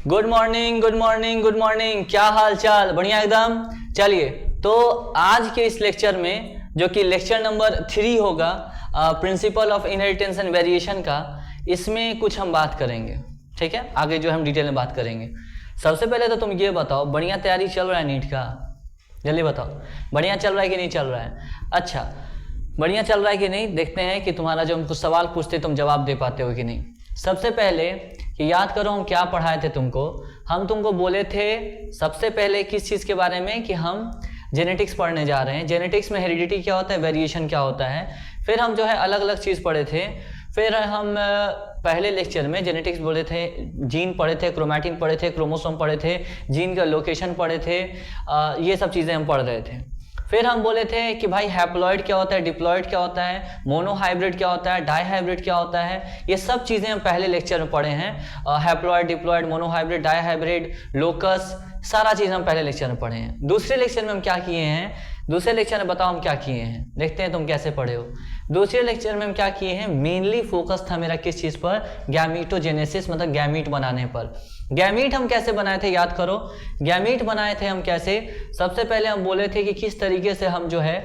Good morning good morning good morning. क्या हाल चाल? बढ़िया एकदम। चलिए, तो आज के इस लेक्चर में जो कि लेक्चर नंबर 3 होगा principle of inheritance and variation का, इसमें कुछ हम बात करेंगे। ठीक है, आगे जो हम डिटेल में बात करेंगे। सबसे पहले तो तुम ये बताओ, बढ़िया तैयारी चल रहा है नीट का? जल्दी बताओ, बढ़िया चल रहा है कि नहीं चल रहा है? अच्छा, बढ़िया चल रहा है कि नहीं, देखते हैं कि तुम्हारा जो हम कुछ सवाल पूछते तुम जवाब दे पाते हो कि नहीं। सबसे पहले कि याद करो हम क्या पढ़ाए थे तुमको। हम तुमको बोले थे सबसे पहले किस चीज़ के बारे में कि हम जेनेटिक्स पढ़ने जा रहे हैं। जेनेटिक्स में हेरिडिटी क्या होता है, वेरिएशन क्या होता है। फिर हम जो है अलग अलग चीज़ पढ़े थे। फिर हम पहले लेक्चर में जेनेटिक्स बोले थे, जीन पढ़े थे, क्रोमैटिन पढ़े थे, क्रोमोसोम पढ़े थे, जीन का लोकेशन पढ़े थे, ये सब चीज़ें हम पढ़ रहे थे। फिर हम बोले थे कि भाई हैप्लॉइड क्या होता है, डिप्लॉइड क्या होता है, मोनोहाइब्रिड क्या होता है, डाईहाइब्रिड क्या होता है। ये सब चीज़ें हम पहले लेक्चर में पढ़े हैं। Haploid, diploid, monohybrid, dihybrid, locus, सारा चीज़ हम पहले लेक्चर में पढ़े हैं। दूसरे लेक्चर में हम क्या किए हैं, दूसरे लेक्चर में बताओ हम क्या किए हैं, देखते हैं तुम कैसे पढ़े हो। दूसरे लेक्चर में हम क्या किए हैं, मेनली फोकस था मेरा किस चीज़ पर, गैमीटोजेनेसिस, मतलब गैमीट बनाने पर। गैमीट हम कैसे बनाए थे याद करो। गैमीट बनाए थे हम कैसे, सबसे पहले हम बोले थे कि किस तरीके से हम जो है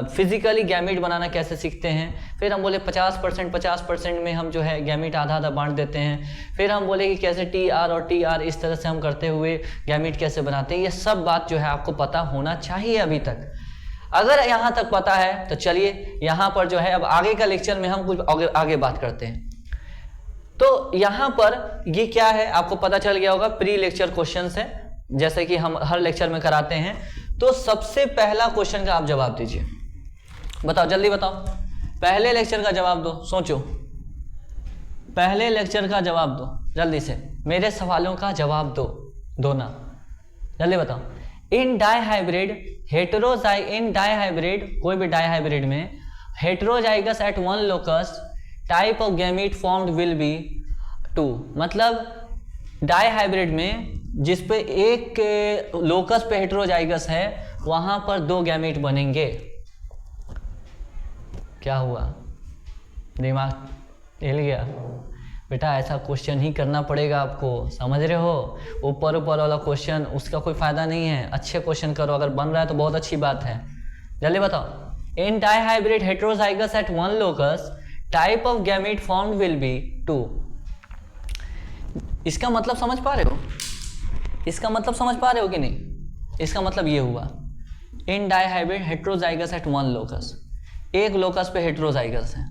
फिजिकली गैमीट बनाना कैसे सीखते हैं। फिर हम बोले 50% में हम जो है गैमीट आधा आधा बांट देते हैं। फिर हम बोले कि कैसे TR और TR इस तरह से हम करते हुए गैमीट कैसे बनाते हैं। ये सब बात जो है आपको पता होना चाहिए अभी तक। अगर यहाँ तक पता है तो चलिए यहाँ पर जो है अब आगे का लेक्चर में हम कुछ आगे बात करते हैं। तो यहाँ पर ये क्या है आपको पता चल गया होगा, प्री लेक्चर क्वेश्चंस है जैसे कि हम हर लेक्चर में कराते हैं। तो सबसे पहला क्वेश्चन का आप जवाब दीजिए, बताओ जल्दी बताओ, पहले लेक्चर का जवाब दो, सोचो, पहले लेक्चर का जवाब दो जल्दी से, मेरे सवालों का जवाब दो ना, जल्दी बताओ। इन डाईहाइब्रिड इन डाईहाइब्रिड, कोई भी डाईहाइब्रिड में heterozygous at one locus type of gamete formed will be 2। मतलब डाईहाइब्रिड में जिस पे एक लोकस पे हेटेरोजाइगस है वहां पर 2 गैमीट बनेंगे। क्या हुआ, दिमाग हिल गया? बेटा ऐसा क्वेश्चन ही करना पड़ेगा आपको, समझ रहे हो। ऊपर वाला क्वेश्चन उसका कोई फायदा नहीं है, अच्छे क्वेश्चन करो, अगर बन रहा है तो बहुत अच्छी बात है। जल्दी बताओ। In dihybrid heterozygous at one locus type of gamete formed will be 2। इसका मतलब समझ पा रहे हो, इसका मतलब समझ पा रहे हो कि नहीं? इसका मतलब ये हुआ, in dihybrid heterozygous at one locus, एक लोकस पे हेटेरोजाइगस है।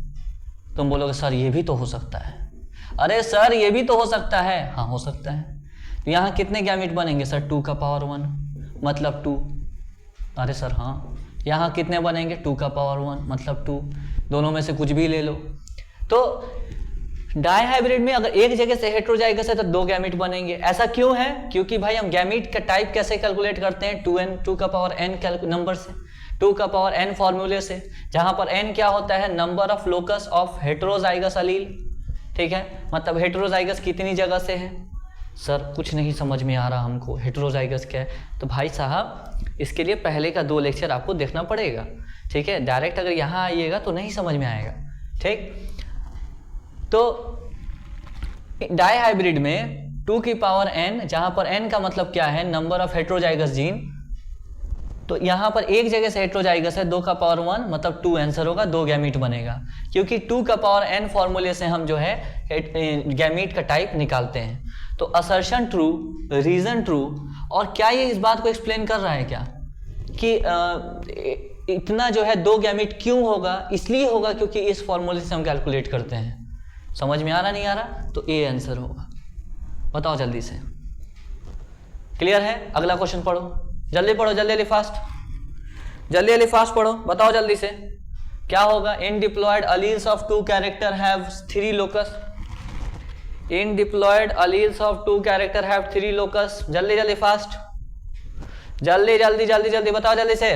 तुम बोलोगे सर ये भी तो हो सकता है। अरे सर ये भी तो हो सकता है, हाँ हो सकता है। तो यहाँ कितने गैमीट बनेंगे सर? 2 का पावर 1 मतलब 2। अरे सर हाँ, यहाँ कितने बनेंगे? 2 का पावर 1 मतलब 2। दोनों में से कुछ भी ले लो। तो डाईहाइब्रिड में अगर एक जगह से हेटेरोजाइगस है तो 2 गैमीट बनेंगे। ऐसा क्यों है? क्योंकि भाई हम गैमीट का टाइप कैसे कैलकुलेट करते हैं, 2 का पावर n नंबर से, 2 का पावर n फॉर्मूले से, जहां पर n क्या होता है, number of locus of heterozygous allele. ठीक है, मतलब हेटेरोजाइगस कितनी जगह से है। सर कुछ नहीं समझ में आ रहा हमको, हेटेरोजाइगस क्या है? तो भाई साहब इसके लिए पहले का 2 लेक्चर आपको देखना पड़ेगा। ठीक है, डायरेक्ट अगर यहाँ आइएगा तो नहीं समझ में आएगा। ठीक, तो डाईहाइब्रिड में 2 की पावर n, जहां पर n का मतलब क्या है, नंबर ऑफ हेटेरोजाइगस जीन। तो यहाँ पर एक जगह से हेटेरोजाइगस है, 2 का पावर 1 मतलब 2 आंसर होगा, 2 गैमीट बनेगा। क्योंकि 2 का पावर n फॉर्मूले से हम जो है गैमीट का टाइप निकालते हैं। तो असर्शन ट्रू, रीजन ट्रू। और क्या ये इस बात को एक्सप्लेन कर रहा है क्या कि इतना जो है 2 गैमीट क्यों होगा? इसलिए होगा क्योंकि इस फॉर्मूले से हम कैलकुलेट करते हैं। समझ में आ रहा नहीं आ रहा? तो ए आंसर होगा। बताओ जल्दी से, क्लियर है? अगला क्वेश्चन पढ़ो, जल्दी पढ़ो, जल्दी फास्ट, जल्दी फास्ट पढ़ो, बताओ जल्दी से क्या होगा। In diploid alleles of 2 character have 3 locus. In diploid alleles of 2 character have 3 locus. जल्दी फास्ट, जल्दी बताओ जल्दी से।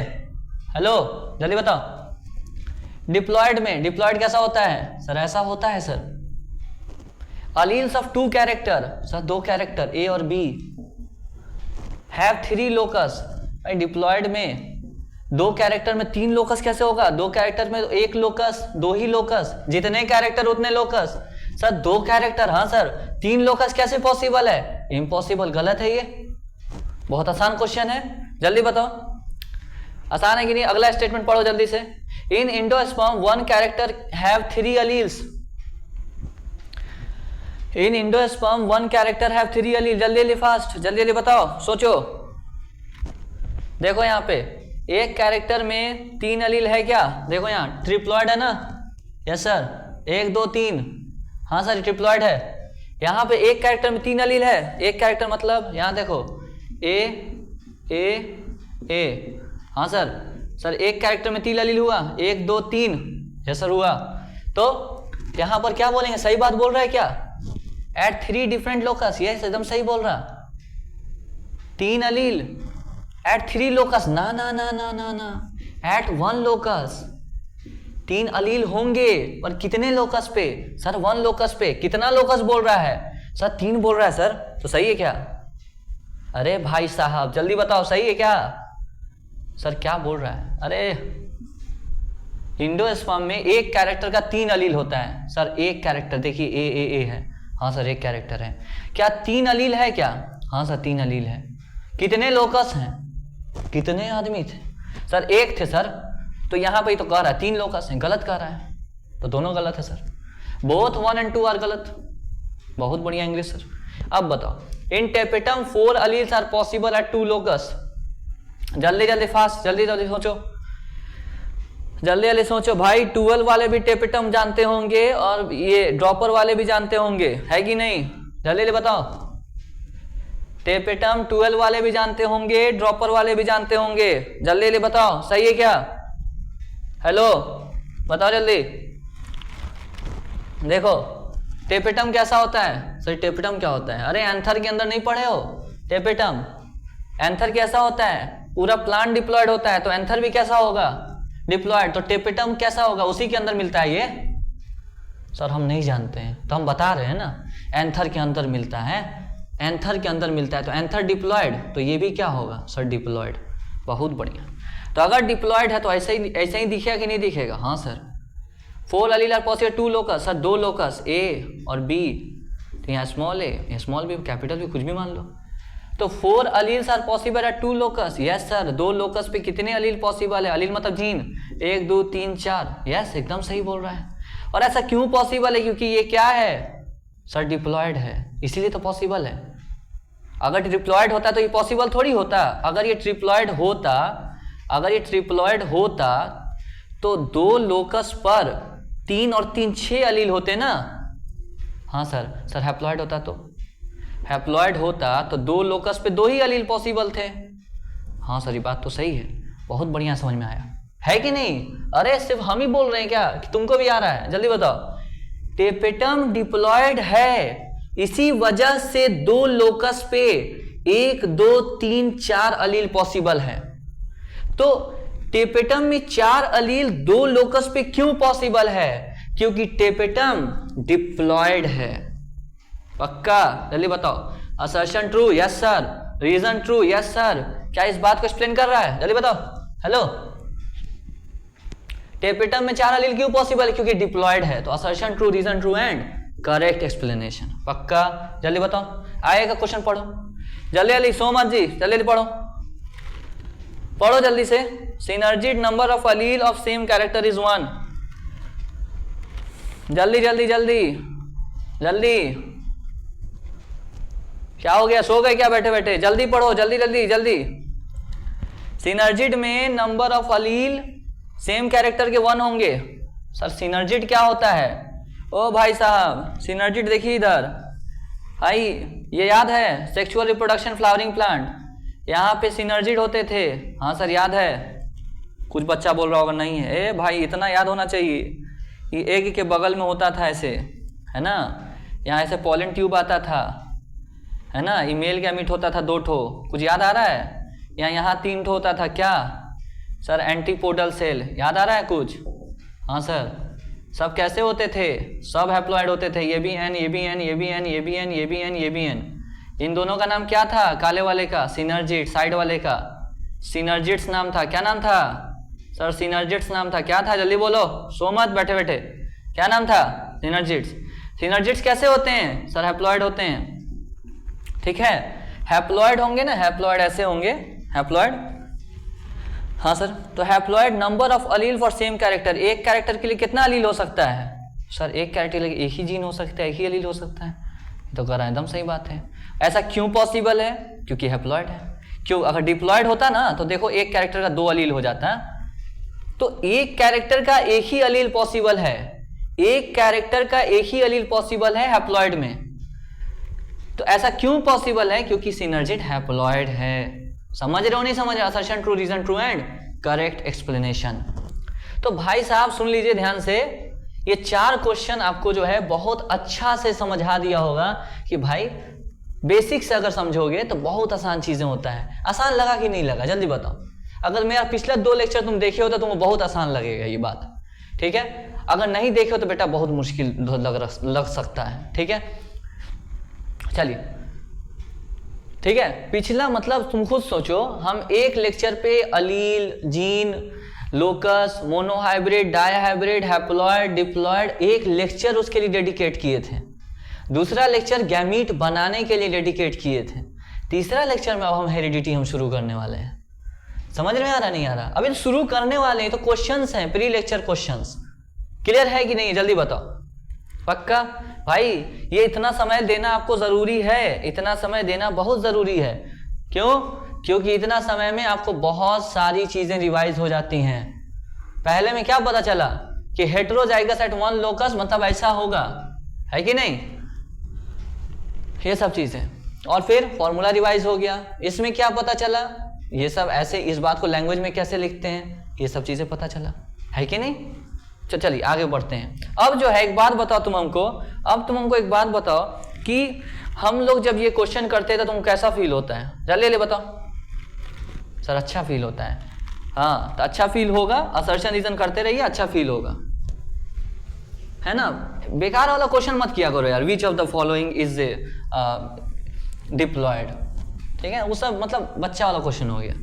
हेलो जल्दी बताओ। डिप्लॉयड में डिप्लॉयड कैसा होता है सर? ऐसा होता है sir. Alleles of 2 character, sir 2 character A और बी, हैव 3 लोकस। डिप्लॉयड में 2 कैरेक्टर में 3 लोकस कैसे होगा? 2 कैरेक्टर में 1 लोकस, 2 ही लोकस, जितने कैरेक्टर उतने लोकस। सर 2 कैरेक्टर, हाँ सर 3 लोकस कैसे पॉसिबल है? इम्पॉसिबल, गलत है ये। बहुत आसान क्वेश्चन है, जल्दी बताओ आसान है कि नहीं। अगला स्टेटमेंट पढ़ो जल्दी से। In endosperm one character have 3 alleles. In endosperm one character have 3 allele. जल्दी जल्दी फास्ट, जल्दी जल्दी बताओ, सोचो। देखो यहाँ पे एक कैरेक्टर में 3 अलील है क्या? देखो यहाँ ट्रिप्लॉइड है ना, यस सर, 1 2 3, हाँ सर ट्रिप्लॉइड है। यहाँ पे एक कैरेक्टर में 3 अलील है, एक कैरेक्टर मतलब यहाँ देखो ए ए ए, हाँ सर एक कैरेक्टर में 3 अलील हुआ, 1 2 3, यस सर हुआ। तो यहाँ पर क्या बोलेंगे? सही बात बोल रहा है क्या? एट 3 डिफरेंट लोकस, यस एकदम सही बोल रहा। 3 अलील एट 3 लोकस, ना ना ना ना ना ना, एट 1 लोकस 3 अलील होंगे, पर कितने लोकस पे? सर 1 लोकस पे। कितना लोकस बोल रहा है? सर 3 बोल रहा है सर, तो सही है क्या? अरे भाई साहब जल्दी बताओ, सही है क्या? सर क्या बोल रहा है? अरे एंडोस्पर्म में एक कैरेक्टर का 3 अलील होता है। सर एक कैरेक्टर देखिए ए है, हाँ सर एक कैरेक्टर है। क्या 3 अलील है क्या? हाँ सर 3 अलील है। कितने लोकस हैं? कितने आदमी थे? सर एक थे सर। तो यहाँ पे तो कह रहा है 3 लोकस हैं, गलत कह रहा है, तो दोनों गलत है सर। बोथ 1 and 2 आर गलत। बहुत बढ़िया इंग्लिश सर। अब बताओ, in tapetum 4 alleles are possible at 2 locus. जल्दी जल्दी फास्ट, जल्दी जल्दी सोचो, जल्दी जल्दी सोचो भाई। 12 वाले भी टेपेटम जानते होंगे और ये ड्रॉपर वाले भी जानते होंगे, है कि नहीं? जल्दी जल्दी बताओ। टेपेटम 12 वाले भी जानते होंगे, ड्रॉपर वाले भी जानते होंगे। जल्दी जल्दी बताओ, सही है क्या? हेलो बताओ जल्दी। देखो टेपेटम कैसा होता है? सर टेपेटम क्या होता है? अरे एंथर के अंदर नहीं पढ़े हो? टेपेटम एंथर कैसा होता है? पूरा प्लांट डिप्लॉयड होता है, तो एंथर भी कैसा होगा? डिप्लॉयड। तो टेपेटम कैसा होगा? उसी के अंदर मिलता है ये। सर हम नहीं जानते हैं, तो हम बता रहे हैं ना, एंथर के अंदर मिलता है, एंथर के अंदर मिलता है, तो एंथर डिप्लॉयड, तो ये भी क्या होगा? Sir diploid. बहुत बढ़िया। तो अगर डिप्लॉयड है तो ऐसे ही दिखेगा कि नहीं दिखेगा? हाँ sir. 4 allele are possible 2 locus. Sir 2 locus A और बी, तो यहाँ स्मॉल ए, यहाँ स्मॉल बी, कैपिटल भी, कुछ भी मान लो। तो 4 alleles are possible at 2 locus. Yes sir. 2 locus पे कितने अलील पॉसिबल है? अलील मतलब जीन, 1 2 3 4। यस एकदम सही बोल रहा है। और ऐसा क्यों पॉसिबल है? क्योंकि ये क्या है? सर डिप्लॉयड है, इसीलिए तो पॉसिबल है। अगर डिप्लॉयड होता तो ये पॉसिबल थोड़ी होता। अगर ये ट्रिप्लॉयड होता तो 2 लोकस पर 3 और 3 6 अलील होते ना। हाँ सर हैप्लॉयड होता तो 2 लोकस पे 2 ही अलील पॉसिबल थे। हाँ सर ये बात तो सही है, बहुत बढ़िया समझ में आया, है कि नहीं? अरे सिर्फ हम ही बोल रहे हैं क्या कि तुमको भी आ रहा है? जल्दी बताओ। टेपेटम डिप्लॉयड है, इसी वजह से 2 लोकस पे 1 2 3 4 अलील पॉसिबल है। तो टेपेटम में 4 अलील 2 लोकस पे क्यों पॉसिबल है? क्योंकि टेपेटम डिप्लॉयड है। पक्का? जल्दी बताओ। Assertion true, yes sir. Reason true, yes sir. क्या इस बात को एक्सप्लेन कर रहा है? जल्दी बताओ। हेलो, टेपेटम में 4 अलील क्यों पॉसिबल है? क्योंकि डिप्लॉयड है। तो assertion true, reason true and correct explanation. पक्का? जल्दी बताओ। आएगा क्वेश्चन, पढ़ो जल्दी जल्दी। सोमत जी जल्दी जल्दी पढ़ो जल्दी से। Synergid number of Aleel of same character is 1। जल्दी जल्दी जल्दी जल्दी। क्या हो गया, सो गए क्या बैठे बैठे? जल्दी पढ़ो, जल्दी जल्दी जल्दी। सिनर्जिड में number of Aleel same character के 1 होंगे। सर सिनर्जिड क्या होता है? ओ भाई साहब सिनर्जिड देखिए इधर भाई, ये याद है? सेक्सुअल रिप्रोडक्शन फ्लावरिंग प्लांट, यहाँ पे सिनर्जिड होते थे। हाँ सर याद है। कुछ बच्चा बोल रहा होगा नहीं है। ए भाई इतना याद होना चाहिए। ये एग के बगल में होता था ऐसे, है ना, यहाँ ऐसे पॉलन ट्यूब आता था, है ना, ये मेल गैमीट होता था 2 ठो। कुछ याद आ रहा है? यहाँ 3 ठो होता था। क्या सर? Antipodal cell. याद आ रहा है कुछ? हाँ सर। सब कैसे होते थे? सब हैप्लॉइड होते थे। ये भी एन, ये भी एन, ये भी एन, ये भी एन, ये भी एन, ये भी एन। इन दोनों का नाम क्या था? काले वाले का सिनर्जिड, साइड वाले का सिनर्जिड्स नाम था। क्या नाम था सर? सिनर्जिड्स नाम था। क्या था? जल्दी बोलो, सो मत बैठे बैठे। क्या नाम था? सिनर्जिड्स। सिनर्जिड्स कैसे होते हैं सर? हैप्लॉइड होते हैं, ठीक है, हैप्लॉइड होंगे ना, हैप्लॉइड ऐसे होंगे, हैप्लॉइड, हाँ सर। तो haploid number of allele for same character, एक कैरेक्टर के लिए कितना अलील हो सकता है सर? एक कैरेक्टर के लिए एक ही जीन हो सकता है, एक ही अलील हो सकता है, तो कह रहा है एकदम सही बात है। ऐसा क्यों पॉसिबल है? क्योंकि हैप्लॉइड है। क्यों? अगर डिप्लॉइड होता ना तो देखो एक कैरेक्टर का 2 अलील हो जाता है, तो एक कैरेक्टर का एक ही अलील पॉसिबल है, एक कैरेक्टर का एक ही अलील पॉसिबल है हैप्लॉइड में। तो ऐसा क्यों पॉसिबल है? क्योंकि सिनर्जिड हैप्लॉइड है। समझ रहे हो नहीं समझ रहे? Assertion true, reason true and correct explanation. तो भाई साहब सुन लीजिए ध्यान से, ये 4 क्वेश्चन आपको जो है बहुत अच्छा से समझा दिया होगा कि भाई बेसिक से अगर समझोगे तो बहुत आसान चीजें होता है। आसान लगा कि नहीं लगा जल्दी बताओ? अगर मेरा पिछला 2 लेक्चर तुम देखे हो तो तुमको बहुत आसान लगेगा ये बात, ठीक है। अगर नहीं देखे हो तो बेटा बहुत मुश्किल लग सकता है, ठीक है। चलिए ठीक है, पिछला मतलब तुम खुद सोचो, हम एक लेक्चर पे allele, gene, locus, monohybrid, dihybrid, haploid, diploid, एक लेक्चर उसके लिए डेडिकेट किए थे। दूसरा लेक्चर गैमीट बनाने के लिए डेडिकेट किए थे। तीसरा लेक्चर में अब हम हेरिडिटी हम शुरू करने वाले हैं। समझ में आ रहा नहीं आ रहा? अभी शुरू करने वाले हैं तो क्वेश्चंस हैं, प्री लेक्चर क्वेश्चंस। क्लियर है कि नहीं जल्दी बताओ? पक्का भाई, ये इतना समय देना आपको जरूरी है, इतना समय देना बहुत जरूरी है। क्यों? क्योंकि इतना समय में आपको बहुत सारी चीजें रिवाइज हो जाती हैं। पहले में क्या पता चला कि हेटेरोजाइगस एट 1 लोकस मतलब ऐसा होगा, है कि नहीं, ये सब चीजें। और फिर फॉर्मूला रिवाइज हो गया। इसमें क्या पता चला, ये सब ऐसे, इस बात को लैंग्वेज में कैसे लिखते हैं, ये सब चीजें पता चला, है कि नहीं। चलिए आगे बढ़ते हैं। अब जो है एक बात बताओ तुम हमको, अब तुम हमको एक बात बताओ कि हम लोग जब ये क्वेश्चन करते हैं तो तुमको कैसा फील होता है? जल्दी ले बताओ। सर अच्छा फील होता है। हाँ तो अच्छा फील होगा, असर्शन रीजन करते रहिए, अच्छा फील होगा, है ना। बेकार वाला क्वेश्चन मत किया करो यार, which of the following is diploid, ठीक है, वो सब मतलब बच्चा वाला क्वेश्चन हो गया।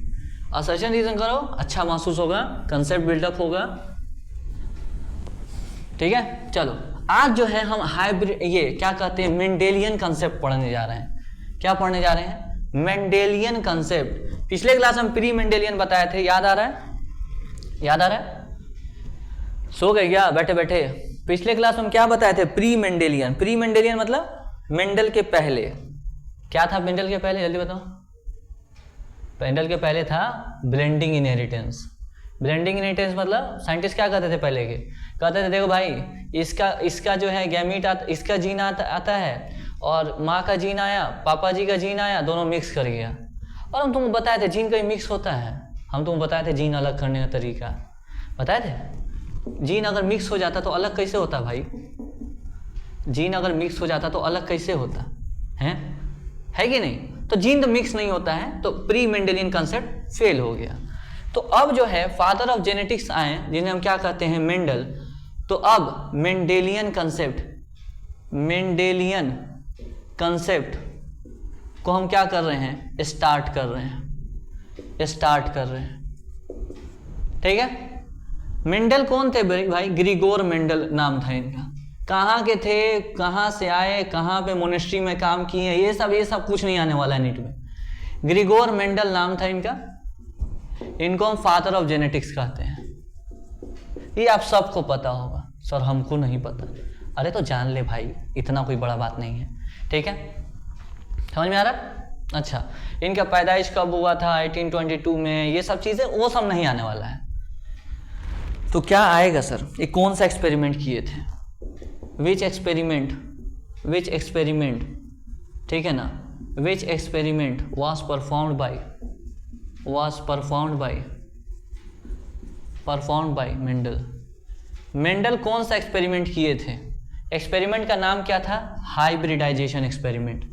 असर्शन रीजन करो, अच्छा महसूस होगा, कंसेप्ट बिल्डअप होगा, ठीक है। चलो आज जो है हम हाइब्रिड, ये क्या कहते हैं, मेंडेलियन कंसेप्ट पढ़ने जा रहे हैं। क्या पढ़ने जा रहे हैं? Mendelian concept. पिछले क्लास हम प्री मेंडेलियन बताए थे, याद आ रहा है? याद आ रहा है? सो गए क्या बैठे बैठे? पिछले क्लास में क्या बताए थे? Pre Mendelian. प्री मेंडेलियन मतलब मेंडल के पहले। क्या था मेंडल के पहले? जल्दी बताओ। मेंडल के पहले था ब्लेंडिंग इनहेरिटेंस। ब्लेंडिंग इनहेरिटेंस मतलब साइंटिस्ट क्या कहते थे पहले के? कहते थे देखो भाई, इसका जो है गैमीट इसका जीन आता है और माँ का जीन आया, पापा जी का जीन आया, दोनों मिक्स कर गया। और हम तुमको बताए थे जीन कहीं मिक्स होता है, हम तुमको बताए थे जीन अलग करने का तरीका बताए थे। जीन अगर मिक्स हो जाता तो अलग कैसे होता भाई? जीन अगर मिक्स हो जाता तो अलग कैसे होता है कि नहीं? तो जीन तो मिक्स नहीं होता है, तो प्री मेंडेलियन कंसेप्ट फेल हो गया। तो अब जो है फादर ऑफ जेनेटिक्स आए, जिन्हें हम क्या कहते हैं, मेंडल। तो अब मेंडेलियन कंसेप्ट को हम क्या कर रहे हैं? स्टार्ट कर रहे हैं, ठीक है। मेंडल कौन थे भाई? ग्रिगोर मेंडल नाम था इनका। कहाँ के थे, कहाँ से आए, कहाँ पे मोनेस्ट्री में काम किए, ये सब कुछ नहीं आने वाला है नीट में। ग्रिगोर मेंडल नाम था इनका। इनको हम फादर ऑफ जेनेटिक्स कहते हैं। ये आप सबको पता होगा, सर हमको नहीं पता। अरे तो जान ले भाई, इतना कोई बड़ा बात नहीं है, ठीक है। समझ में आ रहा? अच्छा, इनका पैदाइश कब हुआ था? 1822 में। ये सब चीजें वो सब नहीं आने वाला है। तो क्या आएगा सर? ये कौन सा एक्सपेरिमेंट किए थे? विच एक्सपेरिमेंट, ठीक है ना। Which experiment was performed by Mendel कौन सा एक्सपेरिमेंट किए थे? एक्सपेरिमेंट का नाम क्या था? Hybridization experiment.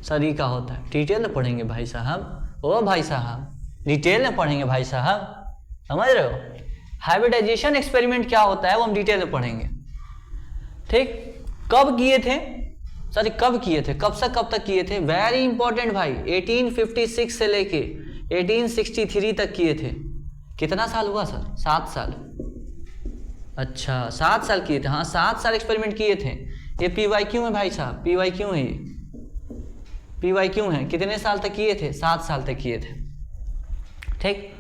सर ये क्या होता है? डिटेल में पढ़ेंगे भाई साहब, ओ भाई साहब, डिटेल में पढ़ेंगे भाई साहब, समझ रहे हो? हाइब्रिडाइजेशन एक्सपेरिमेंट क्या होता है वो हम डिटेल में पढ़ेंगे, ठीक। कब किए थे सर? कब किए थे? कब से कब तक किए थे? वेरी इंपॉर्टेंट भाई, 1856 से लेके 1863 तक किए थे। कितना साल हुआ सर? 7 साल। अच्छा 7 साल किए थे, हाँ 7 साल एक्सपेरिमेंट किए थे। ये PYQ है भाई साहब, PYQ है, ये PYQ है। कितने साल तक किए थे? 7 साल तक किए थे। ठीक,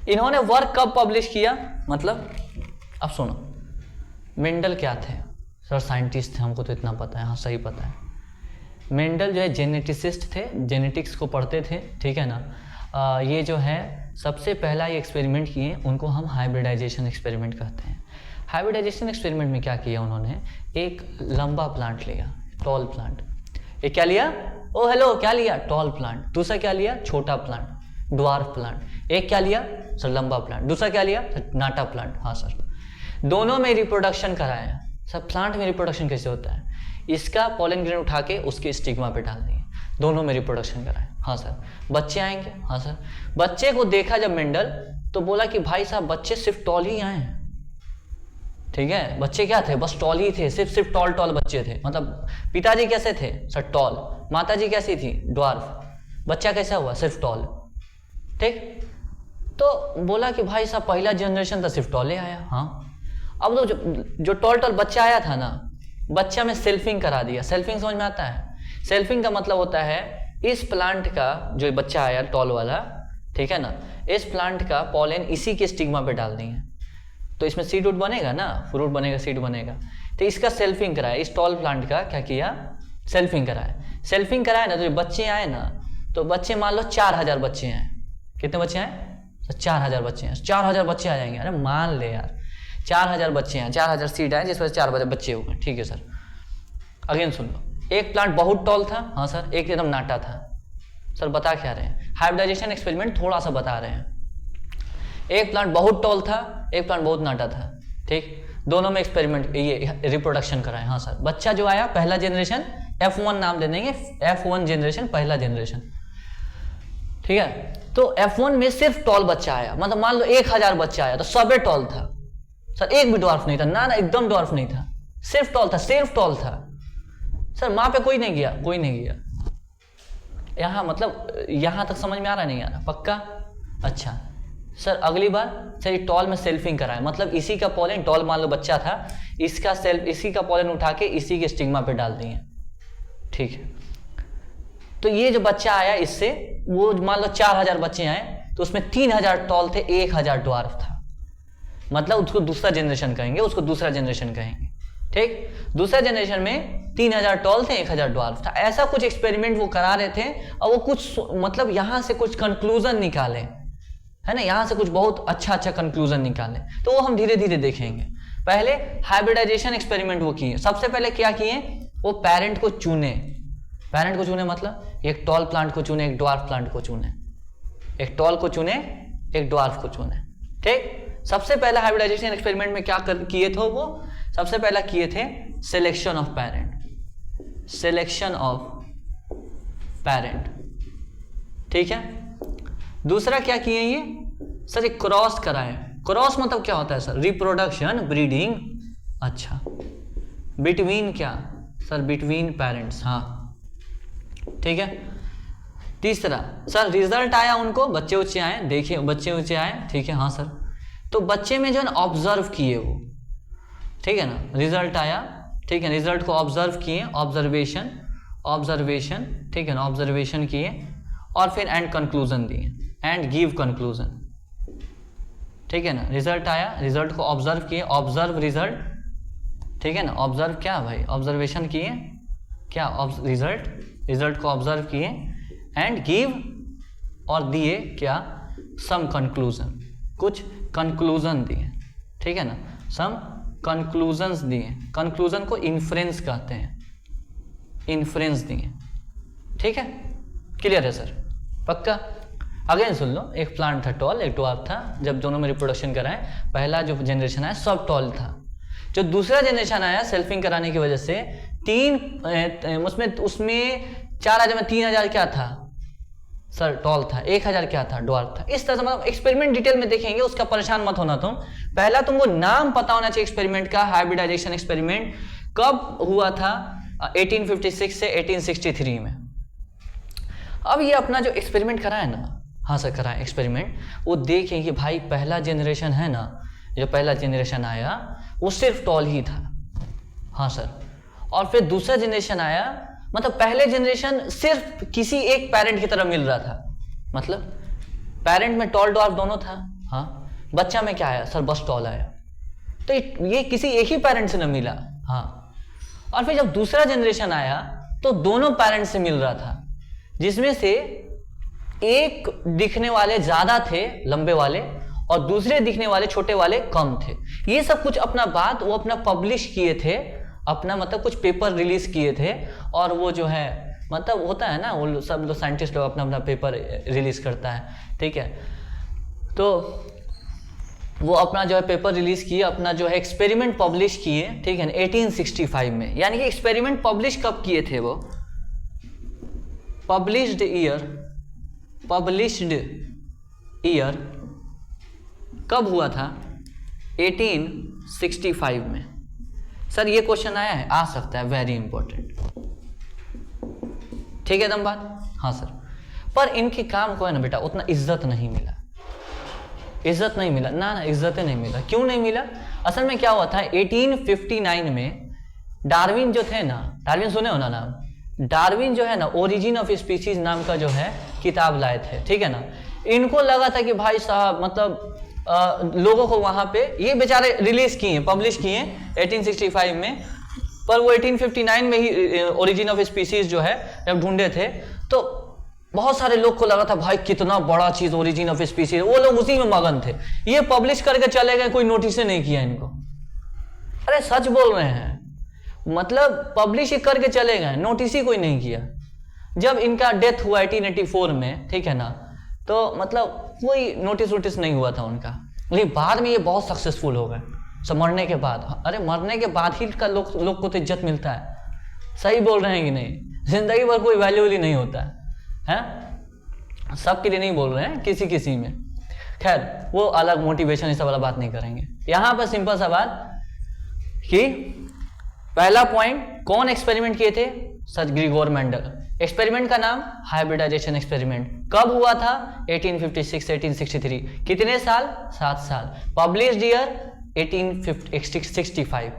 इन्होंने वर्क कब पब्लिश किया? मतलब अब सुनो, मेंडल क्या थे सर? साइंटिस्ट थे, हमको तो इतना पता है, हाँ सही पता है। मेंडल जो है जेनेटिसिस्ट थे, जेनेटिक्स को पढ़ते थे, ठीक है ना। ये जो है सबसे पहला ये एक्सपेरिमेंट किए, उनको हम हाइब्रिडाइजेशन एक्सपेरिमेंट कहते हैं। हाइब्रिडाइजेशन एक्सपेरिमेंट में क्या किया उन्होंने? एक लंबा प्लांट लिया, टॉल प्लांट। एक क्या लिया? ओ हेलो, क्या लिया? Tall plant. दूसरा क्या लिया? छोटा प्लांट, ड्वार्फ प्लांट। एक क्या लिया सर? लंबा प्लांट। दूसरा क्या लिया? नाटा प्लांट। हाँ सर, दोनों में रिप्रोडक्शन कराया। सर प्लांट में रिप्रोडक्शन कैसे होता है? इसका पॉलन ग्रेन उठा के उसके स्टिग्मा पे डाल दिए, दोनों में रिप्रोडक्शन कराए। हाँ सर, बच्चे आएंगे। हाँ सर, बच्चे को देखा जब मेंडल, तो बोला कि भाई साहब बच्चे सिर्फ टॉल ही आए हैं। ठीक है, बच्चे क्या थे? बस टॉल ही थे, सिर्फ टॉल बच्चे थे। मतलब पिताजी कैसे थे सर? टॉल। माताजी कैसी थी? ड्वार्फ। बच्चा कैसा हुआ? सिर्फ टॉल। ठीक, तो बोला कि भाई साहब पहला जनरेशन तो सिर्फ टॉल ही आया। हाँ, अब तो जो टॉल बच्चा आया था ना, बच्चा में सेल्फिंग करा दिया। सेल्फिंग समझ में आता है? सेल्फिंग का मतलब होता है इस प्लांट का जो बच्चा आया टॉल वाला, ठीक है ना, इस प्लांट का पॉलन इसी के स्टिग्मा पे डाल दिए, तो इसमें सीड वुड बनेगा ना, फ्रूट बनेगा, सीड बनेगा। तो इसका सेल्फिंग कराया, इस टॉल प्लांट का क्या किया? सेल्फिंग कराया। सेल्फिंग कराया ना, तो जो बच्चे आए ना, तो बच्चे मान लो 4000 बच्चे हैं। कितने बच्चे हैं? 4000 बच्चे हैं। 4000 बच्चे आ जाएंगे। अरे मान ले यार, 4000 बच्चे हैं, 4000 सीड आए, जिस वजह से 4 बच्चे हुए। ठीक है सर, अगेन सुन लो। एक प्लांट बहुत टॉल था, हाँ सर, एक एकदम नाटा था। सर बता क्या रहे हैं? हाइब्रिडाइजेशन एक्सपेरिमेंट थोड़ा सा बता रहे हैं। एक प्लांट बहुत टॉल था, एक प्लांट बहुत नाटा था। ठीक, दोनों में एक्सपेरिमेंट, ये रिप्रोडक्शन कराए। हाँ सर, बच्चा जो आया पहला जनरेशन, F1 नाम दे देंगे, F1 जनरेशन, पहला जनरेशन। ठीक है, तो F1 में सिर्फ टॉल बच्चा आया। मतलब मान लो 1000 बच्चा आया तो सबे टॉल था सर, एक भी ड्वार्फ नहीं था। ना एकदम ड्वार्फ नहीं था, सिर्फ टॉल था, सिर्फ टॉल था सर। माँ पे कोई नहीं गया, कोई नहीं गया। यहाँ मतलब यहाँ तक समझ में आ रहा नहीं आ रहा? पक्का? अच्छा सर, अगली बार सर टॉल में सेल्फिंग कराए, मतलब इसी का पॉलन, टॉल मान लो बच्चा था, इसका इसी का पॉलन उठा के इसी के स्टिग्मा पे डाल दिए। ठीक है, तो ये जो बच्चा आया इससे, वो मान लो 4000 बच्चे आए, तो उसमें 3000 टॉल थे, 1000 ड्वार्फ था। मतलब उसको दूसरा जनरेशन कहेंगे, उसको दूसरा जनरेशन कहेंगे। ठीक, दूसरा जनरेशन में 3000 टॉल थे, 1000 ड्वार्फ था। ऐसा कुछ एक्सपेरिमेंट वो करा रहे थे, और वो कुछ मतलब यहां से कुछ कंक्लूजन निकाले, है ना, यहां से कुछ बहुत अच्छा कंक्लूजन निकाले। तो वो हम धीरे धीरे देखेंगे। पहले हाइब्रिडाइजेशन एक्सपेरिमेंट वो किए। सबसे पहले क्या किए? वो पेरेंट को चुने। पेरेंट को चुने मतलब एक टॉल प्लांट को चुने, एक ड्वार्फ प्लांट को चुने, एक टॉल को चुने, एक ड्वार्फ को चुने। ठीक, सबसे पहला हाइब्रिडाइजेशन एक्सपेरिमेंट में क्या किए थे वो? सबसे पहला किए the selection of parent, selection of parent. ठीक है, दूसरा क्या किए ये सर? एक क्रॉस कराए। क्रॉस मतलब क्या होता है सर? Reproduction, breeding. अच्छा, बिटवीन क्या सर? Between parents. हाँ ठीक है। तीसरा सर, रिजल्ट आया उनको, बच्चे उच्चे आए, देखिए बच्चे उच्चे आए, ठीक है। हाँ सर, तो बच्चे में जो है ऑब्जर्व किए वो, ठीक है ना, रिजल्ट आया, ठीक है, रिजल्ट को ऑब्जर्व किए, ऑब्जर्वेशन, ऑब्जर्वेशन, ठीक है ना, ऑब्जर्वेशन किए, और फिर एंड कंक्लूजन दिए, एंड गिव कंक्लूजन। ठीक है ना, रिजल्ट आया, रिजल्ट को ऑब्जर्व किए, ऑब्जर्व रिजल्ट, ठीक है ना, ऑब्जर्व क्या भाई? ऑब्जर्वेशन किए, क्या रिजल्ट, रिजल्ट को ऑब्जर्व किए, एंड गिव, और दिए क्या? सम कंक्लूजन, कुछ कंक्लूजन दिए, ठीक है ना, सम कंक्लूजन्स दिए। कंक्लूजन को इन्फ्रेंस कहते हैं, इन्फ्रेंस दिए। ठीक है, क्लियर है सर? पक्का? अगेन सुन लो, एक प्लांट था टॉल, एक ड्वार्फ था। जब दोनों में रिप्रोडक्शन कराए, पहला जो जनरेशन आया सब टॉल था। जो दूसरा जनरेशन आया सेल्फिंग कराने की वजह से, उसमें 4000 में 3000 क्या था सर? टॉल था। 1000 क्या था? ड्वार्फ था। इस तरह से मतलब एक्सपेरिमेंट डिटेल में देखेंगे, उसका परेशान मत होना तुम। पहला तुमको नाम पता होना चाहिए एक्सपेरिमेंट का। हाइब्रिडाइजेशन एक्सपेरिमेंट कब हुआ था? 1856 से 1863 में। अब ये अपना जो एक्सपेरिमेंट करा है ना, हाँ सर कराएं एक्सपेरिमेंट। वो देखें कि भाई पहला जनरेशन है ना, जो पहला जनरेशन आया वो सिर्फ टॉल ही था। हाँ सर। और फिर दूसरा जनरेशन आया, मतलब पहले जनरेशन सिर्फ किसी एक पेरेंट की तरह मिल रहा था, मतलब पेरेंट में टॉल डॉर्फ दोनों था। हाँ, बच्चा में क्या आया सर, बस टॉल आया। तो ये किसी एक ही पेरेंट से न मिला। हाँ, और फिर जब दूसरा जनरेशन आया तो दोनों पेरेंट से मिल रहा था, जिसमें से एक दिखने वाले ज्यादा थे लंबे वाले और दूसरे दिखने वाले छोटे वाले कम थे। ये सब कुछ अपना बात वो अपना पब्लिश किए थे, अपना मतलब कुछ पेपर रिलीज किए थे। और वो जो है मतलब होता है ना, वो सब लोग साइंटिस्ट लोग अपना अपना पेपर रिलीज करता है, ठीक है। तो वो अपना जो है पेपर रिलीज किए, अपना जो है एक्सपेरिमेंट पब्लिश किए, ठीक है, 1865 में। यानी कि एक्सपेरिमेंट पब्लिश कब किए थे वो, पब्लिश्ड ईयर कब हुआ था, 1865 में। सर ये क्वेश्चन आया है, आ सकता है, वेरी इंपॉर्टेंट, ठीक है एकदम बात। हाँ सर, पर इनके काम को है ना बेटा उतना इज्जत नहीं मिला, इज्जत नहीं मिला ना, इज्जत नहीं मिला। क्यों नहीं मिला? असल में क्या हुआ था, 1859 में डार्विन जो थे ना, डार्विन सुने हो ना नाम, डार्विन जो है ना ओरिजिन ऑफ स्पीशीज नाम का जो है किताब लाए थे, ठीक है ना। इनको लगा था कि भाई साहब मतलब लोगों को वहां पे ये बेचारे रिलीज किए, पब्लिश किए 1865 में, पर वो 1859 में ही ओरिजिन ऑफ स्पीशीज जो है जब ढूंढे थे तो बहुत सारे लोग को लगा था भाई कितना बड़ा चीज ओरिजिन ऑफ स्पीशीज, वो लोग उसी में मगन थे। ये पब्लिश करके चले गए, कोई नोटिस नहीं किया इनको। अरे सच बोल रहे हैं, मतलब पब्लिश ही करके चले गए, नोटिस ही कोई नहीं किया। जब इनका डेथ हुआ 1884 में, ठीक है ना, तो मतलब कोई नोटिस नहीं हुआ था उनका। लेकिन बाद में ये बहुत सक्सेसफुल हो गए, सब मरने के बाद। अरे मरने के बाद ही का लोग को तो इज्जत मिलता है, सही बोल रहे हैं कि नहीं? जिंदगी भर कोई वैल्यू नहीं होता है, सबके लिए नहीं बोल रहे हैं, किसी किसी में। खैर वो अलग मोटिवेशन इस वाला बात नहीं करेंगे। यहां पर सिंपल सा बात कि पहला पॉइंट कौन एक्सपेरिमेंट किए थे, सर ग्रिगोर मेंडल। एक्सपेरिमेंट का नाम हाइब्रिडाइजेशन एक्सपेरिमेंट। कब हुआ था, 1856 1863। कितने साल, 7 साल। Published year 1865।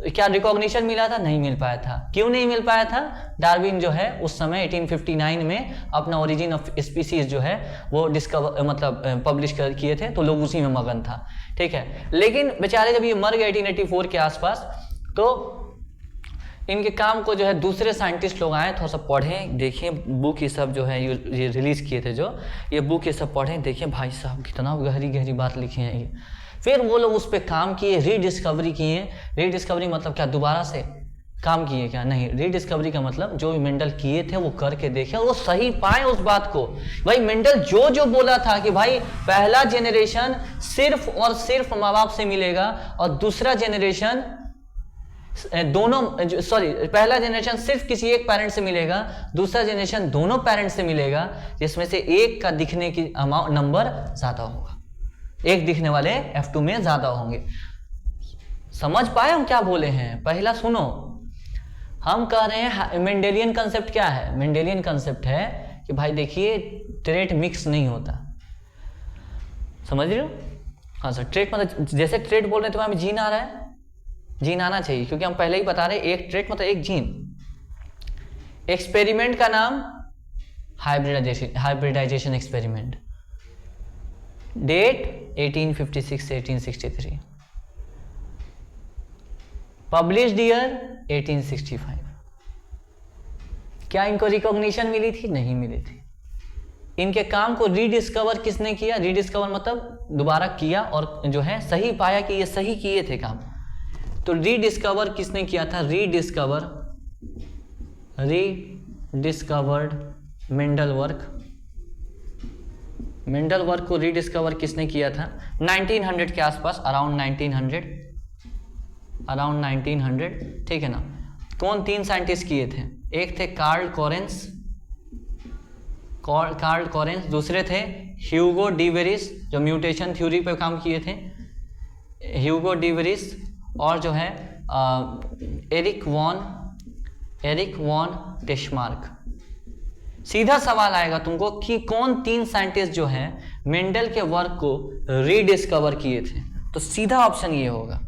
क्या रिकॉग्निशन मिला था, नहीं मिल पाया था। क्यों नहीं मिल पाया था? डार्विन जो है उस समय 1859 में अपना ओरिजिन ऑफ स्पीसीज जो है वो डिस्कवर मतलब पब्लिश किए थे, तो लोग उसी में मगन था, ठीक है। लेकिन बेचारे जब ये मर गए 1884 के आसपास, तो इनके काम को जो है दूसरे साइंटिस्ट लोग आए, थोड़ा सा पढ़ें, देखें बुक ये सब जो है ये रिलीज किए थे, जो ये बुक ये सब पढ़ें, देखें भाई साहब कितना गहरी गहरी बात लिखी है ये। फिर वो लोग उस पर काम किए, रीडिस्कवरी किए। रीडिस्कवरी मतलब क्या, दोबारा से काम किए क्या? नहीं, रीडिस्कवरी का मतलब जो भी मेंडल किए थे वो करके देखे और वो सही पाए उस बात को। भाई मेंडल जो बोला था कि भाई पहला जेनरेशन सिर्फ और सिर्फ माँ बाप से मिलेगा और दूसरा जेनरेशन पहला जनरेशन सिर्फ किसी एक पेरेंट से मिलेगा, दूसरा जनरेशन दोनों पेरेंट से मिलेगा, जिसमें से एक का दिखने की नंबर ज्यादा होगा, एक दिखने वाले F2 में ज्यादा होंगे। समझ पाए हम क्या बोले हैं? पहला सुनो, हम कह रहे हैं मेंडेलियन कंसेप्ट क्या है। मेंडेलियन कंसेप्ट है कि भाई देखिए ट्रेट मिक्स नहीं होता, समझ रहे हो? हाँ सर, ट्रेट मतलब जैसे ट्रेट बोल रहे हैं तो हमें जीन आ रहा है, जीन आना चाहिए, क्योंकि हम पहले ही बता रहे हैं एक ट्रेट मतलब एक जीन। एक्सपेरिमेंट का नाम हाइब्रिडाइजेशन एक्सपेरिमेंट। डेट 1856 से 1863। Published year 1865। क्या इनको रिकॉग्निशन मिली थी? नहीं मिली थी। इनके काम को रीडिस्कवर किसने किया? रीडिस्कवर मतलब दोबारा किया और जो है सही पाया कि ये सही किए थे काम। तो रीडिस्कवर किसने किया था? Rediscovered Mendel work. Mendel work को रीडिस्कवर किसने किया था? 1900 के आसपास, अराउंड 1900, ठीक है ना। कौन 3 साइंटिस्ट किए थे? एक थे कार्ल कॉरेंस, दूसरे थे ह्यूगो डी वेरिस जो म्यूटेशन थ्योरी पे काम किए थे, ह्यूगो डी वेरिस, और जो है एरिक वॉन डेशमार्क। सीधा सवाल आएगा तुमको कि कौन 3 साइंटिस्ट जो हैं मेंडल के वर्क को रीडिस्कवर किए थे, तो सीधा ऑप्शन ये होगा।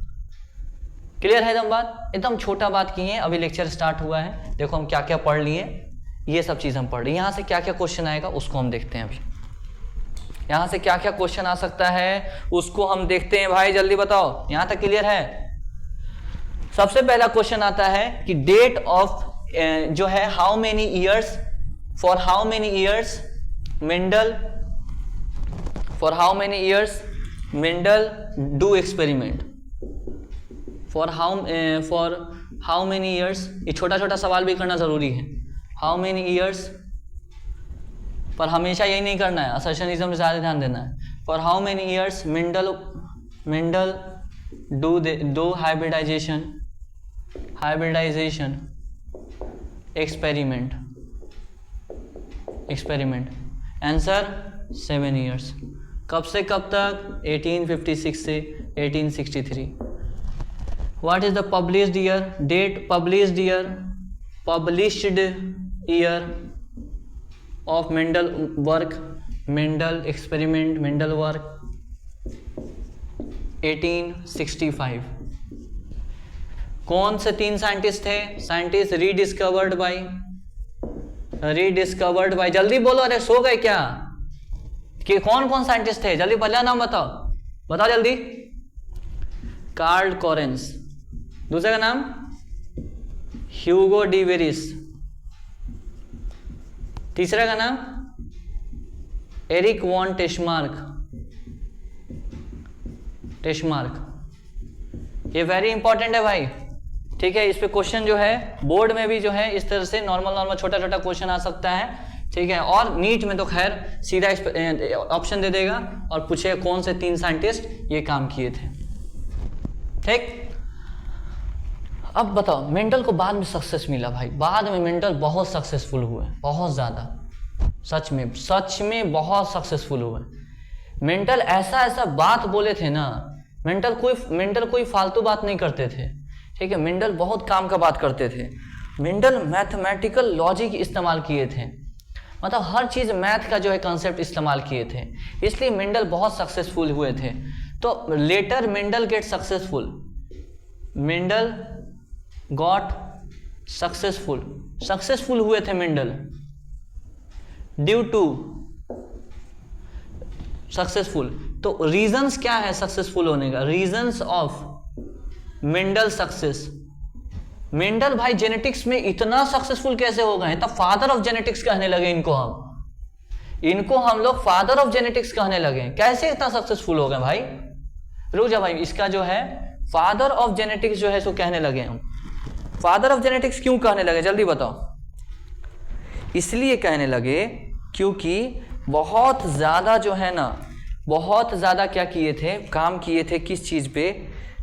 क्लियर है एकदम बात? एकदम छोटा बात की है, अभी लेक्चर स्टार्ट हुआ है, देखो हम क्या क्या पढ़ लिए, ये सब चीज हम पढ़ रहे हैं। यहाँ से क्या क्या क्वेश्चन आएगा उसको हम देखते हैं। अभी यहाँ से क्या क्या क्वेश्चन आ सकता है उसको हम देखते हैं भाई, जल्दी बताओ। यहाँ तक क्लियर है? सबसे पहला क्वेश्चन आता है कि डेट ऑफ जो है how many years, for how many years Mendel, for how many years Mendel do experiment, for how many years, ये छोटा छोटा सवाल भी करना जरूरी है। हाउ मेनी ईयर्स, पर हमेशा यही नहीं करना है, असर्शनिज्म में ज़्यादा ध्यान देना है। For how many years Mendel do hybridization experiment. Answer 7 years. कब से कब तक? 1856 से 1863। What is the published year? Date, published year of Mendel work, Mendel experiment, Mendel work 1865। कौन से 3 साइंटिस्ट थे? साइंटिस्ट रीडिस्कवर्ड बाय, जल्दी बोलो, अरे सो गए क्या? कि कौन कौन साइंटिस्ट थे? जल्दी पहला नाम बताओ जल्दी। कार्ल कॉरेंस, दूसरे का नाम ह्यूगो डी वेरिस, तीसरा का नाम एरिक वॉन टेस्मार्क। ये वेरी इंपॉर्टेंट है भाई, ठीक है। इस पे क्वेश्चन जो है बोर्ड में भी जो है इस तरह से नॉर्मल छोटा छोटा क्वेश्चन आ सकता है, ठीक है। और नीट में तो खैर सीधा ऑप्शन दे देगा और पूछेगा कौन से 3 साइंटिस्ट ये काम किए थे, ठीक। अब बताओ, मेंडल को बाद में सक्सेस मिला भाई, बाद में मेंडल बहुत सक्सेसफुल हुए, बहुत ज़्यादा, सच में बहुत सक्सेसफुल हुए। मेंडल ऐसा बात बोले थे ना, मेंडल कोई फालतू बात नहीं करते थे, ठीक है। मेंडल बहुत काम का बात करते थे। मेंडल मैथमेटिकल लॉजिक इस्तेमाल किए थे, मतलब हर चीज़ मैथ का जो है कॉन्सेप्ट इस्तेमाल किए थे, इसलिए मेंडल बहुत सक्सेसफुल हुए थे। तो later Mendel get successful, Mendel got successful हुए थे मेंडल ड्यू टू सक्सेसफुल। तो रीजंस क्या है सक्सेसफुल होने का? Reasons of Mendel success. Mendel भाई जेनेटिक्स में इतना सक्सेसफुल कैसे हो गए? तब फादर ऑफ जेनेटिक्स कहने लगे इनको हम लोग फादर ऑफ जेनेटिक्स कहने लगे। कैसे इतना सक्सेसफुल हो गए भाई? रुक जा भाई, इसका जो है फादर ऑफ जेनेटिक्स जो है सो कहने लगे हम। फादर ऑफ जेनेटिक्स क्यों कहने लगे जल्दी बताओ? इसलिए कहने लगे क्योंकि बहुत ज़्यादा जो है ना, बहुत ज़्यादा क्या किए थे, काम किए थे किस चीज़ पे,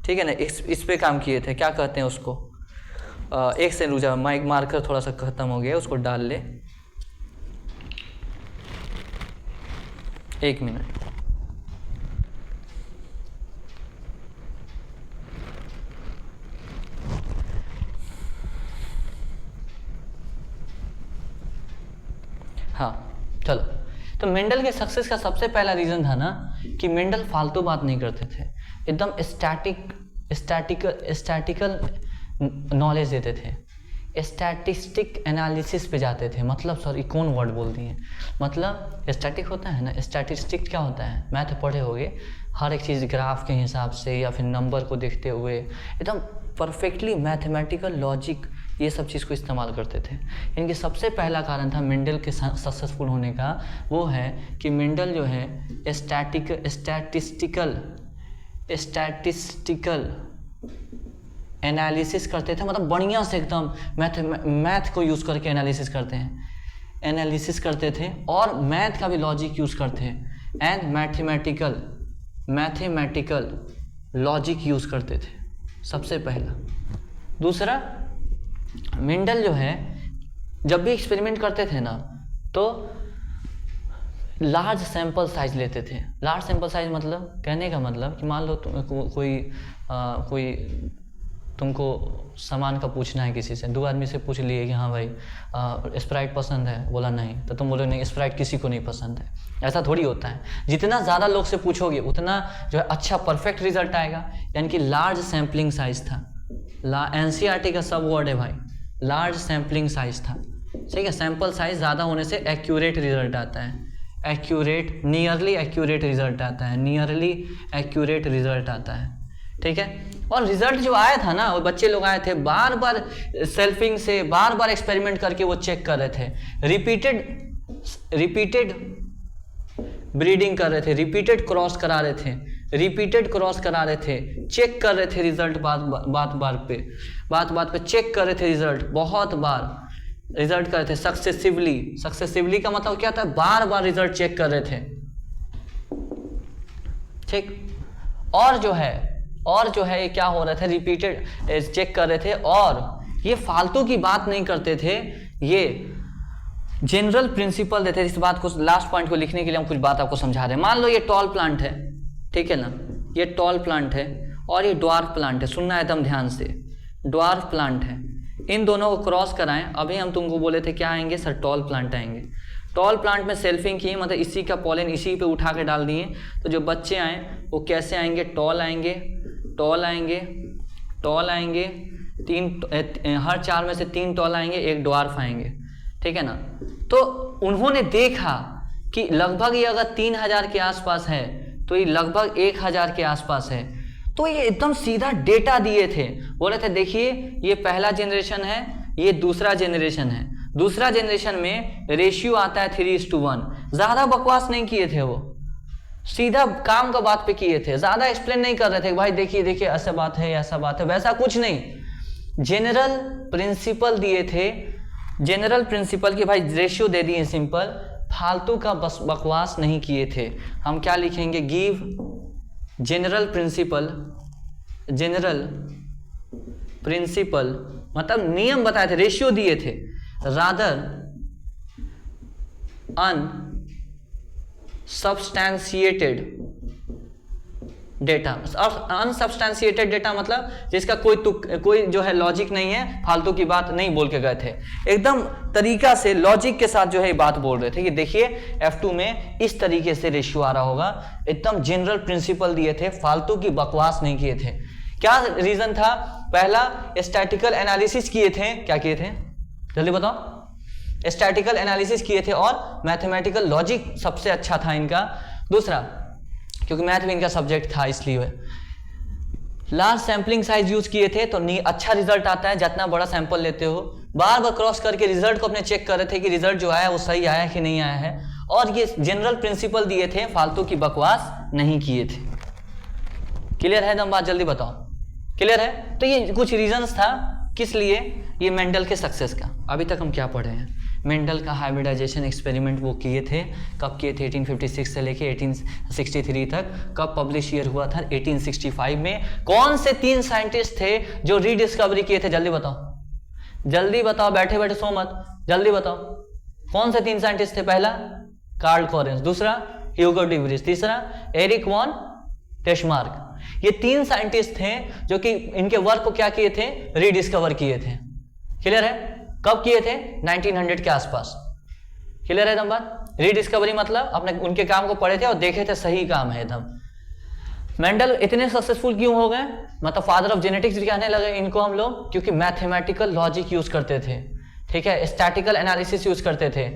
ठीक है ना, इस पे काम किए थे, क्या कहते हैं उसको, एक से रुक जा, माइक मार्कर थोड़ा सा ख़त्म हो गया, उसको डाल ले, 1 मिनट। हाँ चलो, तो मेंडल के सक्सेस का सबसे पहला रीज़न था ना कि मेंडल फालतू बात नहीं करते थे, एकदम स्टैटिकल नॉलेज देते थे, स्टैटिस्टिक एनालिसिस पे जाते थे। मतलब सॉरी कौन वर्ड बोल दिए, मतलब स्टैटिक होता है ना, स्टैटिस्टिक क्या होता है, मैथ पढ़े होगे, हर एक चीज़ ग्राफ के हिसाब से या फिर नंबर को देखते हुए एकदम परफेक्टली मैथमेटिकल लॉजिक ये सब चीज़ को इस्तेमाल करते थे। इनके सबसे पहला कारण था मेंडल के सक्सेसफुल होने का, वो है कि मेंडल जो है स्टैटिस्टिकल एनालिसिस करते थे, मतलब बढ़िया से एकदम मैथ को यूज़ करके एनालिसिस करते थे और मैथ का भी लॉजिक यूज़ करते हैं एंड मैथमेटिकल लॉजिक यूज़ करते थे, सबसे पहला। दूसरा, मेंडल जो है जब भी एक्सपेरिमेंट करते थे ना तो लार्ज सैंपल साइज लेते थे। लार्ज सैंपल साइज मतलब कहने का मतलब कि मान लो तुमको सामान का पूछना है किसी से, 2 आदमी से पूछ लिए कि हाँ भाई स्प्राइट पसंद है, बोला नहीं, तो तुम बोलो नहीं स्प्राइट किसी को नहीं पसंद है। ऐसा थोड़ी होता है, जितना ज़्यादा लोग से पूछोगे उतना जो है अच्छा परफेक्ट रिजल्ट आएगा। यानी कि लार्ज सैम्पलिंग साइज था, NCERT का सब वर्ड है भाई, लार्ज सैम्पलिंग साइज था, ठीक है। सैंपल साइज ज़्यादा होने से एक्यूरेट रिजल्ट आता है, एक्यूरेट, नियरली एक्यूरेट रिजल्ट आता है, नियरली एक्यूरेट रिजल्ट आता है, ठीक है। और रिजल्ट जो आया था ना, वो बच्चे लोग आए थे बार बार सेल्फिंग से, बार बार एक्सपेरिमेंट करके वो चेक कर रहे थे, रिपीटेड ब्रीडिंग कर रहे थे, रिपीटेड क्रॉस करा रहे थे, चेक कर रहे थे रिजल्ट, बात बात पे चेक कर रहे थे रिजल्ट, बहुत बार रिजल्ट कर रहे थे सक्सेसिवली का मतलब क्या था, बार बार रिजल्ट चेक कर रहे थे, ठीक। और जो है ये क्या हो रहा था, रिपीटेड चेक कर रहे थे, और ये फालतू की बात नहीं करते थे, ये जनरल प्रिंसिपल देते थे। इस बात को, लास्ट पॉइंट को लिखने के लिए हम कुछ बात आपको समझा रहे हैं। मान लो ये टॉल प्लांट है, ठीक है ना, ये टॉल प्लांट है और ये ड्वार्फ प्लांट है, सुनना है एकदम ध्यान से, ड्वार्फ प्लांट है, इन दोनों को क्रॉस कराएं। अभी हम तुमको बोले थे क्या आएंगे सर, टॉल प्लांट आएंगे। टॉल प्लांट में सेल्फिंग की, मतलब इसी का पॉलन इसी पे उठा के डाल दिए, तो जो बच्चे आए वो कैसे आएंगे, टॉल आएंगे, हर 4 में से 3 टॉल आएंगे, 1 ड्वार्फ आएंगे, ठीक है ना। तो उन्होंने देखा कि लगभग ये अगर 3000 के आसपास है तो ये लगभग 1000 के आसपास है, तो ये एकदम सीधा डेटा दिए थे, बोले थे देखिए ये पहला जनरेशन है, ये दूसरा जनरेशन है, दूसरा जनरेशन में रेशियो आता है 3:1। ज़्यादा बकवास नहीं किए थे, वो सीधा काम का बात पे किए थे, ज़्यादा एक्सप्लेन नहीं कर रहे थे भाई देखिए ऐसा बात है, ऐसा बात है, वैसा कुछ नहीं। जनरल प्रिंसिपल दिए थे, जनरल प्रिंसिपल की भाई रेशियो दे दिए सिंपल, फालतू का बस बकवास नहीं किए थे। हम क्या लिखेंगे, गिव जनरल प्रिंसिपल मतलब नियम बताए थे, रेशियो दिए थे, रादर अनसब्सटैंशिएटेड डेटा। अनसब्सटैंशिएटेड डेटा मतलब जिसका कोई जो है लॉजिक नहीं है, फालतू की बात नहीं बोल के गए थे, एकदम तरीका से लॉजिक के साथ जो है बात बोल रहे थे कि देखिए F2 में इस तरीके से रेशियो आ रहा होगा, एकदम जनरल प्रिंसिपल दिए थे, फालतू की बकवास नहीं किए थे। क्या रीजन था, पहला स्टैटिकल एनालिसिस किए थे, क्या किए थे जल्दी बताओ, स्टैटिकल एनालिसिस किए थे और मैथमेटिकल लॉजिक सबसे अच्छा था इनका। दूसरा क्योंकि मैथ भी इनका सब्जेक्ट था इसलिए लार्ज सैम्पलिंग साइज यूज किए थे, तो अच्छा रिजल्ट आता है जितना बड़ा सैंपल लेते हो। बार बार क्रॉस करके रिजल्ट को अपने चेक कर रहे थे कि रिजल्ट जो आया वो सही आया कि नहीं आया है, और ये जनरल प्रिंसिपल दिए थे, फालतू की बकवास नहीं किए थे। क्लियर है एकदम बात, जल्दी बताओ क्लियर है। तो ये कुछ रीजंस था किस लिए, ये मेंडल के सक्सेस का। अभी तक हम क्या पढ़े हैं, मेंडल का हाइब्रिडाइजेशन एक्सपेरिमेंट वो किए थे, कब किए थे, 1856 से लेके 1863 तक। कब पब्लिश ईयर हुआ था, 1865 में। कौन से 3 साइंटिस्ट थे जो रीडिस्कवरी किए थे, जल्दी बताओ, बैठे बैठे सो मत, जल्दी बताओ कौन से 3 साइंटिस्ट थे। पहला कार्ल कॉरेंस, दूसरा ह्यूगो डी व्रिज, तीसरा एरिक वॉन टेस्मार्क। ये 3 साइंटिस्ट थे जो कि इनके वर्क को क्या किए थे, रीडिस्कवर किए थे। क्लियर है, कब किए थे, 1900 के आसपास। क्लियर है एकदम बात। रीडिस्कवरी मतलब अपने उनके काम को पढ़े थे और देखे थे सही काम है एकदम। मेंडल इतने सक्सेसफुल क्यों हो गए, मतलब फादर ऑफ जेनेटिक्स भी कहने लगे इनको हम लोग, क्योंकि मैथमेटिकल लॉजिक यूज करते थे, ठीक है, स्टैटिकल एनालिसिस यूज करते थे।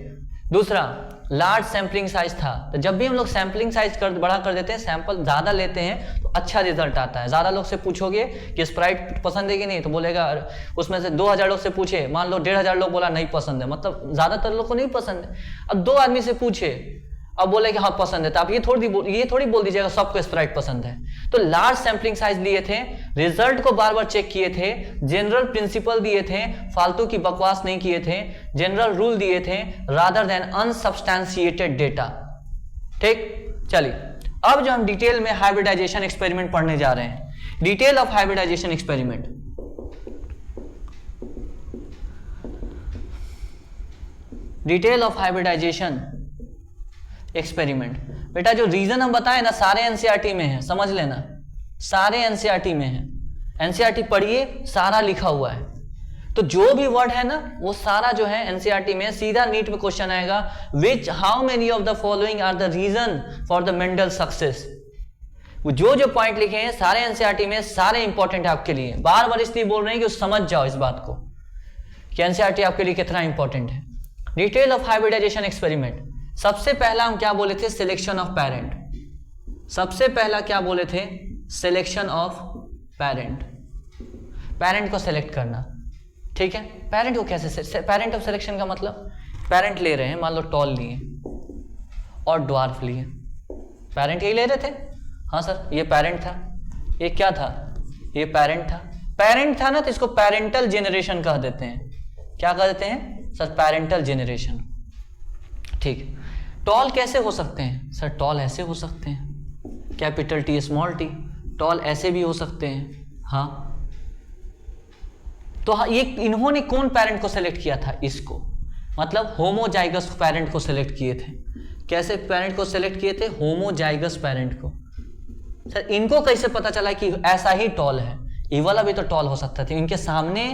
दूसरा लार्ज सैम्पलिंग साइज था, तो जब भी हम लोग सैम्पलिंग साइज बड़ा कर देते हैं, सैंपल ज़्यादा लेते हैं तो अच्छा रिजल्ट आता है। ज़्यादा लोग से पूछोगे कि स्प्राइट पसंद है कि नहीं, तो बोलेगा, उसमें से 2000 लोग से पूछे, मान लो 1500 लोग बोला नहीं पसंद है, मतलब ज़्यादातर लोग को नहीं पसंद है। अब 2 आदमी से पूछे, अब बोले कि हाँ पसंद है, तो आप ये थोड़ी बोल दीजिएगा सबको स्प्राइट पसंद है। तो लार्ज सैम्पलिंग साइज लिए थे, रिजल्ट को बार बार चेक किए थे, जनरल प्रिंसिपल दिए थे, फालतू की बकवास नहीं किए थे, जनरल रूल दिए थे, रादर देन अनसब्सटैंशिएटेड डेटा। ठीक, चलिए अब जो हम डिटेल में हाइब्रिडाइजेशन एक्सपेरिमेंट पढ़ने जा रहे हैं, detail of hybridization experiment. Detail of hybridization experiment. बेटा जो रीजन हम बताए ना, सारे एनसीईआरटी में है, समझ लेना, सारे एनसीईआरटी में है। एनसीईआरटी पढ़िए, सारा लिखा हुआ है। तो जो भी वर्ड है ना वो सारा जो है एनसीईआरटी में सीधा नीट में क्वेश्चन आएगा, which how many of the following are the reason for the Mendel success. जो जो पॉइंट लिखे हैं सारे एनसीईआरटी में, सारे इंपॉर्टेंट है आपके लिए। बार बार इसलिए बोल रहे हैं कि समझ जाओ इस बात को कि एनसीईआरटी आपके लिए कितना इंपॉर्टेंट है। डिटेल ऑफ हाइब्रिडाइजेशन एक्सपेरिमेंट, सबसे पहला हम क्या बोले थे, सिलेक्शन ऑफ पेरेंट। सबसे पहला क्या बोले थे, सिलेक्शन ऑफ पेरेंट, पेरेंट को सिलेक्ट करना, ठीक है। पेरेंट को कैसे, पेरेंट ऑफ सिलेक्शन का मतलब पेरेंट ले रहे हैं, मान लो टॉल लिए और ड्वार्फ लिए, पेरेंट यही ले रहे थे। हाँ सर ये पेरेंट था, ये क्या था, ये पेरेंट था। पेरेंट था ना तो इसको पेरेंटल जेनरेशन कह देते हैं। क्या कह देते हैं सर, पेरेंटल जेनरेशन, ठीक। टॉल कैसे हो सकते हैं सर, टॉल ऐसे हो सकते हैं, capital T small T, tall ऐसे भी हो सकते हैं। हाँ तो हाँ, ये इन्होंने कौन पेरेंट को सेलेक्ट किया था, इसको, मतलब होमोजाइगस पेरेंट को सेलेक्ट किए थे। कैसे पेरेंट को सेलेक्ट किए थे, होमोजाइगस पेरेंट को। सर इनको कैसे पता चला कि ऐसा ही टॉल है, ये वाला भी तो टॉल हो सकता था। इनके सामने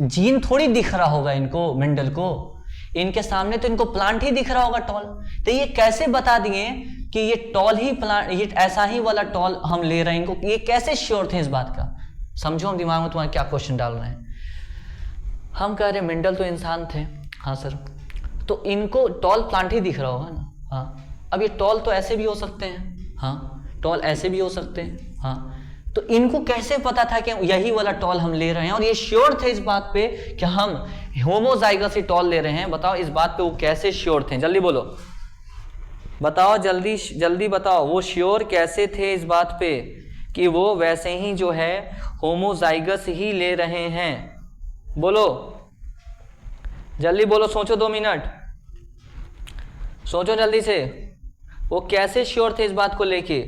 जीन थोड़ी दिख रहा होगा इनको, मेंडल को, इनके सामने तो इनको प्लांट ही दिख रहा होगा टॉल। तो ये कैसे बता दिए कि ये टॉल ही प्लांट, ये ऐसा ही वाला टॉल हम ले रहे हैं, इनको ये कैसे श्योर थे इस बात का। समझो हम दिमाग में तुम्हारे क्या क्वेश्चन डाल रहे हैं। हम कह रहे मेंडल तो इंसान थे, हाँ सर, तो इनको टॉल प्लांट ही दिख रहा होगा ना। हाँ अब ये टॉल तो ऐसे भी हो सकते हैं, हाँ टॉल ऐसे भी हो सकते हैं। हाँ तो इनको कैसे पता था कि यही वाला टॉल हम ले रहे हैं, और ये श्योर थे इस बात पे कि हम होमोजाइगस ही टॉल ले रहे हैं। बताओ इस बात पे वो कैसे श्योर थे, जल्दी बोलो, बताओ जल्दी जल्दी बताओ, वो श्योर कैसे थे इस बात पे कि वो वैसे ही जो है होमोजाइगस ही ले रहे हैं। बोलो जल्दी बोलो, सोचो 2 मिनट, सोचो जल्दी से। वो कैसे श्योर थे इस बात को लेके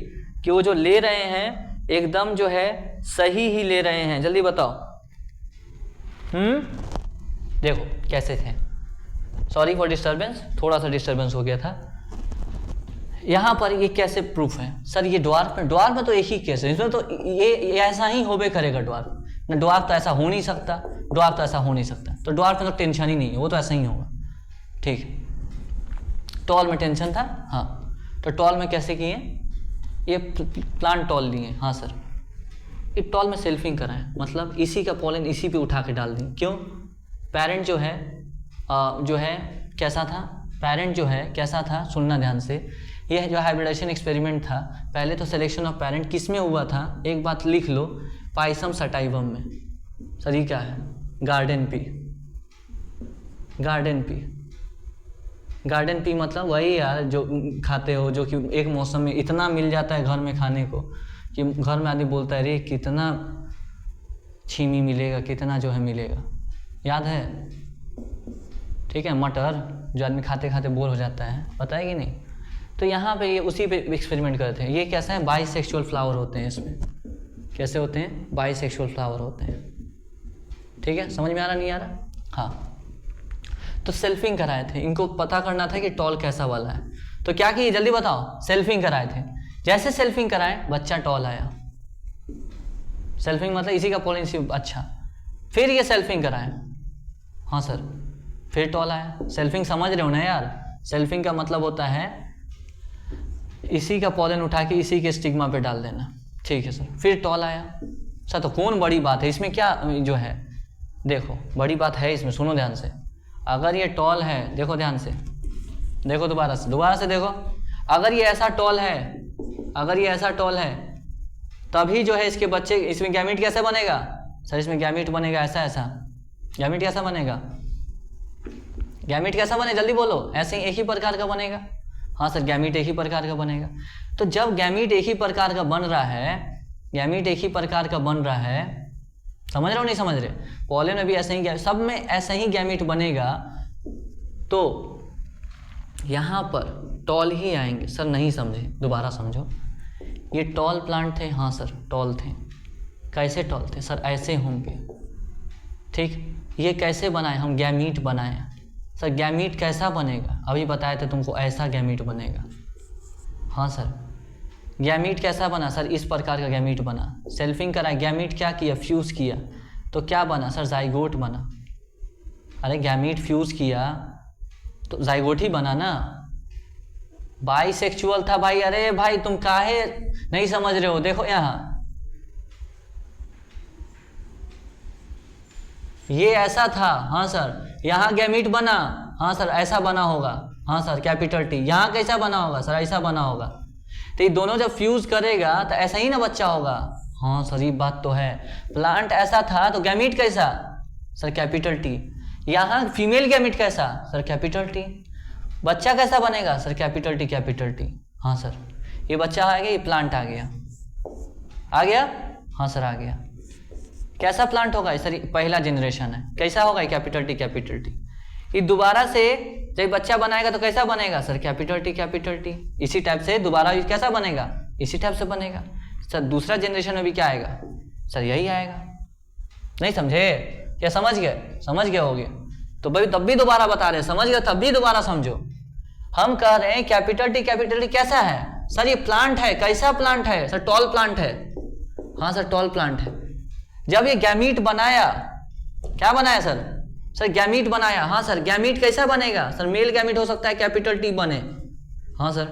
कि वो जो ले रहे हैं एकदम जो है सही ही ले रहे हैं, जल्दी बताओ। देखो कैसे थे, सॉरी फॉर डिस्टर्बेंस, थोड़ा सा डिस्टर्बेंस हो गया था। यहाँ पर ये कैसे प्रूफ है सर, ये ड्वार्फ में तो एक ही केस है, इसमें तो ये ऐसा ही होबे करेगा ड्वार्फ। ना ड्वार्फ तो ऐसा हो नहीं सकता, ड्वार्फ तो ऐसा हो नहीं सकता, तो ड्वार्फ में तो टेंशन ही नहीं है, वो तो ऐसा ही होगा, ठीक। टॉल में टेंशन था, हाँ तो टॉल में कैसे किए, ये प्लांट टॉल लिए, हाँ सर ये टॉल में सेल्फिंग कराएं, मतलब इसी का पॉलन इसी पे उठा के डाल दें। क्यों, पेरेंट जो है कैसा था, पेरेंट जो है कैसा था, सुनना ध्यान से। यह जो हाइब्रिडाइजेशन एक्सपेरिमेंट था, पहले तो सिलेक्शन ऑफ पेरेंट किस में हुआ था, एक बात लिख लो, पाइसम सटाइवम में। सर ये क्या है, garden pea, garden pea, garden pea मतलब वही यार जो खाते हो, जो कि एक मौसम में इतना मिल जाता है घर में खाने को कि घर में आदमी बोलता है अरे कितना छीमी मिलेगा, कितना जो है मिलेगा, याद है, ठीक है। मटर जो आदमी खाते खाते बोर हो जाता है, पता है कि नहीं। तो यहाँ पे ये उसी पे एक्सपेरिमेंट करते हैं। ये कैसा है, बाइसेक्सुअल फ्लावर होते हैं इसमें, कैसे होते हैं, बाइसेक्सुअल फ्लावर होते हैं, ठीक है। समझ में आ रहा नहीं आ रहा, हाँ। तो सेल्फिंग कराए थे, इनको पता करना था कि टॉल कैसा वाला है, तो क्या किए जल्दी बताओ, सेल्फिंग कराए थे। जैसे सेल्फिंग कराए बच्चा टॉल आया, सेल्फिंग मतलब इसी का पॉलिसी, अच्छा। फिर ये सेल्फिंग कराए, हाँ सर फिर टॉल आया। सेल्फिंग समझ रहे हो ना यार, सेल्फिंग का मतलब होता है इसी का पॉलन उठा के इसी के स्टिग्मा पे डाल देना, ठीक है सर। फिर टॉल आया, सर तो कौन बड़ी बात है इसमें, क्या जो है, देखो बड़ी बात है इसमें, सुनो ध्यान से। अगर ये टॉल है, देखो ध्यान से, देखो दोबारा से देखो, अगर ये ऐसा टॉल है, अगर ये ऐसा टॉल है, तभी जो है इसके बच्चे, इसमें गैमीट कैसे बनेगा सर, इसमें गैमीट बनेगा ऐसा, गैमीट कैसा बनेगा, गैमीट कैसा बने जल्दी बोलो, ऐसे ही एक ही प्रकार का बनेगा, हाँ सर गैमीट एक ही प्रकार का बनेगा। तो जब गैमीट एक ही प्रकार का बन रहा है, गैमीट एक ही प्रकार का बन रहा है, समझ रहे हो नहीं समझ रहे, पॉलन में भी ऐसे ही, सब में ऐसा ही गैमीट बनेगा, तो यहाँ पर टॉल ही आएंगे। सर नहीं समझे, दोबारा समझो, ये टॉल प्लांट थे, हाँ सर टॉल थे, कैसे टॉल थे सर, ऐसे होंगे, ठीक। ये कैसे बनाए हम, गैमीट बनाए, सर गैमीट कैसा बनेगा, अभी बताए थे तुमको, ऐसा गैमीट बनेगा, हाँ सर गैमीट कैसा बना सर? इस प्रकार का गैमीट बना, सेल्फिंग करा, गैमीट क्या किया? फ्यूज किया, तो क्या बना सर? जाइगोट बना। अरे गैमीट फ्यूज किया तो जाइगोट ही बना ना। बाइसेक्सुअल था भाई। अरे भाई तुम काहे नहीं समझ रहे हो? देखो यहाँ ये ऐसा था, हाँ सर। यहाँ गैमीट बना, हाँ सर ऐसा बना होगा, हाँ सर कैपिटल टी। यहाँ कैसा बना होगा सर? ऐसा बना होगा। तो ये दोनों जब फ्यूज करेगा तो ऐसा ही ना बच्चा होगा। हाँ सर ये बात तो है। प्लांट ऐसा था तो गैमीट कैसा सर? Capital T. यहाँ फीमेल गैमीट कैसा सर? Capital T. बच्चा कैसा बनेगा sir? Capital T capital T. हाँ सर ये बच्चा आ गया, ये प्लांट आ गया। आ गया? हाँ सर आ गया। कैसा प्लांट होगा सर? पहला जनरेशन है। कैसा होगा? Capital T capital T. ये दोबारा से जब बच्चा बनाएगा तो कैसा बनेगा sir? Capital T capital T. इसी टाइप से दोबारा कैसा बनेगा? इसी टाइप से बनेगा सर। दूसरा जनरेशन में भी क्या आएगा सर? यही आएगा। नहीं समझे क्या? समझ गए? समझ गए होगे तो भाई तब भी दोबारा बता रहे हैं, समझ गए तब भी दोबारा समझो। हम कह रहे हैं कैपिटल टी कैसा है सर? ये प्लांट है। कैसा प्लांट है सर? टॉल प्लांट है। हाँ सर टॉल प्लांट है। जब ये गैमीट बनाया, क्या बनाया सर? सर गैमीट बनाया। हाँ सर गैमीट कैसा बनेगा सर? मेल गैमीट हो सकता है कैपिटल टी बने। हाँ सर।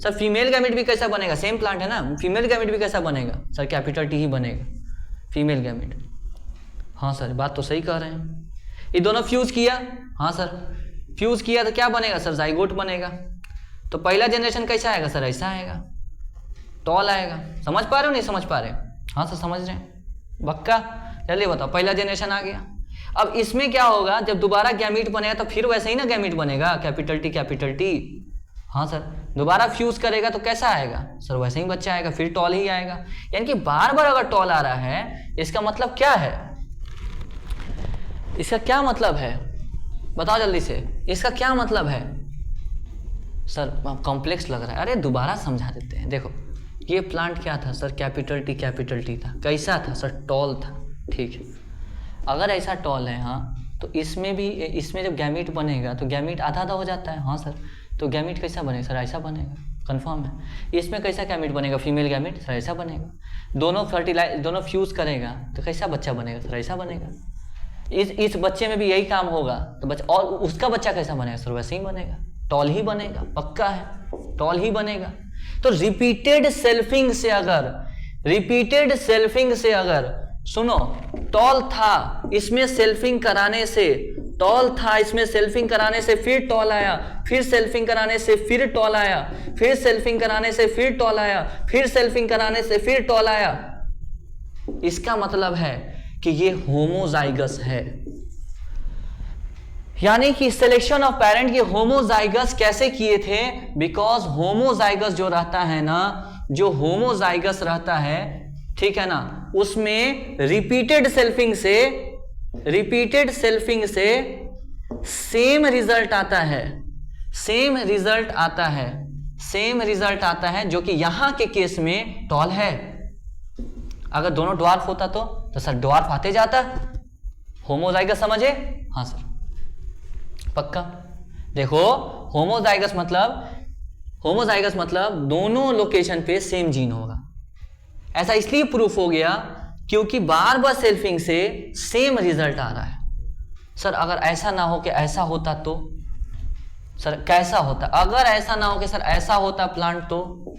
सर फीमेल गैमीट भी कैसा बनेगा? सेम प्लांट है ना, फीमेल गैमीट भी कैसा बनेगा सर? कैपिटल टी ही बनेगा फीमेल गैमीट। हाँ सर बात तो सही कह रहे हैं। ये दोनों फ्यूज किया, हाँ सर फ्यूज किया तो क्या बनेगा सर? जाइगोट बनेगा। तो पहला जनरेशन कैसा आएगा सर? ऐसा आएगा, टॉल आएगा। समझ पा रहे हो नहीं समझ पा रहे? हाँ सर समझ रहे हैं बक्का। चलिए बताओ, पहला जनरेशन आ गया। अब इसमें क्या होगा? जब दोबारा गैमीट बनेगा तो फिर वैसे ही ना गैमीट बनेगा, कैपिटल टी। हाँ सर दोबारा फ्यूज करेगा तो कैसा आएगा सर? वैसे ही बच्चा आएगा, फिर टॉल ही आएगा। यानी कि बार बार अगर टॉल आ रहा है इसका मतलब क्या है? इसका क्या मतलब है बताओ जल्दी से, इसका क्या मतलब है? सर कॉम्प्लेक्स लग रहा है। अरे दोबारा समझा देते हैं। देखो ये प्लांट क्या था सर? कैपिटल टी था। कैसा था सर? टॉल था। ठीक है, अगर ऐसा टॉल है हाँ तो इसमें भी, इसमें जब गैमीट बनेगा तो गैमीट आधा आधा हो जाता है। हाँ सर तो गैमीट कैसा बनेगा सर? ऐसा बनेगा, कंफर्म है। इसमें कैसा गैमीट बनेगा? फीमेल गैमीट सर ऐसा बनेगा। दोनों फ्यूज करेगा तो कैसा बच्चा बनेगा सर? ऐसा बनेगा। इस बच्चे में भी यही काम होगा तो बच्चा, और उसका बच्चा कैसा बनेगा सर? वैसे ही बनेगा, टॉल ही बनेगा, पक्का है टॉल ही बनेगा। तो रिपीटेड सेल्फिंग से अगर सुनो, टॉल था इसमें सेल्फिंग कराने से, टॉल था इसमें सेल्फिंग कराने से फिर टॉल आया, फिर सेल्फिंग कराने से फिर टॉल आया, फिर सेल्फिंग कराने से फिर टॉल आया, फिर सेल्फिंग कराने से फिर टॉल आया, इसका मतलब है कि ये होमोजाइगस है। यानी कि सिलेक्शन ऑफ पेरेंट ये होमोजाइगस कैसे किए थे? बिकॉज होमोजाइगस जो रहता है ना, जो होमोजाइगस रहता है, ठीक है ना, उसमें रिपीटेड सेल्फिंग से सेम रिजल्ट आता है, सेम रिजल्ट आता है जो कि यहां के केस में टॉल है। अगर दोनों ड्वार्फ होता तो सर ड्वार्फ आते जाता। होमोजाइगस समझे? हाँ सर पक्का। देखो होमोजाइगस मतलब दोनों लोकेशन पे सेम जीन होगा। ऐसा इसलिए प्रूफ हो गया क्योंकि बार बार सेल्फिंग से सेम रिजल्ट आ रहा है। सर अगर ऐसा ना हो कि ऐसा होता तो सर कैसा होता? अगर ऐसा ना हो कि सर ऐसा होता प्लांट तो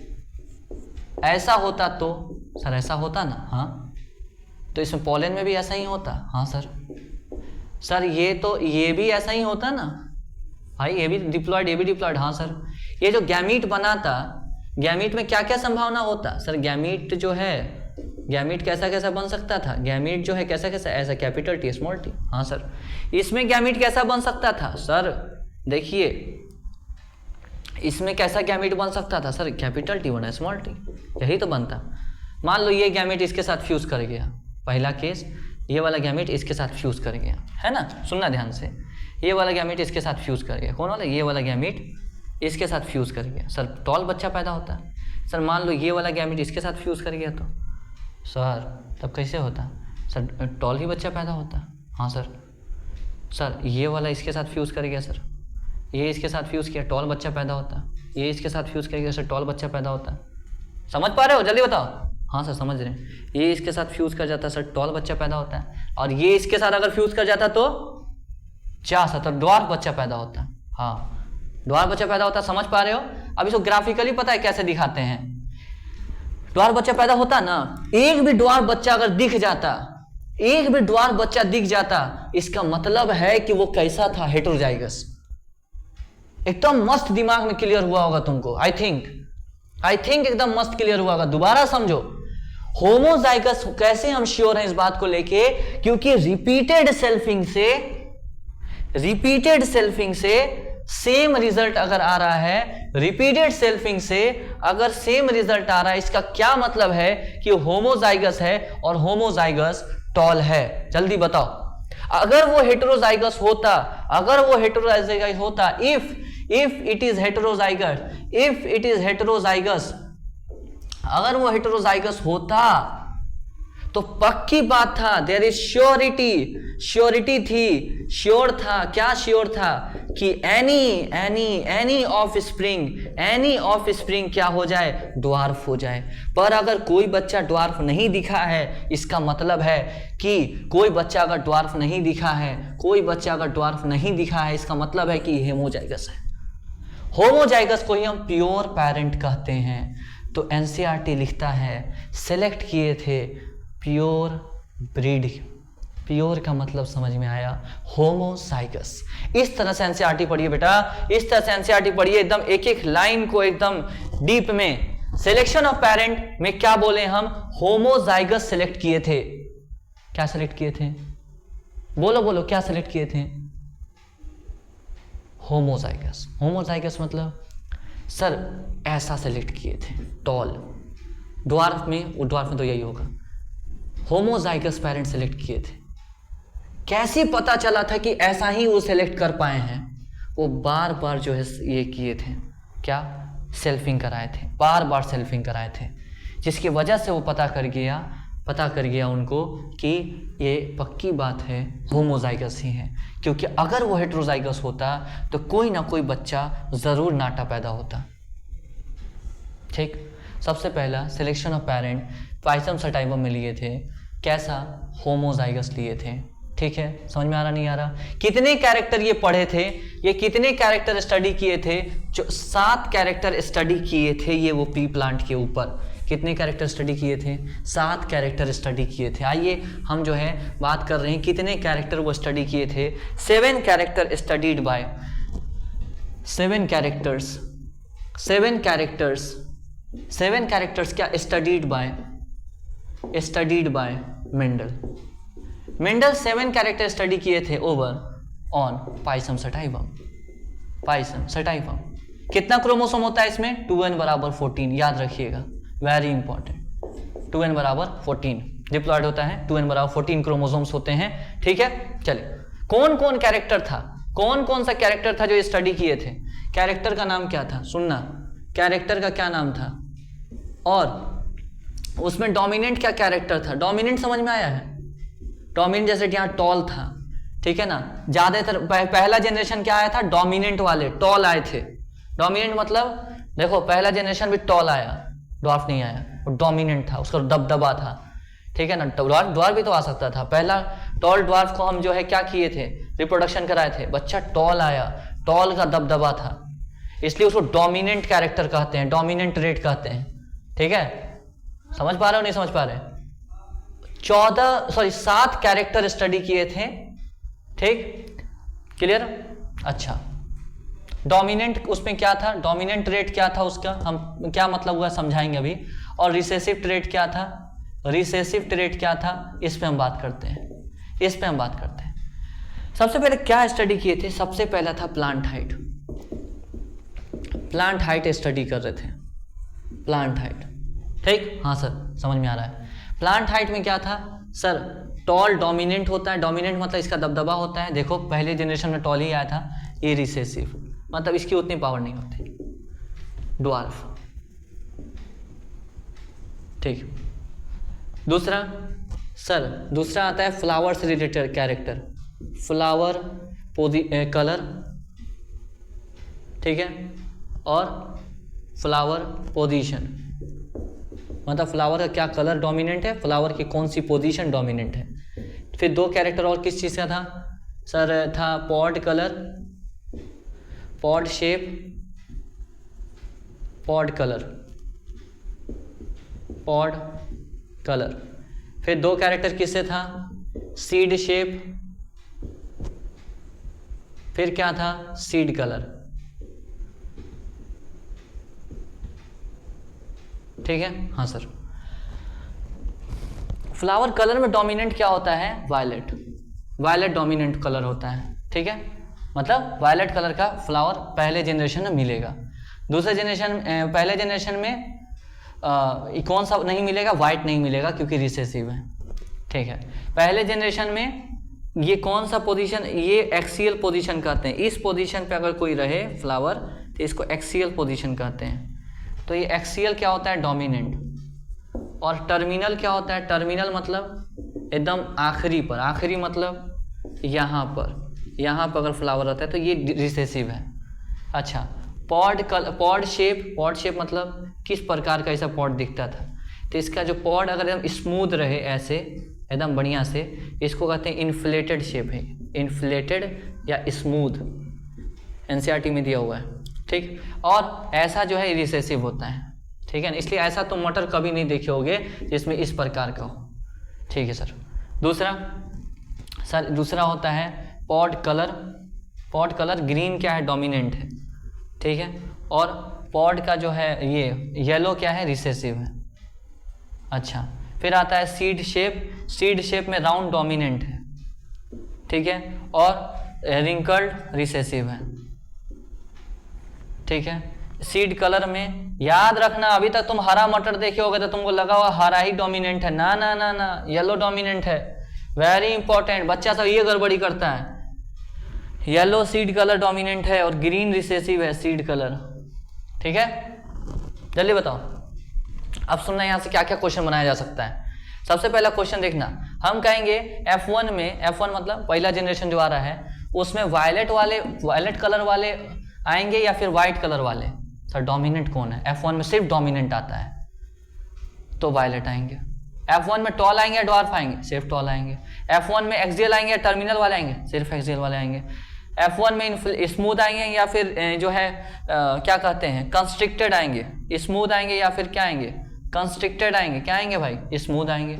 ऐसा होता तो सर ऐसा होता ना। हाँ तो इसमें पॉलन में भी ऐसा ही होता। हाँ सर ये भी ऐसा ही होता ना भाई, ये भी डिप्लॉयड। हाँ सर ये जो गैमीट बना था, गैमीट में क्या क्या संभावना होता? सर गैमीट जो है, गैमीट कैसा बन सकता था? गैमीट जो है कैसा ऐसा कैपिटल टी स्मॉल टी। हाँ सर इसमें गैमीट कैसा बन सकता था? सर देखिए इसमें कैसा गैमीट बन सकता था? सर कैपिटल टी बना स्मॉल टी, यही तो बनता। मान लो ये गैमीट इसके साथ फ्यूज कर गया, पहला केस ये वाला गैमीट इसके साथ फ्यूज कर गया, है ना, सुनना ध्यान से। ये वाला गैमीट इसके साथ फ्यूज कर गया, कौन वाला? ये वाला गैमीट इसके साथ फ्यूज कर गया, सर टॉल बच्चा पैदा होता है। सर मान लो ये वाला गैमीट इसके साथ फ्यूज कर गया तो सर तब कैसे होता? सर टॉल ही बच्चा पैदा होता। हाँ सर ये वाला इसके साथ फ्यूज कर गया, सर ये इसके साथ फ्यूज किया, टॉल बच्चा पैदा होता। ये इसके साथ फ्यूज कर गया, सर टॉल बच्चा पैदा होता। समझ पा रहे हो? जल्दी बताओ। हाँ सर समझ रहे हैं। ये इसके साथ फ्यूज कर जाता है सर, टॉल बच्चा पैदा होता है, और ये इसके साथ अगर फ्यूज कर जाता तो क्या सर, तो ड्वार्फ बच्चा पैदा होता है। हाँ, ड्वार्फ बच्चा पैदा होता है, समझ पा रहे हो? अब इसको ग्राफिकली पता है कैसे दिखाते हैं। ड्वार्फ बच्चा पैदा होता ना, एक भी ड्वार्फ बच्चा अगर दिख जाता, एक भी ड्वार्फ बच्चा दिख जाता, इसका मतलब है कि वो कैसा था, हेटेरोजाइगस। एकदम मस्त दिमाग में क्लियर हुआ होगा तुमको, आई थिंक एकदम मस्त क्लियर हुआ होगा। दोबारा समझो, होमोजाइगस कैसे हम श्योर हैं इस बात को लेके, क्योंकि रिपीटेड सेल्फिंग से सेम रिजल्ट अगर आ रहा है, रिपीटेड सेल्फिंग से अगर सेम रिजल्ट आ रहा है, इसका क्या मतलब है कि होमोजाइगस है और होमोजाइगस टॉल है। जल्दी बताओ, अगर वो हेटेरोजाइगस होता, if it is heterozygous, अगर वो हेटेरोजाइगस होता तो पक्की बात था, देयर इज श्योरिटी थी, श्योर था, क्या श्योर था कि एनी ऑफ स्प्रिंग क्या हो जाए, ड्वार्फ हो जाए। पर अगर कोई बच्चा ड्वार्फ नहीं दिखा है, इसका मतलब है कि कोई बच्चा अगर ड्वार्फ नहीं दिखा है, इसका मतलब है कि होमोजाइगस है। होमोजाइगस को ही हम प्योर पेरेंट कहते हैं। तो एनसीईआरटी लिखता है, सेलेक्ट किए थे प्योर ब्रीड, प्योर का मतलब समझ में आया, होमोजाइगस। इस तरह से एनसीईआरटी पढ़िए बेटा, इस तरह से एनसीईआरटी पढ़िए, एकदम एक एक लाइन को एकदम डीप में। सिलेक्शन ऑफ पेरेंट में क्या बोले हम, होमोजाइगस सेलेक्ट किए थे। क्या सेलेक्ट किए थे, बोलो क्या सेलेक्ट किए थे, होमोजाइगस मतलब सर ऐसा सेलेक्ट किए थे, टॉल। ड्वार्फ में तो यही होगा, होमोजाइगस पेरेंट सेलेक्ट किए थे। कैसे पता चला था कि ऐसा ही वो सेलेक्ट कर पाए हैं, वो बार बार जो है ये किए थे, क्या सेल्फिंग कराए थे, बार सेल्फिंग कराए थे, जिसकी वजह से वो पता कर गया उनको कि ये पक्की बात है, होमोजाइगस ही है। क्योंकि अगर वो हेटेरोजाइगस होता तो कोई ना कोई बच्चा ज़रूर नाटा पैदा होता। ठीक, सबसे पहला selection of parent Pisum sativum में लिए थे, कैसा, होमोजाइगस लिए थे। ठीक है, समझ में आ रहा नहीं आ रहा? कितने कैरेक्टर ये पढ़े थे, ये कितने कैरेक्टर स्टडी किए थे, जो 7 कैरेक्टर स्टडी किए थे ये वो पी प्लांट के ऊपर। कितने कैरेक्टर स्टडी किए थे, 7 कैरेक्टर स्टडी किए थे। आइए हम जो है बात कर रहे हैं कितने कैरेक्टर वो स्टडी किए थे। 7 कैरेक्टर स्टडीड बाय 7 कैरेक्टर्स क्या studied by Mendel 7 character study किए थे ओवर ऑन पाइसम सटाइवम। कितना क्रोमोसोम होता है इसमें, 2n बराबर 14, याद रखिएगा, वेरी इंपॉर्टेंट। 2n बराबर 14 डिप्लॉयड होता है, 2n बराबर 14 क्रोमोसोम्स होते हैं। ठीक है, चलिए कौन कौन कैरेक्टर था, कौन कौन सा कैरेक्टर था जो ये स्टडी किए थे। कैरेक्टर का नाम क्या था, सुनना, कैरेक्टर का क्या नाम था, और उसमें डोमिनेंट क्या कैरेक्टर था। डोमिनेंट समझ में आया है, डोमिनेंट जैसे यहाँ टॉल था, ठीक है ना, ज्यादातर पहला जनरेशन क्या आया था, डोमिनेंट वाले टॉल आए थे। डोमिनेंट मतलब देखो पहला जनरेशन भी टॉल आया, ड्वार्फ नहीं आया, वो डोमिनेंट था, उसका दबदबा था। ठीक है ना, ड्वार्फ भी तो आ सकता था। पहला टॉल ड्वार्फ को हम जो है क्या किए थे, रिप्रोडक्शन कराए थे, बच्चा टॉल आया, टॉल का दबदबा था, इसलिए उसको डोमिनेंट कैरेक्टर कहते हैं, डोमिनेंट रेट कहते हैं। ठीक है, समझ पा रहे हो नहीं समझ पा रहे? 7 कैरेक्टर स्टडी किए थे। ठीक, क्लियर? अच्छा, डोमिनेंट उसमें क्या था, डोमिनेंट रेट क्या था उसका, हम क्या मतलब हुआ समझाएंगे अभी। और रिसेसिव ट्रेट क्या था, इस पे हम बात करते हैं, सबसे पहले क्या स्टडी किए थे, सबसे पहला था प्लांट हाइट स्टडी कर रहे थे, प्लांट हाइट। ठीक, हाँ सर समझ में आ रहा है। प्लांट हाइट में क्या था सर, टॉल डोमिनेंट होता है, डोमिनेंट मतलब इसका दबदबा होता है। देखो पहले जनरेशन में टॉल ही आया था, ये रिसेसिव मतलब इसकी उतनी पावर नहीं होती, ड्वार्फ। ठीक, दूसरा आता है फ्लावर से रिलेटेड कैरेक्टर, फ्लावर कलर, ठीक है, और फ्लावर पोजीशन, मतलब फ्लावर का क्या कलर डोमिनेंट है, फ्लावर की कौन सी पोजीशन डोमिनेंट है। फिर दो कैरेक्टर और किस चीज़ का था सर, था pod colour, pod shape, pod colour, pod colour. फिर दो कैरेक्टर किससे था, सीड शेप, फिर क्या था, सीड कलर। ठीक है, हाँ सर। फ्लावर कलर में डोमिनेंट क्या होता है, वायलेट, वायलेट डोमिनेंट कलर होता है। ठीक है, मतलब वायलेट कलर का फ्लावर पहले जनरेशन में मिलेगा। दूसरे जनरेशन, पहले जनरेशन में कौन सा नहीं मिलेगा, वाइट नहीं मिलेगा क्योंकि रिसेसिव है। ठीक है, पहले जनरेशन में ये कौन सा पोजीशन, ये एक्सियल पोजीशन कहते हैं। इस पोजीशन पे अगर कोई रहे फ्लावर तो इसको एक्सियल पोजीशन कहते हैं। तो ये एक्सियल क्या होता है, डोमिनेंट। और टर्मिनल क्या होता है, टर्मिनल मतलब एकदम आखिरी पर, आखिरी मतलब यहाँ पर अगर फ्लावर रहता है तो ये रिसेसिव है। अच्छा, पॉड शेप मतलब किस प्रकार का ऐसा पॉड दिखता था। तो इसका जो पॉड अगर एकदम स्मूथ रहे, ऐसे एकदम बढ़िया से, इसको कहते हैं इन्फ्लेटेड शेप है, इन्फ्लेटेड या स्मूथ, एनसीईआरटी में दिया हुआ है। ठीक, और ऐसा जो है रिसेसिव होता है। ठीक है ना, इसलिए ऐसा तो मटर कभी नहीं देखे होगे जिसमें इस प्रकार का हो। ठीक है सर। दूसरा होता है pod colour. Pod colour green क्या है, डोमिनेंट है। ठीक है, और पॉड का जो है ये येलो क्या है, रिसेसिव है। अच्छा, फिर आता है सीड शेप। सीड शेप में राउंड डोमिनेंट है। ठीक है, और रिंकल्ड रिसेसिव है। ठीक है, सीड कलर में याद रखना, अभी तक तुम हरा मटर देखे होगे तो तुमको लगा हुआ हरा ही डोमिनेंट है, ना ना ना ना, येलो डोमिनेंट है। वेरी इंपॉर्टेंट, बच्चा सब ये गड़बड़ी करता है। येलो सीड कलर डोमिनेंट है और ग्रीन रिसेसिव है सीड कलर। ठीक है, जल्दी बताओ। अब सुनना, यहाँ से क्या क्या क्वेश्चन बनाया जा सकता है। सबसे पहला क्वेश्चन देखना, हम कहेंगे F1 में, F1 मतलब पहला जनरेशन जो आ रहा है, उसमें वायलेट कलर वाले आएंगे या फिर व्हाइट कलर वाले। सर डोमिनेंट कौन है, F1 में सिर्फ डोमिनेंट आता है तो वायलेट आएंगे। F1 में टॉल आएंगे या डॉर्फ आएंगे, सिर्फ टॉल आएंगे। F1 में एक्सियल आएंगे या टर्मिनल वाले आएंगे, सिर्फ एक्सियल वाले आएंगे। F1 में स्मूथ आएंगे या फिर जो है क्या कहते हैं, कंस्ट्रिक्टेड आएंगे। स्मूथ आएंगे या फिर क्या आएंगे, कंस्ट्रिक्टेड आएंगे। क्या आएंगे भाई, स्मूथ आएंगे।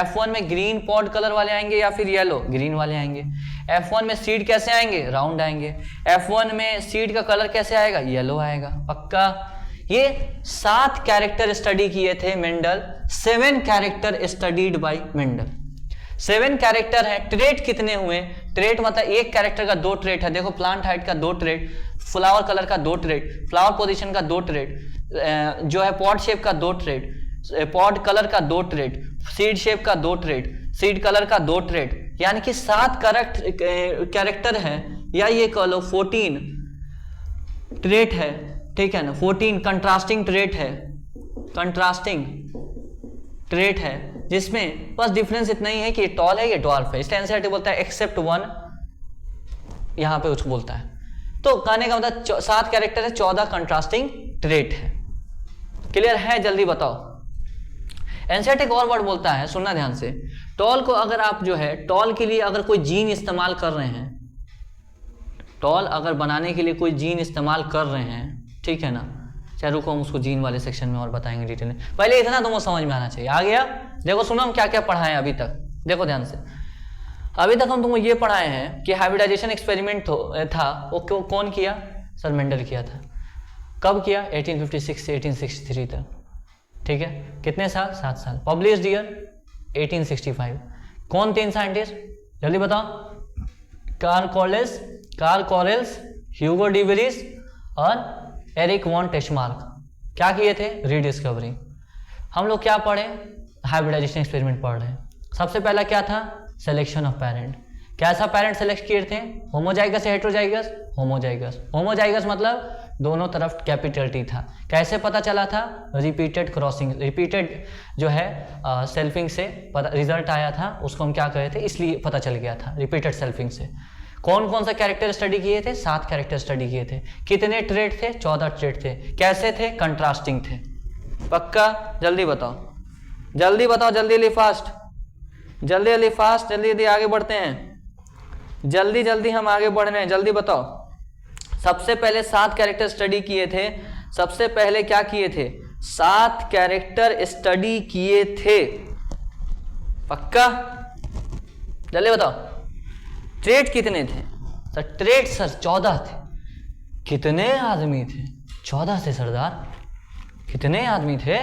F1 में ग्रीन पॉड कलर वाले आएंगे या फिर येलो ग्रीन वाले आएंगे। F1 में सीड कैसे आएंगे, राउंड आएंगे। F1 में सीड का कलर कैसे आएगा, येलो आएगा, पक्का। ये 7 कैरेक्टर स्टडी किए थे Mendel, 7 character studied by Mendel. 7 character है। ट्रेट कितने हुए, ट्रेट मतलब एक कैरेक्टर का 2 ट्रेट है। देखो, प्लांट हाइट का 2 ट्रेट, फ्लावर कलर का 2 ट्रेट, फ्लावर पोजीशन का 2 ट्रेट, जो है पॉड शेप का 2 ट्रेट, पॉड कलर का 2 ट्रेट, सीड शेप का 2 ट्रेट, सीड कलर का 2 ट्रेट, यानी कि 7 कैरेक्टर है, या ये कह लो 14 ट्रेट है। ठीक है ना, 14 कंट्रास्टिंग ट्रेट है, कंट्रास्टिंग ट्रेट है, जिसमें बस डिफरेंस इतना ही है कि ये टॉल है, ये डॉर्फ है। इसलिए एनसीईआरटी बोलता है एक्सेप्ट 1, यहाँ पे उसको बोलता है। तो कहने का मतलब 7 कैरेक्टर है, 14 कंट्रास्टिंग ट्रेट है। क्लियर है, जल्दी बताओ। एनसीईआरटी एक और वर्ड बोलता है, सुनना ध्यान से। टॉल को अगर आप जो है, टॉल के लिए अगर कोई जीन इस्तेमाल कर रहे हैं, टॉल अगर बनाने के लिए कोई जीन इस्तेमाल कर रहे हैं, ठीक है ना, चाहे रुको हम उसको जीन वाले सेक्शन में और बताएंगे डिटेल में। पहले इतना तुमको समझ में आना चाहिए। आ गया, देखो सुनो हम क्या क्या पढ़ाए अभी तक, देखो ध्यान से। अभी तक हम तुमको ये पढ़ाए हैं कि हाइब्रिडाइजेशन एक्सपेरिमेंट था, वो कौन किया, सर मेंडल किया था। कब किया, 1856 से 1863 तक। ठीक है, कितने साल, 7 साल। Published year 1865। कौन 3 साइंटिस्ट, जल्दी बताओ। कार्ल कॉरेल्स, ह्यूगो डिवेरिस और एरिक वॉन टेस्मार्क। क्या किए थे, रीडिस्कवरी। हम लोग क्या पढ़े, हाइब्रिडाइजेशन एक्सपेरिमेंट पढ़ रहे हैं। सबसे पहला क्या था, सिलेक्शन ऑफ पेरेंट। कैसा पेरेंट सेलेक्ट किए थे, होमोजाइगस या हेटेरोजाइगस, होमोजाइगस। होमोजाइगस मतलब दोनों तरफ कैपिटल टी था। कैसे पता चला था, रिपीटेड क्रॉसिंग, रिपीटेड जो है सेल्फिंग से रिजल्ट आया था, उसको हम क्या कहे थे, इसलिए पता चल गया था रिपीटेड सेल्फिंग से। कौन कौन सा कैरेक्टर स्टडी किए थे, 7 कैरेक्टर स्टडी किए थे। कितने ट्रेट थे, 14 ट्रेट थे। कैसे थे, कंट्रास्टिंग थे, पक्का, जल्दी बताओ। जल्दी बताओ, जल्दी जल्दी फास्ट, जल्दी जल्दी फास्ट, जल्दी जल्दी आगे बढ़ते हैं, जल्दी जल्दी हम आगे बढ़ रहे हैं, जल्दी बताओ। सबसे पहले 7 कैरेक्टर स्टडी किए थे, सबसे पहले क्या किए थे? 7 कैरेक्टर स्टडी किए थे, पक्का? जल्दी बताओ। ट्रेट कितने थे सर? ट्रेट सर 14 थे। कितने आदमी थे? 14 थे सरदार। कितने आदमी थे?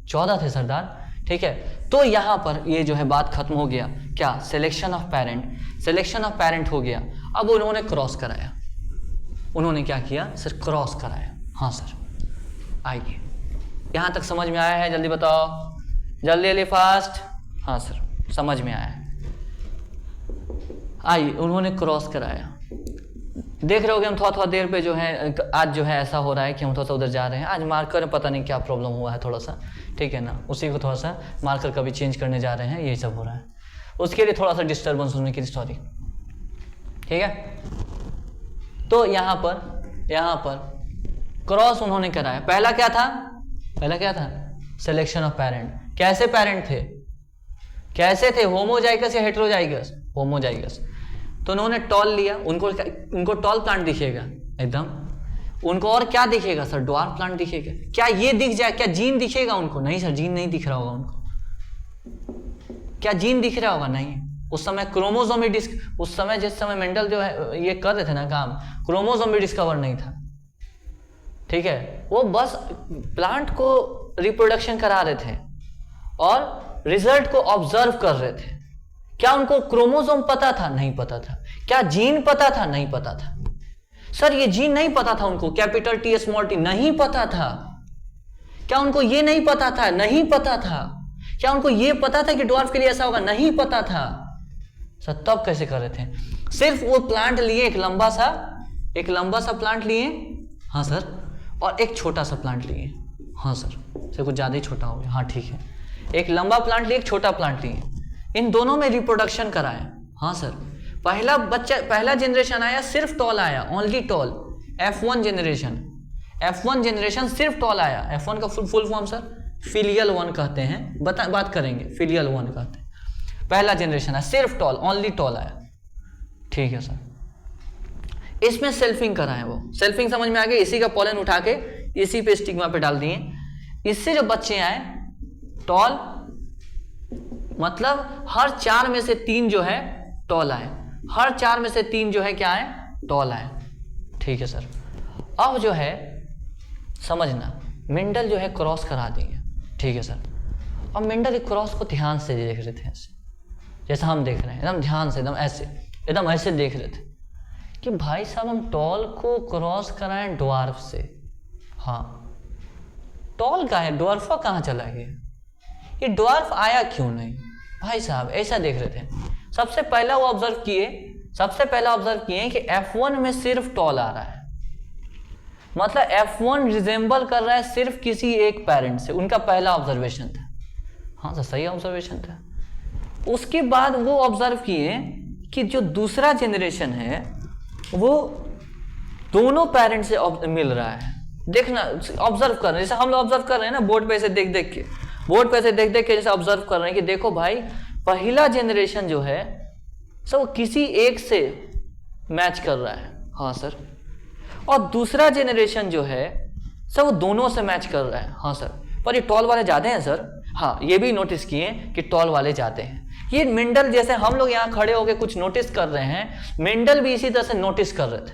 14 थे सरदार। ठीक है, तो यहां पर ये जो है बात खत्म हो गया। क्या? Selection of parent, selection of parent हो गया। अब उन्होंने क्रॉस कराया, उन्होंने क्या किया सर? क्रॉस कराया। हाँ सर, आइए, यहां तक समझ में आया है? जल्दी बताओ, जल्दी जल्दी फास्ट। हाँ सर, समझ में आया है। आइए, उन्होंने क्रॉस कराया। देख रहे होगे हम थोड़ा देर पे जो है, आज जो है ऐसा हो रहा है कि हम थोड़ा सा उधर जा रहे हैं। आज मार्कर में पता नहीं क्या प्रॉब्लम हुआ है थोड़ा सा, ठीक है ना, उसी को थोड़ा सा मार्कर कभी चेंज करने जा रहे हैं, यही सब हो रहा है। उसके लिए थोड़ा सा डिस्टर्बेंस होने की सॉरी, ठीक है। तो यहाँ पर क्रॉस उन्होंने कराया। पहला क्या था? पहला क्या था? Selection of parent. कैसे पेरेंट थे? कैसे थे? होमोजाइगस या हेटेरोजाइगस? होमोजाइगस। तो उन्होंने टॉल लिया, उनको टॉल प्लांट दिखेगा एकदम। उनको और क्या दिखेगा सर? ड्वार्फ प्लांट दिखेगा। क्या ये दिख जाए? क्या जीन दिखेगा उनको? नहीं सर, जीन नहीं दिख रहा होगा उनको। क्या जीन दिख रहा होगा? नहीं। उस समय क्रोमोसोम ही उस समय जिस समय मेंडल जो है ये कर रहे थे ना काम, क्रोमोसोम भी डिस्कवर नहीं था, ठीक है। वो बस प्लांट को रिप्रोडक्शन करा रहे थे और रिजल्ट को ऑब्जर्व कर रहे थे। क्या उनको क्रोमोसोम पता था? नहीं पता था। क्या जीन पता था? नहीं पता था। सर ये जीन नहीं पता था उनको, कैपिटल टी स्मॉल टी नहीं पता था। क्या उनको ये नहीं पता था? नहीं पता था। क्या उनको ये पता था कि ड्वार्फ के लिए ऐसा होगा? नहीं पता था। सर तब कैसे कर रहे थे? सिर्फ वो प्लांट लिए, एक लंबा सा प्लांट लिए, हाँ सर, और एक छोटा सा प्लांट लिए, हाँ सर, से कुछ ज्यादा ही छोटा हो गया, हाँ ठीक है। एक लंबा प्लांट लिए, एक छोटा प्लांट लिए, इन दोनों में रिप्रोडक्शन कराए, हाँ सर। पहला जनरेशन आया, सिर्फ टॉल आया, ओनली टॉल, F1 जनरेशन सिर्फ टॉल आया। F1 का फुल फॉर्म सर फिलियल 1 कहते हैं, बात करेंगे, फिलियल 1 कहते हैं। पहला जनरेशन है, सिर्फ टॉल, ओनली टॉल आया, ठीक है सर। इसमें सेल्फिंग कराए, वो सेल्फिंग समझ में आ गई। इसी का पॉलन उठा के इसी पे स्टिग्मा पे डाल दिए। इससे जो बच्चे आए टॉल, मतलब हर 4 में से 3 जो है टॉल आए, हर 4 में से 3 जो है क्या आए? टॉल आए, ठीक है सर। अब जो है समझना, मेंडल जो है क्रॉस करा देंगे, ठीक है सर। अब मेंडल एक क्रॉस को ध्यान से देख रहे थे, ऐसे जैसा हम देख रहे हैं, एकदम ध्यान से, एकदम ऐसे देख रहे थे कि भाई साहब हम टॉल को क्रॉस कराएं ड्वार्फ से। हाँ, टॉल का है, ड्वार्फा कहाँ चला गया? ये ड्वार्फ आया क्यों नहीं? भाई साहब ऐसा देख रहे थे। सबसे पहला वो ऑब्जर्व किए कि F1 में सिर्फ टॉल आ रहा है, मतलब F1 रिजेंबल कर रहा है सिर्फ किसी एक पेरेंट से। उनका पहला ऑब्जर्वेशन था, हाँ सर, सही ऑब्जर्वेशन था। उसके बाद वो ऑब्जर्व किए कि जो दूसरा जनरेशन है वो दोनों पेरेंट से मिल रहा है। देखना, ऑब्जर्व कर रहे हैं, जैसे हम लोग ऑब्जर्व कर रहे हैं ना बोर्ड पे, ऐसे देख देख के जैसे ऑब्जर्व कर रहे हैं कि देखो भाई, पहला जनरेशन जो है सब वो किसी एक से मैच कर रहा है, हाँ सर, और दूसरा जनरेशन जो है सब वो दोनों से मैच कर रहा है, हाँ सर। पर ये टॉल वाले ज्यादा हैं सर, हाँ, ये भी नोटिस किए कि टॉल वाले ज्यादा हैं। ये मेंडल, जैसे हम लोग यहाँ खड़े होकर कुछ नोटिस कर रहे हैं, मेंडल भी इसी तरह से नोटिस कर रहे थे।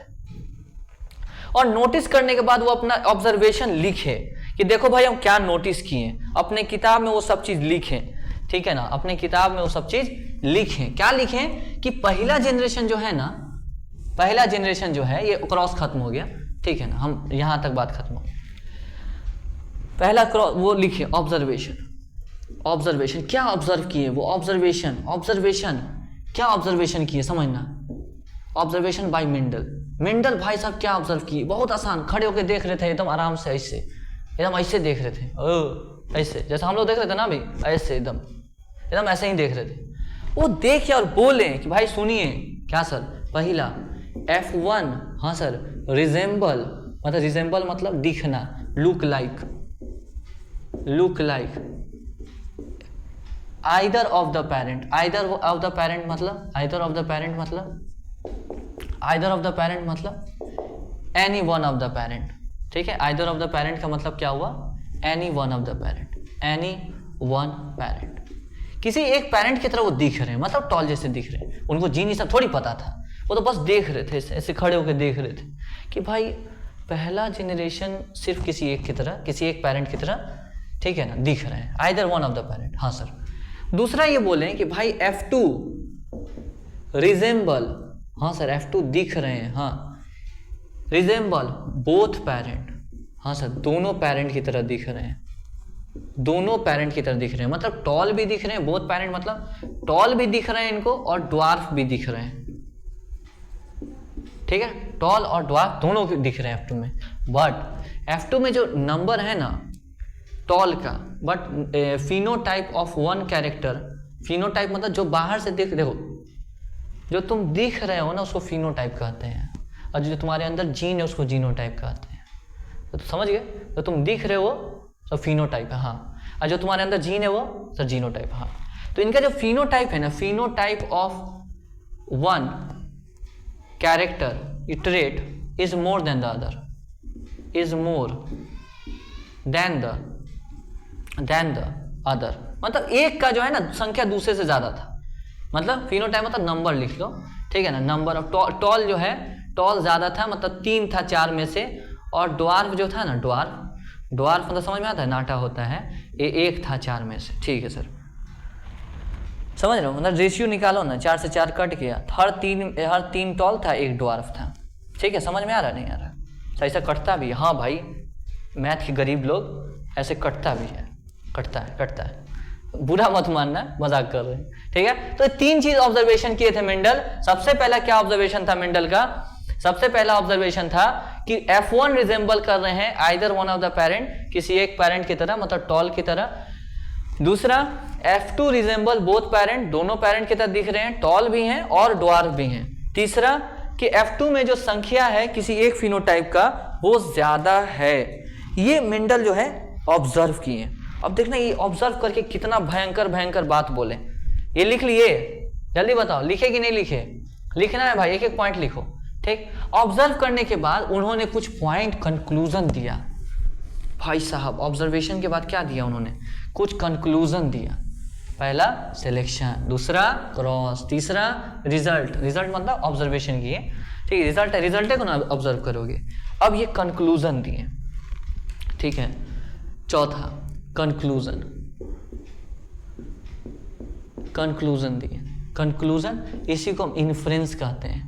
और नोटिस करने के बाद वो अपना ऑब्जर्वेशन लिखे कि देखो भाई हम क्या नोटिस किए, अपने किताब में वो सब चीज लिखें, ठीक है ना, अपने किताब में वो सब चीज लिखें। क्या लिखें कि पहला जनरेशन जो है ये क्रॉस खत्म हो गया, ठीक है ना, हम यहां तक बात खत्म हो गई। पहला क्रॉस वो लिखे, ऑब्जर्वेशन क्या ऑब्जर्व किए, वो ऑब्जर्वेशन क्या ऑब्जर्वेशन किए, समझना। ऑब्जर्वेशन बाय मेंडल भाई साहब क्या ऑब्जर्व किए? बहुत आसान, खड़े होकर देख रहे थे एकदम आराम से, ऐसे देख रहे थे, ऐसे जैसे हम लोग देख रहे थे ना अभी, ऐसे एकदम ऐसे ही देख रहे थे। वो देखे और बोले कि भाई सुनिए, क्या सर? पहला F1, हाँ सर, रिजेंबल मतलब दिखना, look like, either of the parent, either of the parent मतलब, आइदर ऑफ द पेरेंट मतलब, आइदर ऑफ द पेरेंट मतलब any one of the parent, ठीक है। आइदर ऑफ द पेरेंट का मतलब क्या हुआ, any one of the parent, any one parent, किसी एक पेरेंट की तरह वो दिख रहे हैं, मतलब टॉल जैसे दिख रहे हैं। उनको जीन सब थोड़ी पता था, वो तो बस देख रहे थे, ऐसे खड़े होकर देख रहे थे कि भाई पहला जनरेशन सिर्फ किसी एक की तरह, किसी एक पेरेंट की तरह, ठीक है ना, दिख रहे हैं, either one of the parent. हाँ सर। दूसरा ये बोले कि भाई F2 रिजेंबल, हाँ सर F2 दिख रहे हैं, हाँ, रिजेंबल बोथ पेरेंट, हाँ सर दोनों पेरेंट की तरह दिख रहे हैं, दोनों पेरेंट की तरह दिख रहे हैं, मतलब टॉल भी दिख रहे हैं, बोथ पेरेंट मतलब टॉल भी दिख रहे हैं इनको और ड्वार्फ भी दिख रहे हैं, ठीक है, टॉल और ड्वार्फ दोनों दिख रहे हैं F2 में। बट F2 में जो नंबर है ना टॉल का, but phenotype of one character, phenotype मतलब जो बाहर से देखो, जो तुम दिख रहे हो ना उसको फिनोटाइप कहते हैं, और जो तुम्हारे अंदर जीन है उसको जीनोटाइप कहते हैं। तो समझ गए, तो तुम दिख रहे हो तो फिनोटाइप है, हाँ, और जो तुम्हारे अंदर जीन है वो सर जीनोटाइप, हाँ। तो इनका जो फिनोटाइप है ना, phenotype of one character trait is more than the other, is more than the other, मतलब एक का जो है ना संख्या दूसरे से ज्यादा था, मतलब फिनोटाइप मतलब नंबर लिख लो, ठीक है ना, नंबर ऑफ टॉल जो है, टॉल ज्यादा था, मतलब 3 था 4 में से, और ड्वार्फ जो था ना, ड्वार्फ मतलब समझ में आता है, नाटा होता है, ये 1 था 4 में से, ठीक है सर, समझ रहे हो, मतलब रेशियो निकालो ना, 4 से 4 कट गया, हर तीन टॉल था, 1 ड्वार्फ था, ठीक है, समझ में आ रहा नहीं आ रहा, तो ऐसा कटता भी है, हाँ भाई मैथ के गरीब लोग ऐसे कटता भी है, कटता है, बुरा मत मानना, मजाक कर रहे हैं, ठीक है। तो 3 चीज ऑब्जर्वेशन किए थे मेंडल। सबसे पहला क्या ऑब्जर्वेशन था मेंडल का, सबसे पहला ऑब्जर्वेशन था कि F1 रिजेंबल कर रहे हैं either one of the parent, किसी एक पेरेंट की तरह, मतलब टॉल की तरह। दूसरा F2 रिजेंबल बोथ पेरेंट, दोनों पेरेंट की तरह दिख रहे हैं, टॉल भी हैं और ड्वार्फ भी हैं। तीसरा कि F2 में जो संख्या है किसी एक फिनोटाइप का वो ज्यादा है, ये मेंडल जो है ऑब्जर्व किए। अब देखना ये ऑब्जर्व करके कितना भयंकर बात बोले, ये लिख लिए, जल्दी बताओ लिखे कि नहीं लिखे, लिखना है भाई, एक एक पॉइंट लिखो, ठीक। ऑब्जर्व करने के बाद उन्होंने कुछ पॉइंट कंक्लूजन दिया, भाई साहब ऑब्जर्वेशन के बाद क्या दिया उन्होंने, कुछ कंक्लूजन दिया। पहला सिलेक्शन, दूसरा क्रॉस, तीसरा रिजल्ट, रिजल्ट मतलब ऑब्जर्वेशन किए, ठीक है, रिजल्ट को ना ऑब्जर्व करोगे। अब ये कंक्लूजन दिए, ठीक है। चौथा कंक्लूजन दिए, कंक्लूजन इसी को हम इन्फ्रेंस कहते हैं,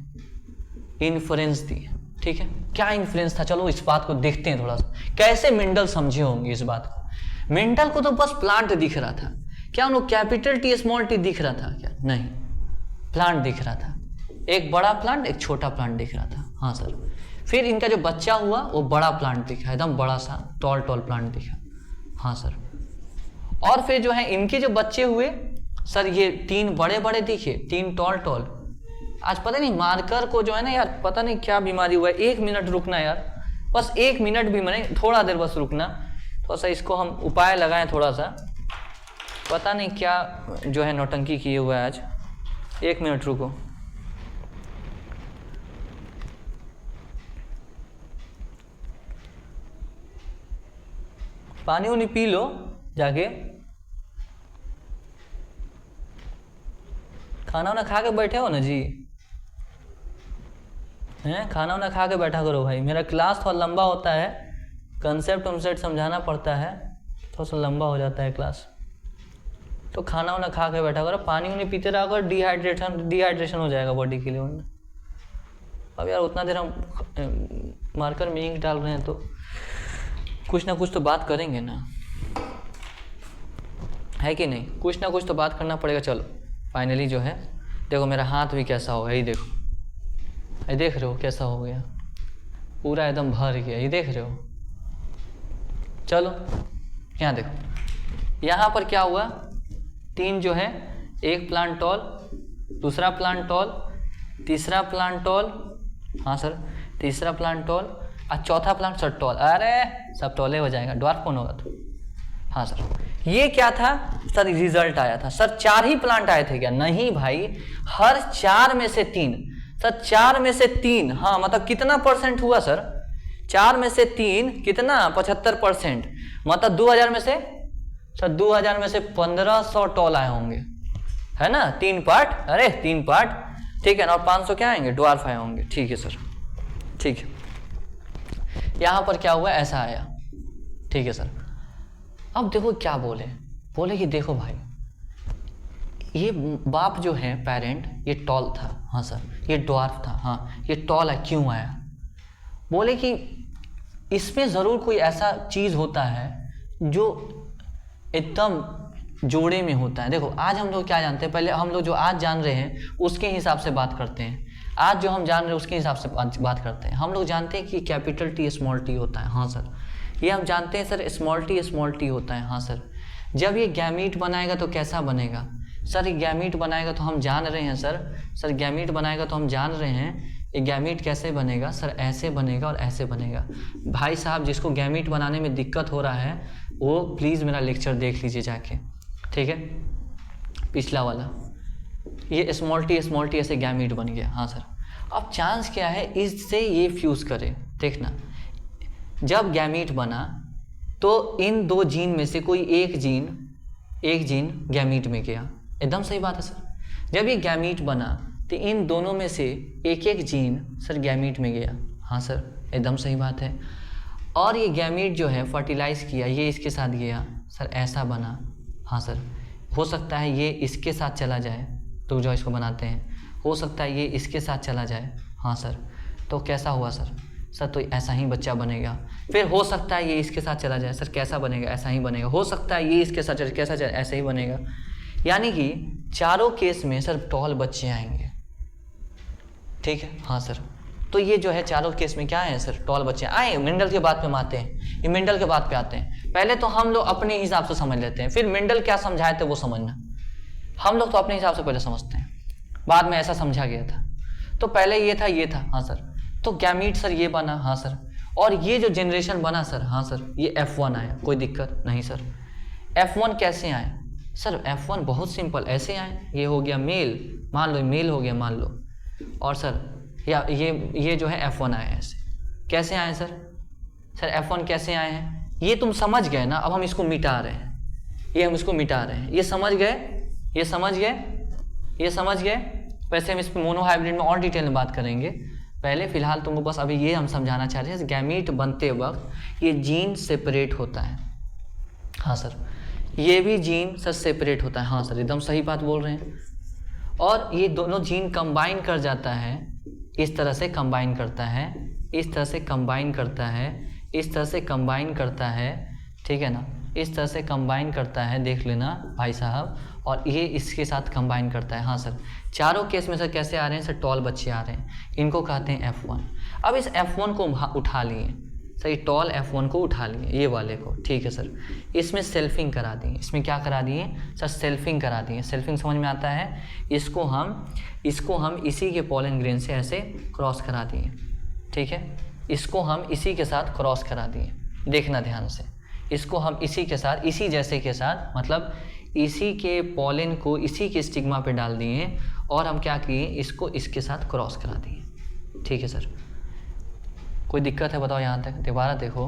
इन्फ्रेंस दिए, ठीक है। क्या इन्फ्रेंस था, चलो इस बात को देखते हैं थोड़ा सा, कैसे मेंडल समझे होंगे इस बात को। मेंडल को तो बस प्लांट दिख रहा था, क्या उनको कैपिटल टी स्मॉल टी दिख रहा था क्या, नहीं, प्लांट दिख रहा था, एक बड़ा प्लांट एक छोटा प्लांट दिख रहा था, हाँ सर। फिर इनका जो बच्चा हुआ वो बड़ा प्लांट दिखा, एकदम बड़ा सा टॉल प्लांट दिखा, हाँ सर। और फिर जो है इनके जो बच्चे हुए सर, ये 3 बड़े दिखे, 3 टॉल। आज पता नहीं मार्कर को जो है ना यार, पता नहीं क्या बीमारी हुआ है, 1 मिनट रुकना यार, बस 1 मिनट भी मैंने, थोड़ा देर बस रुकना, थोड़ा सा इसको हम उपाय लगाएं थोड़ा सा, पता नहीं क्या जो है नौटंकी किए हुआ है आज, 1 मिनट रुको। पानी उनी पी लो जाके, खाना वाना खा के बैठे हो ना जी, हैं, खाना वाना खा के बैठा करो भाई, मेरा क्लास थोड़ा लंबा होता है, कंसेप्ट समझाना पड़ता है, थोड़ा सा लंबा हो जाता है क्लास, तो खाना वाना खा के बैठा करो, पानी उनी पीते रहा करो, डिहाइड्रेशन हो जाएगा बॉडी के लिए, वरना अब यार उतना देर हम मार्कर में इंक डाल रहे हैं तो कुछ ना कुछ तो बात करेंगे ना, है कि नहीं, कुछ ना कुछ तो बात करना पड़ेगा। चलो फाइनली जो है देखो मेरा हाथ भी कैसा हो गया, ये देखो, ये देख रहे हो कैसा हो गया, पूरा एकदम भर गया, ये देख रहे हो। चलो यहाँ देखो, यहाँ पर क्या हुआ, 3 जो है, एक प्लांट टॉल, दूसरा प्लांट टॉल, तीसरा प्लांट टॉल, हाँ सर, तीसरा प्लांट टॉल और चौथा प्लांट सर टॉल, अरे सब टॉले हो जाएगा, ड्वार्फ कौन होगा तो, हाँ सर। ये क्या था सर, रिजल्ट आया था। सर 4 ही प्लांट आए थे क्या? नहीं भाई, हर 4 में से 3। सर 4 में से 3, हाँ मतलब कितना परसेंट हुआ सर? 4 में से 3 कितना? 75%। मतलब 2000 में से सर 2000 में से 1500 टॉल आए होंगे, है ना? 3 पार्ट, अरे 3 पार्ट, ठीक है ना? और 500 क्या आएंगे? ड्वार्फ आए होंगे। ठीक है सर, ठीक है। यहां पर क्या हुआ? ऐसा आया, ठीक है सर। अब देखो क्या बोले कि देखो भाई, ये बाप जो है पेरेंट, ये टॉल था, हाँ सर, ये ड्वार्फ था, हाँ ये टॉल है, क्यों आया? बोले कि इसमें ज़रूर कोई ऐसा चीज़ होता है जो एकदम जोड़े में होता है। देखो आज हम लोग क्या जानते हैं, पहले हम लोग जो आज जान रहे हैं उसके हिसाब से बात करते हैं। आज जो हम जान रहे हैं उसके हिसाब से बात करते हैं। हम लोग जानते हैं कि कैपिटल टी स्मॉल टी होता है, हाँ सर। ये हम जानते हैं सर, स्मॉल टी होता है, हाँ सर। जब ये गैमीट बनाएगा तो कैसा बनेगा सर? ये गैमीट बनाएगा तो हम जान रहे हैं सर गैमीट बनाएगा तो हम जान रहे हैं ये गैमीट कैसे बनेगा सर? ऐसे बनेगा और ऐसे बनेगा। भाई साहब जिसको गैमीट बनाने में दिक्कत हो रहा है वो प्लीज़ मेरा लेक्चर देख लीजिए जाके, ठीक है? पिछला वाला, ये स्मॉल टी ऐसे गैमीट बन गया, हाँ सर। अब चांस क्या है इससे ये फ्यूज़ करे? देखना, जब गैमीट बना तो इन 2 जीन में से कोई एक जीन गैमीट में गया, एकदम सही बात है सर। जब ये गैमीट बना तो इन दोनों में से एक जीन सर गैमीट में गया, हाँ सर, एकदम सही बात है। और ये गैमीट जो है फर्टिलाइज किया, ये इसके साथ गया सर, ऐसा बना, हाँ सर। हो सकता है ये इसके साथ चला जाए, तो जो इसको बनाते हैं, हो सकता है ये इसके साथ चला जाए, हाँ सर, तो कैसा हुआ सर? सर तो ऐसा ही बच्चा बनेगा। फिर हो सकता है ये इसके साथ चला जाए, सर कैसा बनेगा? ऐसा ही बनेगा। हो सकता है ये इसके साथ कैसा चले, ऐसा ही बनेगा। यानी कि चारों केस में सर टॉल बच्चे आएंगे, ठीक है, हाँ सर। तो ये जो है चारों केस में क्या है सर? टॉल बच्चे आए। मेंडल के बात पे आते हैं, ये मेंडल के बात पे आते हैं। पहले तो हम लोग अपने हिसाब से समझ लेते हैं, फिर मेंडल क्या समझाए थे वो समझना। हम लोग तो अपने हिसाब से पहले समझते हैं, बाद में ऐसा समझा गया था। तो पहले ये था, हाँ सर। तो गैमीट सर ये बना, हाँ सर। और ये जो जनरेशन बना सर, हाँ सर, ये F1 आया, कोई दिक्कत नहीं सर। F1 कैसे आए सर? F1 बहुत सिंपल, ऐसे आए। ये हो गया मेल, मान लो मेल हो गया, मान लो। और सर या ये जो है F1 आए ऐसे। कैसे आए सर? सर F1 कैसे आए हैं ये तुम समझ गए ना। अब हम इसको मिटा रहे हैं, ये हम इसको मिटा रहे हैं। ये समझ गए। वैसे हम इस पर मोनोहाइब्रिड में और डिटेल में बात करेंगे। पहले फिलहाल तुमको बस अभी ये हम समझाना चाह रहे हैं, गैमीट बनते वक्त ये जीन सेपरेट होता है, हाँ सर। ये भी जीन सर सेपरेट होता है, हाँ सर, एकदम सही बात बोल रहे हैं। और ये दोनों जीन कंबाइन कर जाता है, इस तरह से कंबाइन करता है, इस तरह से कंबाइन करता है, इस तरह से कंबाइन करता है, ठीक है ना? इस तरह से कंबाइन करता है, देख लेना भाई साहब। और ये इसके साथ कंबाइन करता है, हाँ सर। चारों केस में सर कैसे आ रहे हैं सर? टॉल बच्चे आ रहे हैं, इनको कहते हैं F1। अब इस F1 को उठा लिए सर, ये टॉल F1 को उठा लिए, ये वाले को, ठीक है सर। इसमें सेल्फिंग करा दिए। इसमें क्या करा दिए सर? सेल्फिंग करा दिए। सेल्फिंग समझ में आता है? इसको हम इसी के पॉलन ग्रेन से ऐसे क्रॉस करा दिए, ठीक है। इसको हम इसी के साथ क्रॉस करा दिए, देखना ध्यान से। इसको हम इसी के साथ, इसी जैसे के साथ, मतलब इसी के पॉलन को इसी के स्टिग्मा पे डाल दिए और हम क्या किए? इसको इसके साथ क्रॉस करा दिए, ठीक है सर। कोई दिक्कत है बताओ यहाँ तक? दोबारा देखो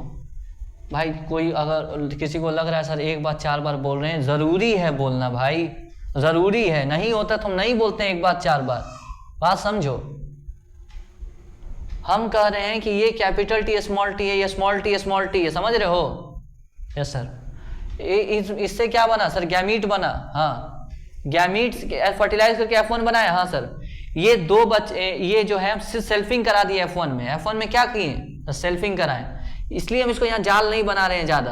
भाई, कोई अगर किसी को लग रहा है सर 1 बार 4 बार बोल रहे हैं, ज़रूरी है बोलना भाई, ज़रूरी है। नहीं होता तो हम नहीं बोलते हैं 1 बार 4 बार, बात समझो। हम कह रहे हैं कि ये कैपिटल टी स्मॉल टी है, ये स्मॉल टी है, समझ रहे हो? Yes sir. इससे क्या बना सर? गैमीट बना, हाँ। गैमीट फर्टिलाइज करके F1 बनाया, हाँ सर। ये 2 बच्चे, ये जो है सेल्फिंग करा दिए F1 में क्या किए? सेल्फिंग कराएं। इसलिए हम इसको यहाँ जाल नहीं बना रहे हैं ज़्यादा,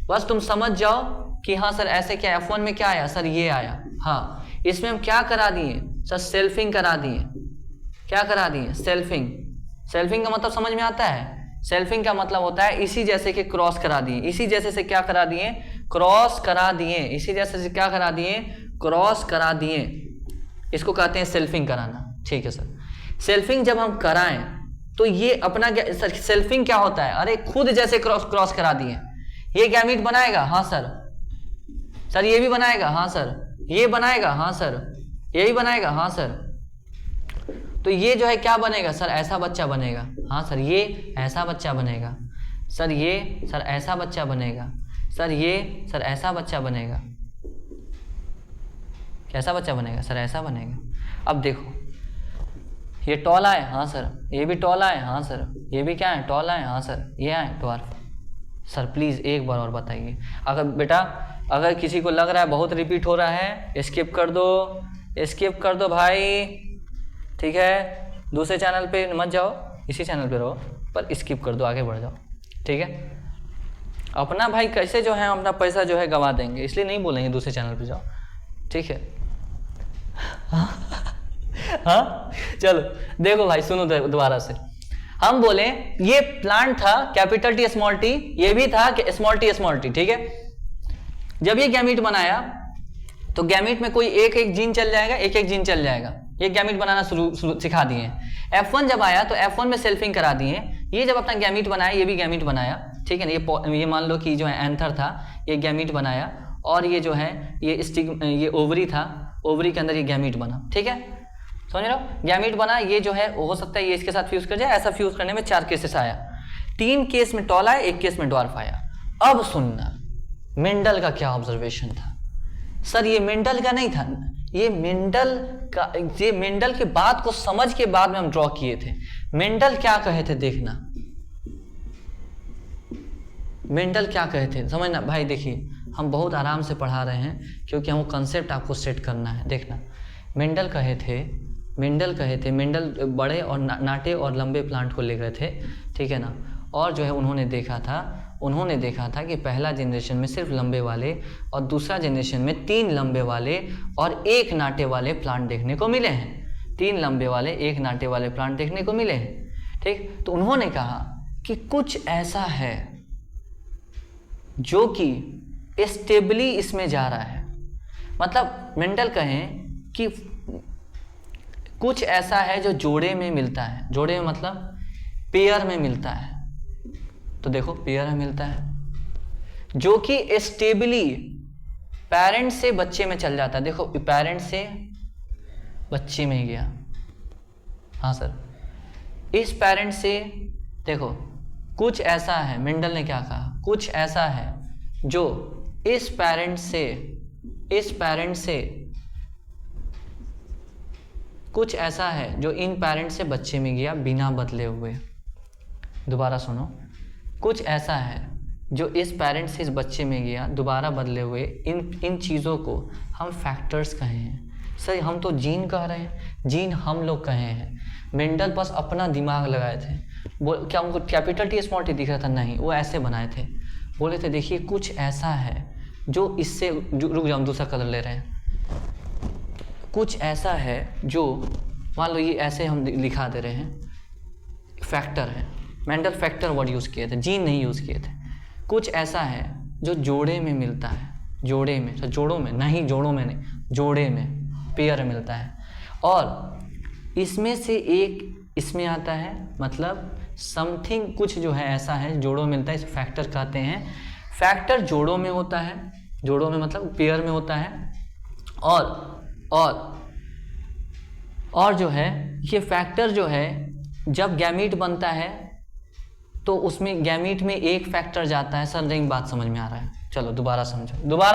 बस तुम समझ जाओ कि हाँ सर ऐसे क्या F1 में क्या आया सर? ये आया, हाँ। इसमें हम क्या करा दिए सर? सेल्फिंग करा दिए। क्या करा दिए? सेल्फिंग का मतलब समझ में आता है? सेल्फिंग का मतलब होता है इसी जैसे के क्रॉस करा दिए। इसी जैसे से क्या करा दिए? क्रॉस करा दिए। इसी जैसे से क्या करा दिए? क्रॉस करा दिए। इसको कहते हैं सेल्फिंग कराना, ठीक है सर। सेल्फिंग जब हम कराएं तो ये अपना सर सेल्फिंग क्या होता है? अरे खुद जैसे क्रॉस करा दिए, ये गैमीट बनाएगा, हाँ सर। सर ये भी बनाएगा, हाँ सर। ये बनाएगा, हाँ सर। ये भी बनाएगा, हाँ सर। तो ये जो है क्या बनेगा सर, ऐसा बच्चा बनेगा, हाँ सर। ये ऐसा बच्चा बनेगा सर, ये सर ऐसा बच्चा बनेगा सर, ये सर ऐसा बच्चा बनेगा। कैसा बच्चा बनेगा सर, ऐसा बनेगा। अब देखो ये टॉला है, हाँ सर। ये भी टॉला है, हाँ सर। ये भी क्या है, टॉला है, हाँ सर। ये है ट्वार्फ। सर प्लीज़ एक बार और बताइए। अगर बेटा अगर किसी को लग रहा है बहुत रिपीट हो रहा है, स्किप कर दो, स्किप कर दो भाई, ठीक है। दूसरे चैनल पे मत जाओ, इसी चैनल पे रहो, पर स्किप कर दो, आगे बढ़ जाओ, ठीक है। अपना भाई कैसे जो है अपना पैसा जो है गंवा देंगे, इसलिए नहीं बोलेंगे दूसरे चैनल पे जाओ, ठीक है। हाँ चलो देखो भाई, सुनो दोबारा से। हम बोले ये प्लांट था कैपिटल टी स्मॉल टी, ये भी था कि स्मॉल टी, ठीक है। जब ये गैमीट बनाया तो गैमीट में कोई एक एक जीन चल जाएगा, एक एक जीन चल जाएगा। ये गैमीट बनाना शुरू सिखा दिए। F1 जब आया तो F1 में सेल्फिंग करा दिए। ये जब अपना गैमीट बनाया, ये भी गैमीट बनाया, ठीक है ना। ये मान लो कि जो है एंथर था, ये गैमीट बनाया, और ये जो है ये ओवरी था, ओवरी के अंदर ये गैमीट बना, ठीक है। समझ रहे हो, गैमीट बना। ये जो है हो सकता है ये इसके साथ फ्यूज कर जाए, ऐसा फ्यूज करने में 4 केसेस आया। 3 केस में टॉल आया, 1 केस में ड्वार्फ आया। अब सुनना मेंडल का क्या ऑब्जर्वेशन था। सर ये मेंडल का नहीं था, ये मेंडल के बात को समझ के बाद में हम ड्रॉ किए थे। मेंडल क्या कहे थे देखना, मेंडल क्या कहे थे समझना भाई। देखिए हम बहुत आराम से पढ़ा रहे हैं क्योंकि हमको कंसेप्ट आपको सेट करना है। देखना मेंडल कहे थे, मेंडल बड़े और नाटे और लंबे प्लांट को ले गए थे, ठीक है ना। और जो है उन्होंने देखा था कि पहला जनरेशन में सिर्फ लंबे वाले और दूसरा जनरेशन में 3 लंबे वाले और 1 नाटे वाले प्लांट देखने को मिले हैं। 3 लंबे वाले 1 नाटे वाले प्लांट देखने को मिले हैं, ठीक। तो उन्होंने कहा कि कुछ ऐसा है जो कि स्टेबली इसमें जा रहा है। मतलब मेंडल कहें कि कुछ ऐसा है जो जोड़े में मिलता है। जोड़े में मतलब पेयर में मिलता है। तो देखो पेयर में मिलता है जो कि स्टेबली पेरेंट से बच्चे में चल जाता है। देखो पेरेंट से बच्चे में गया, हाँ सर। इस पेरेंट से देखो कुछ ऐसा है, मेंडल ने क्या कहा, कुछ ऐसा है जो इस पेरेंट से कुछ ऐसा है जो इन पेरेंट से बच्चे में गया बिना बदले हुए। दोबारा सुनो, कुछ ऐसा है जो इस पेरेंट से इस बच्चे में गया दोबारा बदले हुए। इन चीज़ों को हम फैक्टर्स कहे हैं। सर हम तो जीन कह रहे हैं, जीन हम लोग कहे हैं। मेंडल बस अपना दिमाग लगाए थे। क्या उनको कैपिटल टी स्मॉल टी दिख रहा था? नहीं, वो ऐसे बनाए थे। बोले थे देखिए कुछ ऐसा है जो इससे रुक जाओ, हम दूसरा कलर ले रहे हैं। कुछ ऐसा है जो मान लो ये ऐसे हम लिखा दे रहे हैं, फैक्टर है। मेंडल फैक्टर वर्ड यूज़ किए थे, जीन नहीं यूज़ किए थे। कुछ ऐसा है जो जोड़े में मिलता है, जोड़े में, तो जोड़ों में नहीं, जोड़ों में नहीं, जोड़े में, पेयर मिलता है। और इसमें से एक इसमें आता है, मतलब समथिंग कुछ जो है ऐसा है जोड़ों में मिलता है, इसे फैक्टर कहते हैं। फैक्टर जोड़ों में होता है, जोड़ों में मतलब पेयर में होता है। और जो है ये फैक्टर जो है जब गैमीट बनता है तो उसमें गैमीट में एक फैक्टर जाता है। सर नहीं बात समझ में आ रहा है, चलो दोबारा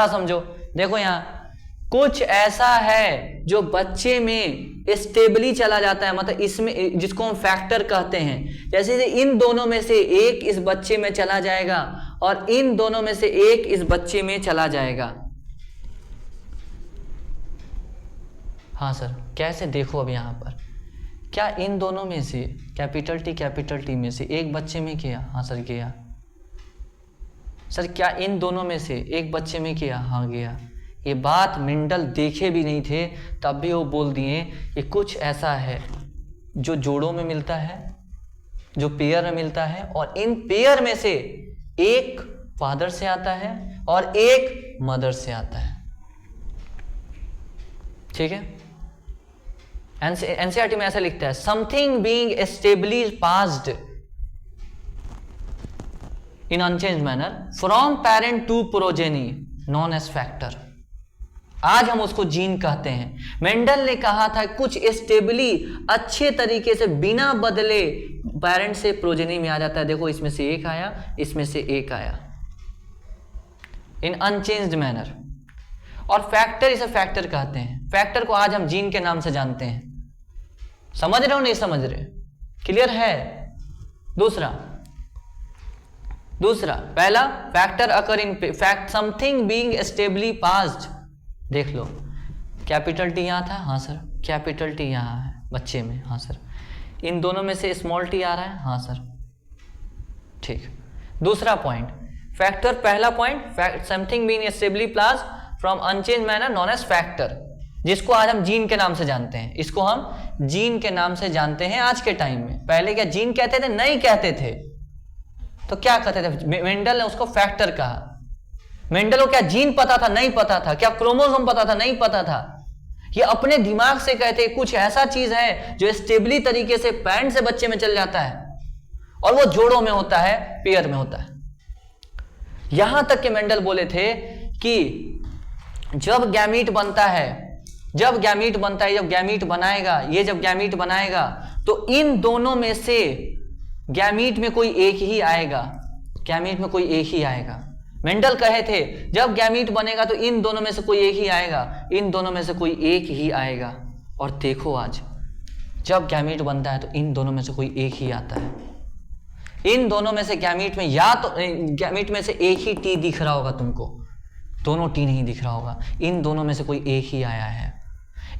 समझो। देखो यहाँ कुछ ऐसा है जो बच्चे में स्टेबली चला जाता है, मतलब इसमें जिसको हम फैक्टर कहते हैं। जैसे इन दोनों में से एक इस बच्चे में चला जाएगा और इन दोनों में से एक इस बच्चे में चला जाएगा। हाँ सर, कैसे? देखो अब यहाँ पर क्या इन दोनों में से कैपिटल टी में से एक बच्चे में किया? हाँ सर गया। सर क्या इन दोनों में से एक बच्चे में किया? हाँ गया। ये बात मेंडल देखे भी नहीं थे तब भी वो बोल दिए कि कुछ ऐसा है जो जोड़ों में मिलता है, जो पेयर में मिलता है, और इन पेयर में से एक फादर से आता है और एक मदर से आता है। ठीक है, एनसीईआरटी में ऐसा लिखता है, something being stably passed in unchanged manner from parent to progeny. Known as factor. आज हम उसको जीन कहते हैं। मेंडल ने कहा था कुछ स्टेबली अच्छे तरीके से बिना बदले पेरेंट से प्रोजेनी में आ जाता है। देखो इसमें से एक आया, इसमें से एक आया, इन अनचेंज्ड मैनर। और फैक्टर, इसे फैक्टर कहते हैं। फैक्टर को आज हम जीन के नाम से जानते हैं। समझ रहे हो नहीं समझ रहे? क्लियर है? दूसरा पहला factor occur in fact something being stably passed. देख लो, कैपिटल टी यहां था, हाँ सर, कैपिटल टी यहां है बच्चे में, हाँ सर, इन दोनों में से स्मॉल टी आ रहा है, हाँ सर, ठीक। दूसरा पॉइंट फैक्टर, पहला point something being stably passed from unchanged manner known as factor, जिसको आज हम जीन के नाम से जानते हैं। इसको हम जीन के नाम से जानते हैं आज के टाइम में। पहले क्या जीन कहते थे? नहीं कहते थे। तो क्या कहते थे? मेंडल ने उसको फैक्टर कहा। मेंडल को क्या जीन पता था? नहीं पता था। क्या क्रोमोसोम पता था? नहीं पता था। ये अपने दिमाग से कहते कुछ ऐसा चीज है जो स्टेबली तरीके से पेरेंट से बच्चे में चल जाता है और वो जोड़ों में होता है, पेयर में होता है। यहां तक कि मेंडल बोले थे कि जब गैमीट बनता है, जब गैमीट बनाएगा, ये जब गैमीट बनाएगा तो इन दोनों में से गैमीट में कोई एक ही आएगा, गैमीट में कोई एक ही आएगा। मेंडल कहे थे जब गैमीट बनेगा तो इन दोनों में से कोई एक ही आएगा, इन दोनों में से कोई एक ही आएगा। और देखो आज जब गैमीट बनता है तो इन दोनों में से कोई एक ही आता है। इन दोनों में से गैमीट में, या तो गैमीट में से एक ही टी दिख रहा होगा तुमको, दोनों टी नहीं दिख रहा होगा, इन दोनों में से कोई एक ही आया है,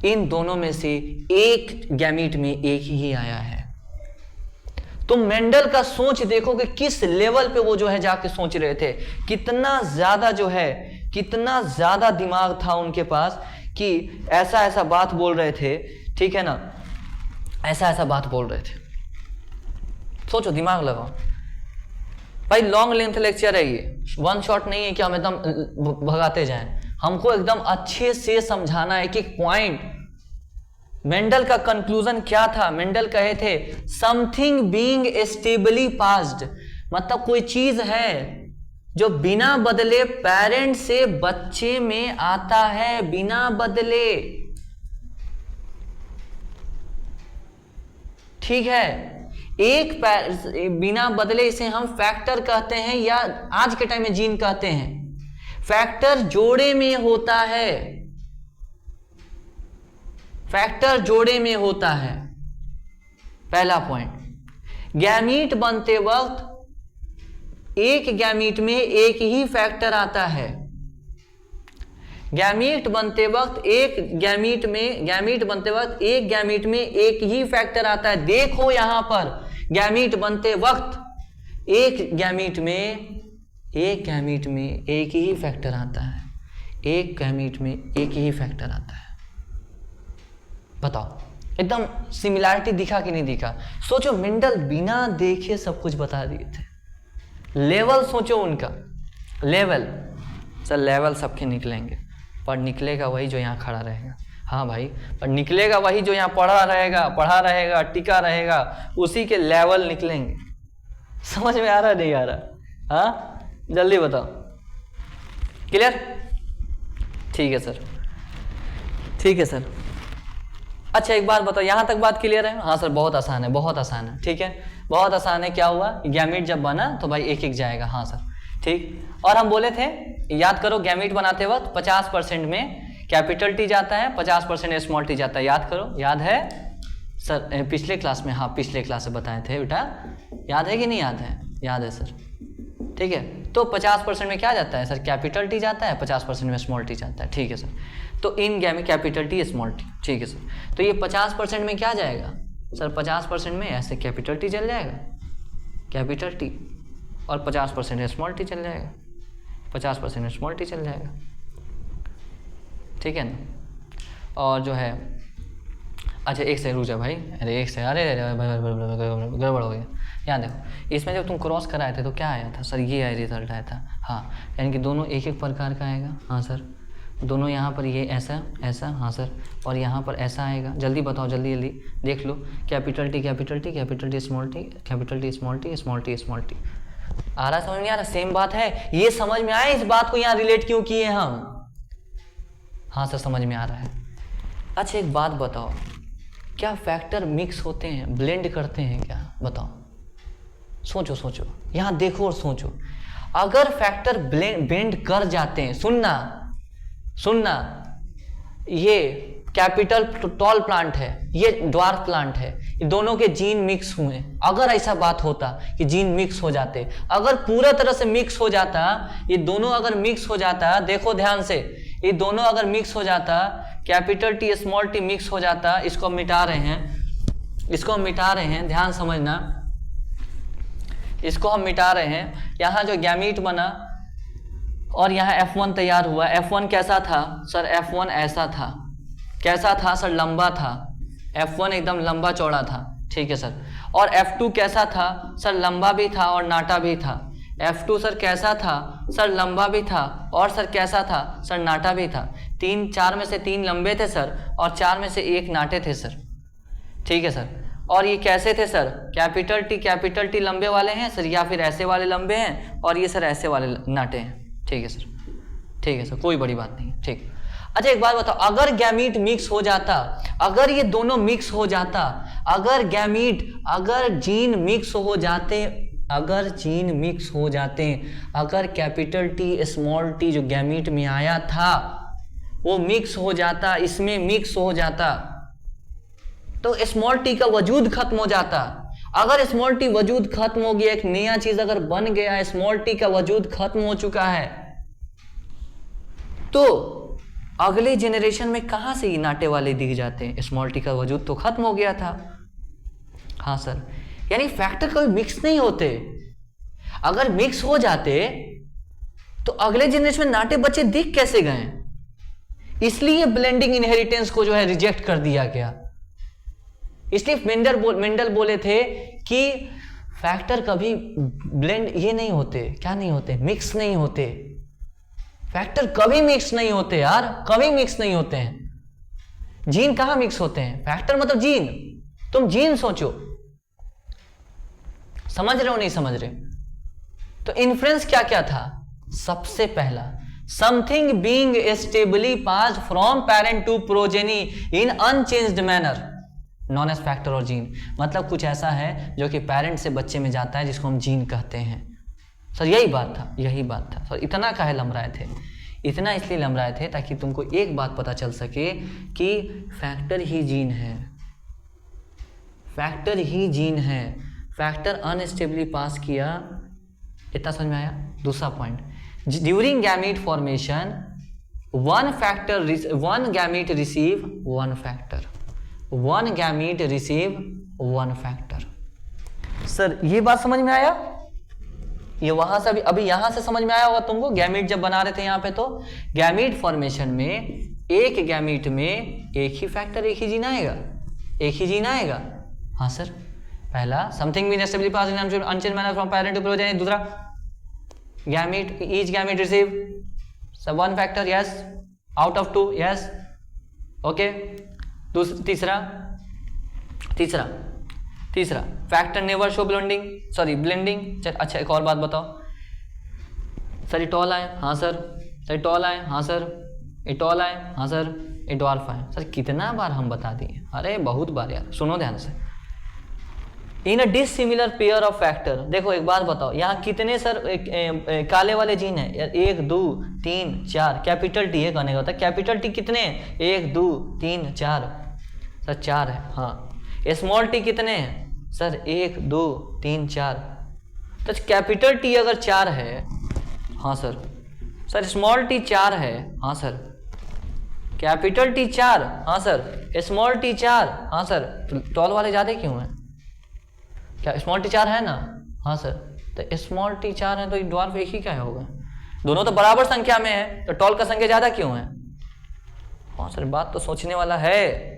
इन दोनों में से एक गैमीट में एक ही आया है। तो मेंडल का सोच देखो कि किस लेवल पे वो जो है जाके सोच रहे थे, कितना ज्यादा जो है, कितना ज्यादा दिमाग था उनके पास कि ऐसा ऐसा बात बोल रहे थे, ठीक है ना, ऐसा ऐसा बात बोल रहे थे। सोचो, दिमाग लगाओ भाई। लॉन्ग लेंथ लेक्चर है ये, वन शॉट नहीं है कि हम एकदम भगाते जाएं। हमको एकदम अच्छे से समझाना है कि पॉइंट। मेंडल का कंक्लूजन क्या था? मेंडल कहे थे समथिंग बीइंग स्टेबली पास्ड, मतलब कोई चीज है जो बिना बदले पेरेंट से बच्चे में आता है, बिना बदले, ठीक है। एक बिना बदले, इसे हम फैक्टर कहते हैं या आज के टाइम में जीन कहते हैं। फैक्टर जोड़े में होता है, फैक्टर जोड़े में होता है, पहला पॉइंट। गैमीट बनते वक्त एक गैमीट में एक ही फैक्टर आता है। गैमीट बनते वक्त एक गैमीट बनते वक्त एक गैमीट में एक ही फैक्टर आता है। देखो यहां पर गैमीट बनते वक्त एक गैमीट में एक ही फैक्टर आता है, एक गैमीट में एक ही फैक्टर आता है। बताओ, एकदम सिमिलैरिटी दिखा कि नहीं दिखा? सोचो, मेंडल बिना देखे सब कुछ बता दिए थे। लेवल सोचो उनका, लेवल। सर लेवल सबके निकलेंगे, पर निकलेगा वही जो यहाँ खड़ा रहेगा। हाँ भाई, पर निकलेगा वही जो यहाँ पढ़ा रहेगा, टिका रहेगा, उसी के लेवल निकलेंगे। समझ में आ रहा नहीं आ रहा? हाँ, जल्दी बताओ। क्लियर? ठीक है सर, ठीक है सर। अच्छा एक बात बताओ, यहाँ तक बात क्लियर है? हाँ सर, बहुत आसान है, बहुत आसान है, ठीक है, बहुत आसान है। क्या हुआ? गैमीट जब बना तो भाई एक एक जाएगा। हाँ सर, ठीक। और हम बोले थे, याद करो, गैमीट बनाते वक्त 50% में कैपिटल टी जाता है, 50% स्मॉल टी जाता है। याद करो, याद है सर? पिछले क्लास में, हाँ पिछले क्लास में बताए थे बेटा, याद है कि नहीं याद है? याद है सर, ठीक है। तो 50% में क्या जाता है सर? कैपिटल टी जाता है, 50% में स्मॉल टी जाता है, ठीक है सर। तो in gamete capital T small T, ठीक है सर। तो ये 50% में क्या जाएगा सर? 50% में ऐसे कैपिटल टी चल जाएगा, कैपिटल टी, और 50% स्मॉल टी चल जाएगा, 50% स्मॉल टी चल जाएगा, ठीक है ना। और जो है, अच्छा एक से रुक जा भाई, अरे एक से, अरे गड़बड़ हो गया। यहाँ देखो, इसमें जब तुम क्रॉस कराए थे तो क्या आया था सर? ये आया, रिजल्ट आया था। हाँ, यानी कि दोनों एक एक प्रकार का आएगा। हाँ सर, दोनों यहाँ पर ये ऐसा ऐसा, हाँ सर, और यहाँ पर ऐसा आएगा। जल्दी बताओ, जल्दी जल्दी देख लो। Capital T capital T, capital T small T, capital T small T, small T small T, आ रहा समझ में? आ रहा? सेम बात है, ये समझ में आया इस बात को यहाँ रिलेट क्यों किए हम? हाँ सर समझ में आ रहा है। अच्छा एक बात बताओ, क्या फैक्टर मिक्स होते हैं, ब्लेंड करते हैं क्या? बताओ, सोचो सोचो, यहाँ देखो और सोचो। अगर फैक्टर बेंड कर जाते हैं, सुनना सुनना, ये कैपिटल टॉल प्लांट है, ये ड्वार्फ प्लांट है, ये दोनों के जीन मिक्स हुए। अगर ऐसा बात होता कि जीन मिक्स हो जाते, अगर पूरा तरह से मिक्स हो जाता, ये दोनों अगर मिक्स हो जाता, देखो ध्यान से, ये दोनों अगर मिक्स हो जाता, capital T small T mix हो जाता, इसको हम मिटा रहे हैं, इसको हम मिटा रहे हैं, ध्यान समझना, इसको हम मिटा रहे हैं। यहाँ जो गैमीट बना और यहाँ F1 तैयार हुआ, F1 कैसा था सर? F1 ऐसा था, कैसा था सर? लंबा था, F1 एकदम लंबा चौड़ा था, ठीक है सर। और F2 कैसा था सर? लंबा भी था और नाटा भी था। F2 सर कैसा था सर? लंबा भी था और सर कैसा था सर? नाटा भी था। 4 में से 3 लंबे थे सर और 4 में से 1 नाटे थे सर, ठीक है सर। और ये कैसे थे सर? कैपिटल टी लंबे वाले हैं सर, या फिर ऐसे वाले लंबे हैं, और ये सर ऐसे वाले नाटे हैं, ठीक है सर, ठीक है सर, कोई बड़ी बात नहीं, ठीक। अच्छा एक बात बताओ, अगर गैमीट मिक्स हो जाता, अगर ये दोनों मिक्स हो जाता, अगर जीन मिक्स हो जाते, अगर जीन मिक्स हो जाते, अगर कैपिटल टी स्मॉल टी जो गैमीट में आया था वो मिक्स हो जाता, इसमें मिक्स हो जाता, तो स्मॉल टी का वजूद खत्म हो जाता। अगर स्मॉल टी वजूद खत्म हो गया, एक नया चीज अगर बन गया, स्मॉल टी का वजूद खत्म हो चुका है, तो अगले जनरेशन में कहां से ये नाटे वाले दिख जाते हैं? स्मॉल टी का वजूद तो खत्म हो गया था। हाँ सर, यानी फैक्टर कभी मिक्स नहीं होते। अगर मिक्स हो जाते तो अगले जनरेशन में नाटे बच्चे दिख कैसे गए? इसलिए ब्लेंडिंग इनहेरिटेंस को जो है रिजेक्ट कर दिया गया। इसलिए मेंडल बोले थे कि फैक्टर कभी ब्लेंड ये नहीं होते, क्या नहीं होते? मिक्स नहीं होते। फैक्टर कभी मिक्स नहीं होते यार, कभी मिक्स नहीं होते हैं। जीन कहां मिक्स होते हैं? फैक्टर मतलब जीन। तुम जीन सोचो, समझ रहे हो नहीं समझ रहे? तो इन्फ्लुएंस क्या क्या था? सबसे पहला, something being stably passed from parent to progeny in unchanged manner known as factor और जीन। मतलब कुछ ऐसा है जो कि पेरेंट से बच्चे में जाता है, जिसको हम जीन कहते हैं। सर यही बात था, यही बात था सर। इतना काहे लंबराए थे? इतना इसलिए लंबराए थे ताकि तुमको एक बात पता चल सके कि फैक्टर ही जीन है, फैक्टर ही जीन है। फैक्टर अनस्टेबली पास किया, इतना समझ में आया? दूसरा point, during gamete formation one gamete receive one factor, one gamete receive one factor. Sir ये बात समझ में आया? ये वहां से अभी यहां से समझ में आया होगा तुमको। गैमीट जब बना रहे थे यहाँ पे, तो गैमीट फॉर्मेशन में एक गैमीट में एक ही फैक्टर, एक ही जीन आएगा, एक ही जीन आएगा। हाँ सर, पहला something being stably passed in unchanged manner from parent to progeny. दूसरा गैमीट, ईच गैमीट रिसीव सब one factor, yes, out of 2, yes, okay. तीसरा फैक्टर नेवर शो ब्लेंडिंग। अच्छा एक और बात बताओ सर, ये टॉल आए? हाँ सर। सर टॉल आए? हाँ सर। ये टॉल आए? हाँ सर। ये ड्वार्फ आए? सर कितना बार हम बता दिए? अरे बहुत बार यार, सुनो ध्यान से। इन अ डिसिमिलर पेयर ऑफ फैक्टर, देखो एक बात बताओ, यहाँ कितने सर काले वाले जीन है? 1 2 3 4। कैपिटल टी है कहने का होता है। कैपिटल टी कितने? 1 2 3 4 सर, 4 है। हाँ, स्मॉल टी कितने हैं सर? 1 2 3 4। तो कैपिटल टी अगर 4 है, हाँ सर। सर स्मॉल टी 4 है, हाँ सर। कैपिटल टी 4, हाँ सर। स्मॉल टी 4, हाँ सर। तो टॉल वाले ज़्यादा क्यों हैं? क्या स्मॉल टी 4 है ना? हाँ सर। तो स्मॉल टी 4 है तो ये ड्वार्फ एक ही क्या होगा? दोनों तो बराबर संख्या में है, तो टॉल का संख्या ज़्यादा क्यों है? हाँ सर, बात तो सोचने वाला है।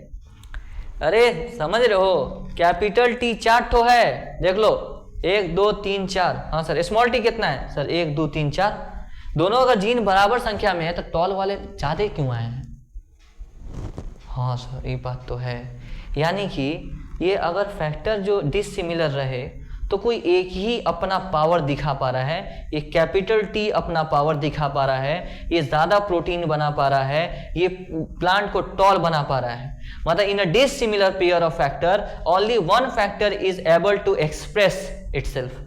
अरे समझ रहे हो? कैपिटल टी 4 ठो है, देख लो, 1 2 3 4। हाँ सर। स्मॉल टी कितना है सर? 1 2 3 4। दोनों अगर जीन बराबर संख्या में है तो टॉल वाले ज़्यादा क्यों आए हैं? हाँ सर, ये बात तो है। यानी कि ये अगर फैक्टर जो डिसिमिलर रहे तो कोई एक ही अपना पावर दिखा पा रहा है, ये कैपिटल टी अपना पावर दिखा पा रहा है, ये ज्यादा प्रोटीन बना पा रहा है, ये प्लांट को टॉल बना पा रहा है। मतलब in a dissimilar pair of factor only one factor is able to express itself.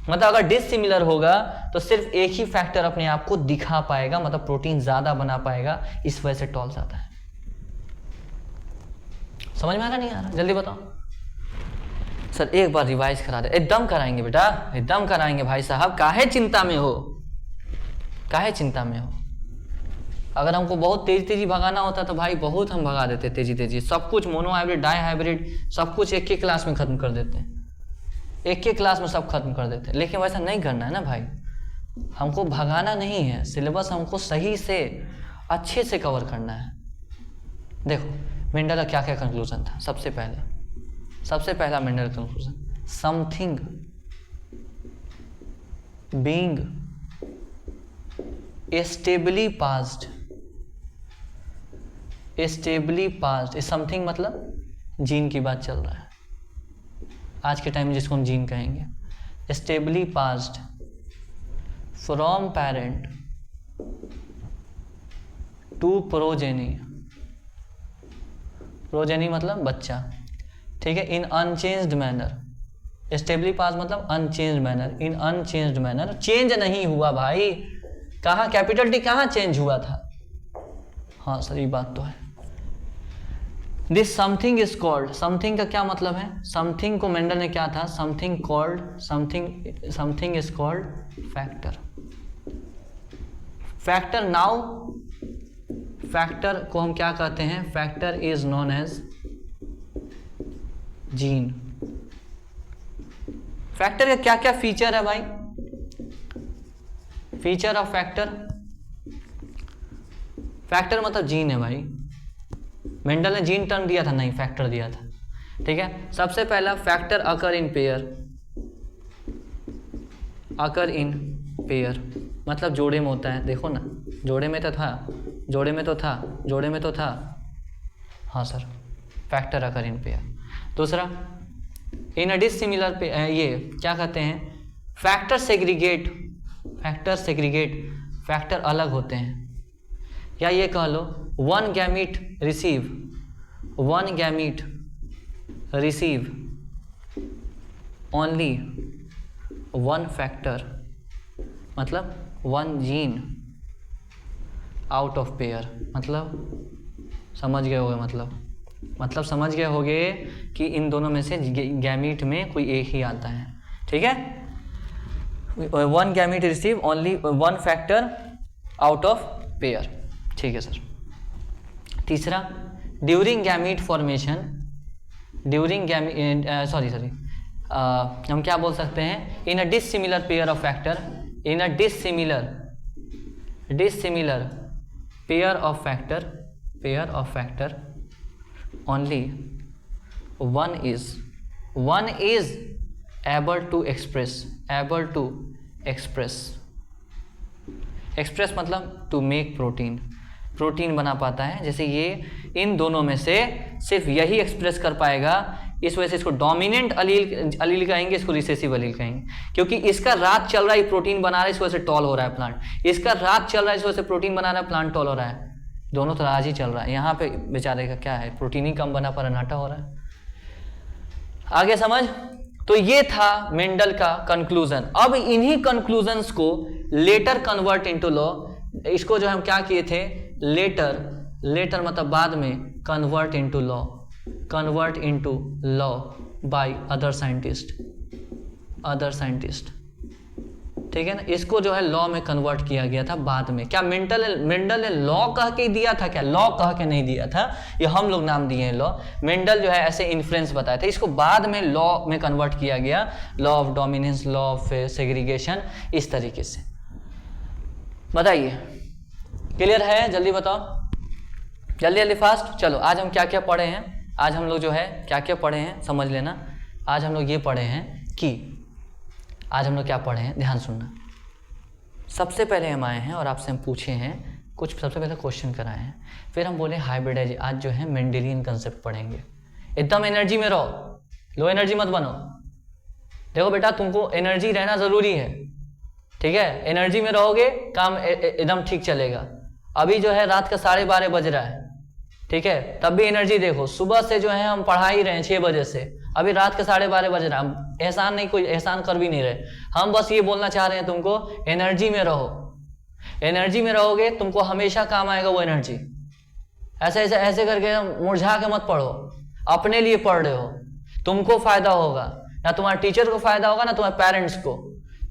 मतलब अगर डिसिमिलर होगा तो सिर्फ एक ही फैक्टर अपने आप को दिखा पाएगा, मतलब प्रोटीन ज्यादा बना पाएगा, इस वजह से टॉल जाता है। समझ में आ रहा नहीं आ रहा? जल्दी बताओ सर, एक बार रिवाइज करा दे। एकदम कराएंगे बेटा, एकदम कराएंगे भाई साहब, काहे चिंता में हो, काहे चिंता में हो। अगर हमको बहुत तेजी तेजी भगाना होता तो भाई बहुत हम भगा देते तेजी तेजी, सब कुछ मोनो हाइब्रिड डाई हाइब्रिड सब कुछ एक ही क्लास में खत्म कर देते हैं, एक ही क्लास में सब खत्म कर देते हैं। लेकिन वैसा नहीं करना है ना भाई, हमको भगाना नहीं है, सिलेबस हमको सही से अच्छे से कवर करना है। देखो मेंडल का क्या क्या कंक्लूजन था। सबसे पहला Mendel conclusion, something being stably passed, stably passed, something मतलब जीन की बात चल रहा है आज के टाइम में, जिसको हम जीन कहेंगे। Stably passed from parent to progeny, progeny मतलब बच्चा, ठीक है। In unchanged manner, stably pass मतलब unchanged manner, in unchanged manner, change नहीं हुआ भाई। कहाँ कैपिटल टी कहाँ चेंज हुआ था? हाँ सर ये बात तो है। This something is called, something का क्या मतलब है? समथिंग को मेंडल ने क्या था? Something called, something is called factor. Factor now, factor को हम क्या कहते हैं? Factor is known as gene. Factor का क्या क्या फीचर है भाई? फीचर ऑफ फैक्टर, फैक्टर मतलब जीन है भाई। मेंडल ने जीन टर्म दिया था, नहीं फैक्टर दिया था, ठीक है। सबसे पहला factor occur in pair, occur in pair मतलब जोड़े में होता है। देखो ना, जोड़े में तो था, जोड़े में तो था, जोड़े में तो था, हाँ sir, factor occur in pair. दूसरा इन अ डिसिमिलर पे, ये क्या कहते हैं? Factor segregate, factor segregate, factor अलग होते हैं। या ये कह लो one gamete receive, one gamete receive only one factor, मतलब one gene out of pair. मतलब समझ गए होगे, मतलब समझ गए होगे कि इन दोनों में से गैमीट में कोई एक ही आता है, ठीक है। One gamete receive only one factor out of pair, ठीक है सर। तीसरा during gamete formation, during gamete हम क्या बोल सकते हैं? In a dissimilar pair of factor, in a dissimilar pair of फैक्टर only one is able to express मतलब to make प्रोटीन बना पाता है। जैसे ये इन दोनों में से सिर्फ यही एक्सप्रेस कर पाएगा, इस वजह से इसको डोमिनेंट अलील कहेंगे, इसको रिसेसिव अलील कहेंगे। क्योंकि इसका रात चल रहा है, प्रोटीन बना रहा है, इस वजह से टॉल हो रहा है प्लांट। इसका रात चल रहा है, इस वजह से प्रोटीन बना रहा है, प्लांट टॉल हो रहा है। दोनों तरह आज ही चल रहा है। यहाँ पे बेचारे का क्या है, प्रोटीन ही कम बना पर नाटा हो रहा है। आगे समझ? तो ये था मेंडल का कंक्लूजन। अब इन्हीं कंक्लूजन्स को लेटर कन्वर्ट इनटू लॉ, इसको जो हम क्या किए थे, लेटर मतलब बाद में, convert into law by other scientist, ठीक है ना। इसको जो है लॉ में कन्वर्ट किया गया था बाद में। क्या मेंडल ने लॉ कह के दिया था? क्या लॉ कह के नहीं दिया था, ये हम लोग नाम दिए हैं लॉ। मेंडल जो है ऐसे इन्फ्लुएंस बताया था, इसको बाद में लॉ में कन्वर्ट किया गया, law of dominance, law of segregation, इस तरीके से। बताइए क्लियर है? जल्दी बताओ, जल्दी फास्ट। चलो आज हम क्या क्या पढ़े हैं, आज हम लोग जो है क्या क्या पढ़े हैं समझ लेना। आज हम लोग ये पढ़े हैं कि आज हम लोग क्या पढ़े हैं, ध्यान सुनना। सबसे पहले हम आए हैं और आपसे हम पूछे हैं कुछ, सबसे पहले क्वेश्चन कराए हैं, फिर हम बोले हाइब्रिडाइज। आज जो है मेंडेलियन कंसेप्ट पढ़ेंगे। एकदम एनर्जी में रहो, लो एनर्जी मत बनो, देखो बेटा, तुमको एनर्जी रहना जरूरी है, ठीक है, एनर्जी में रहोगे काम एकदम ठीक चलेगा। अभी जो है रात का 12:30 बज रहा है, ठीक है, तब भी एनर्जी देखो, सुबह से जो है हम पढ़ा ही रहे हैं 6 बजे से, अभी रात के 12:30 बज रहा है, हम एहसान नहीं, कोई एहसान कर भी नहीं रहे, हम बस ये बोलना चाह रहे हैं तुमको एनर्जी में रहो। एनर्जी में रहोगे तुमको हमेशा काम आएगा वो एनर्जी। ऐसे ऐसे ऐसे करके मुरझा के मत पढ़ो, अपने लिए पढ़ रहे हो, तुमको फायदा होगा, ना तुम्हारे टीचर को फायदा होगा ना तुम्हारे पेरेंट्स को,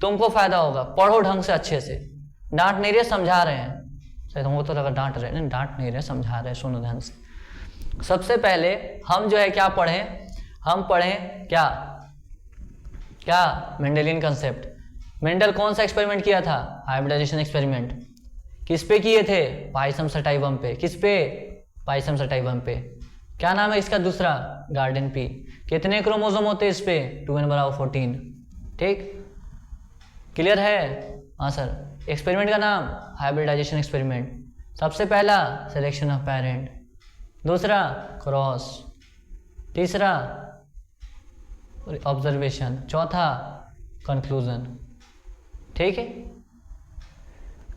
तुमको फायदा होगा। पढ़ो ढंग से, अच्छे से, डांट नहीं रहे, समझा रहे हैं। तुमको तो लगा डांट रहे, नहीं डांट नहीं रहे, समझा रहे, सुनो ध्यान से। सबसे पहले हम जो है क्या पढ़ें, हम पढ़ें क्या क्या मेंडेलियन कंसेप्ट। मेंडल कौन सा एक्सपेरिमेंट किया था? Hybridization experiment. किस पे किए थे? पाइसम सटाइवम पे। किस पे? पाइसम सटाइवम पे। क्या नाम है इसका दूसरा? Garden pea. कितने क्रोमोसोम होते हैं इस पे? 2n = 14। ठीक, क्लियर है? हाँ सर। एक्सपेरिमेंट का नाम हाइब्रिडाइजेशन एक्सपेरिमेंट। सबसे पहला सिलेक्शन ऑफ पेरेंट, दूसरा क्रॉस, तीसरा ऑब्जर्वेशन, चौथा कंक्लूजन। ठीक है,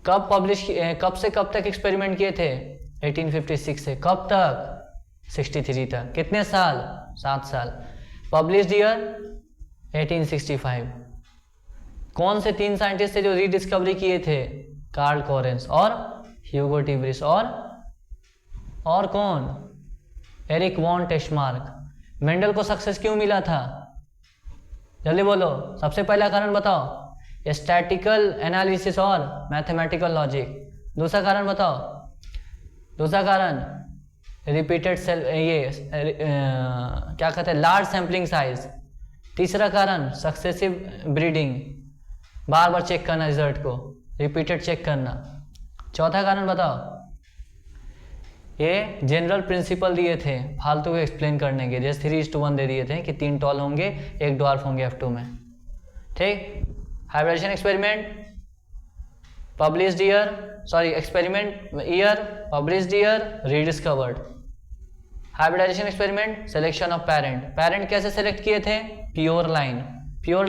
कब से कब तक एक्सपेरिमेंट किए थे? 1856 से कब तक? 63 तक। कितने साल? 7 साल। Published year 1865। कौन से 3 साइंटिस्ट थे जो रीडिस्कवरी किए थे? कार्ल कोरेंस और ह्यूगो टिवरिस और कौन? Erich von Tschermak. मेंडल को सक्सेस क्यों मिला था? जल्दी बोलो, सबसे पहला कारण बताओ। स्टैटिकल एनालिसिस और मैथमेटिकल लॉजिक। दूसरा कारण बताओ। दूसरा कारण रिपीटेड क्या कहते हैं, लार्ज सैम्पलिंग साइज। तीसरा कारण सक्सेसिव ब्रीडिंग, बार बार चेक करना रिजल्ट को, रिपीटेड चेक करना। चौथा कारण बताओ। ये जनरल प्रिंसिपल दिए थे फालतू को एक्सप्लेन करने के, जैसे 3:1 दे दिए थे कि 3 टॉल होंगे 1 ड्वार्फ होंगे F2 में। ठीक, hybridization experiment, published year, sorry experiment year, published year, rediscovered. Hybridization experiment, selection of parent. Parent कैसे सेलेक्ट किए थे? Pure line. प्योर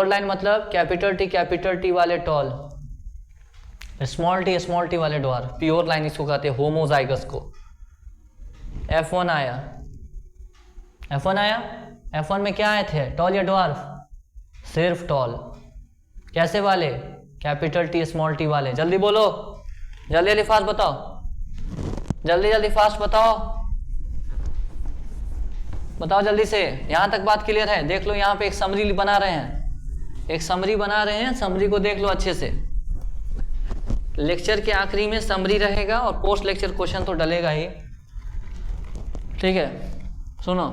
लाइन मतलब कैपिटल टी वाले टॉल, स्मॉल टी वाले ड्वार्फ। प्योर लाइन इसको कहते हैं, होमोजाइगस को। F1 आया। F1 में क्या आए थे? टॉल या ड्वार्फ? सिर्फ टॉल। कैसे वाले? कैपिटल टी स्मॉल टी वाले। जल्दी बोलो, जल्दी फास्ट बताओ, जल्दी फास्ट बताओ जल्दी से। यहां तक बात क्लियर है? देख लो, यहाँ पे एक समरी बना रहे हैं, समरी को देख लो अच्छे से। लेक्चर के आखिरी में समरी रहेगा और पोस्ट लेक्चर क्वेश्चन तो डलेगा ही। ठीक है, सुनो,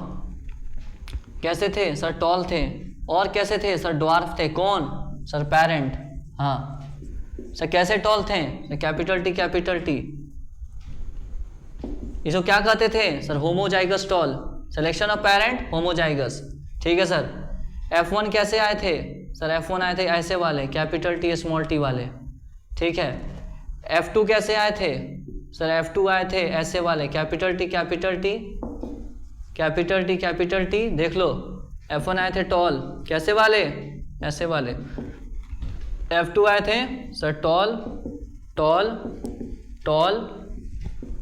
कैसे थे सर? टॉल थे। और कैसे थे सर? ड्वार्फ थे। कौन सर? पेरेंट। हाँ सर, कैसे टॉल थे? Capital T. इसको क्या कहते थे sir? Homozygous tall. Selection of parent, homozygous. ठीक है सर। F1 कैसे आए थे सर? F1 आए थे ऐसे वाले, कैपिटल टी स्मॉल टी वाले। ठीक है। F2 कैसे आए थे सर? F2 आए थे ऐसे वाले, कैपिटल टी। देख लो, F1 आए थे टॉल, कैसे वाले? ऐसे वाले। F2 आए थे सर टॉल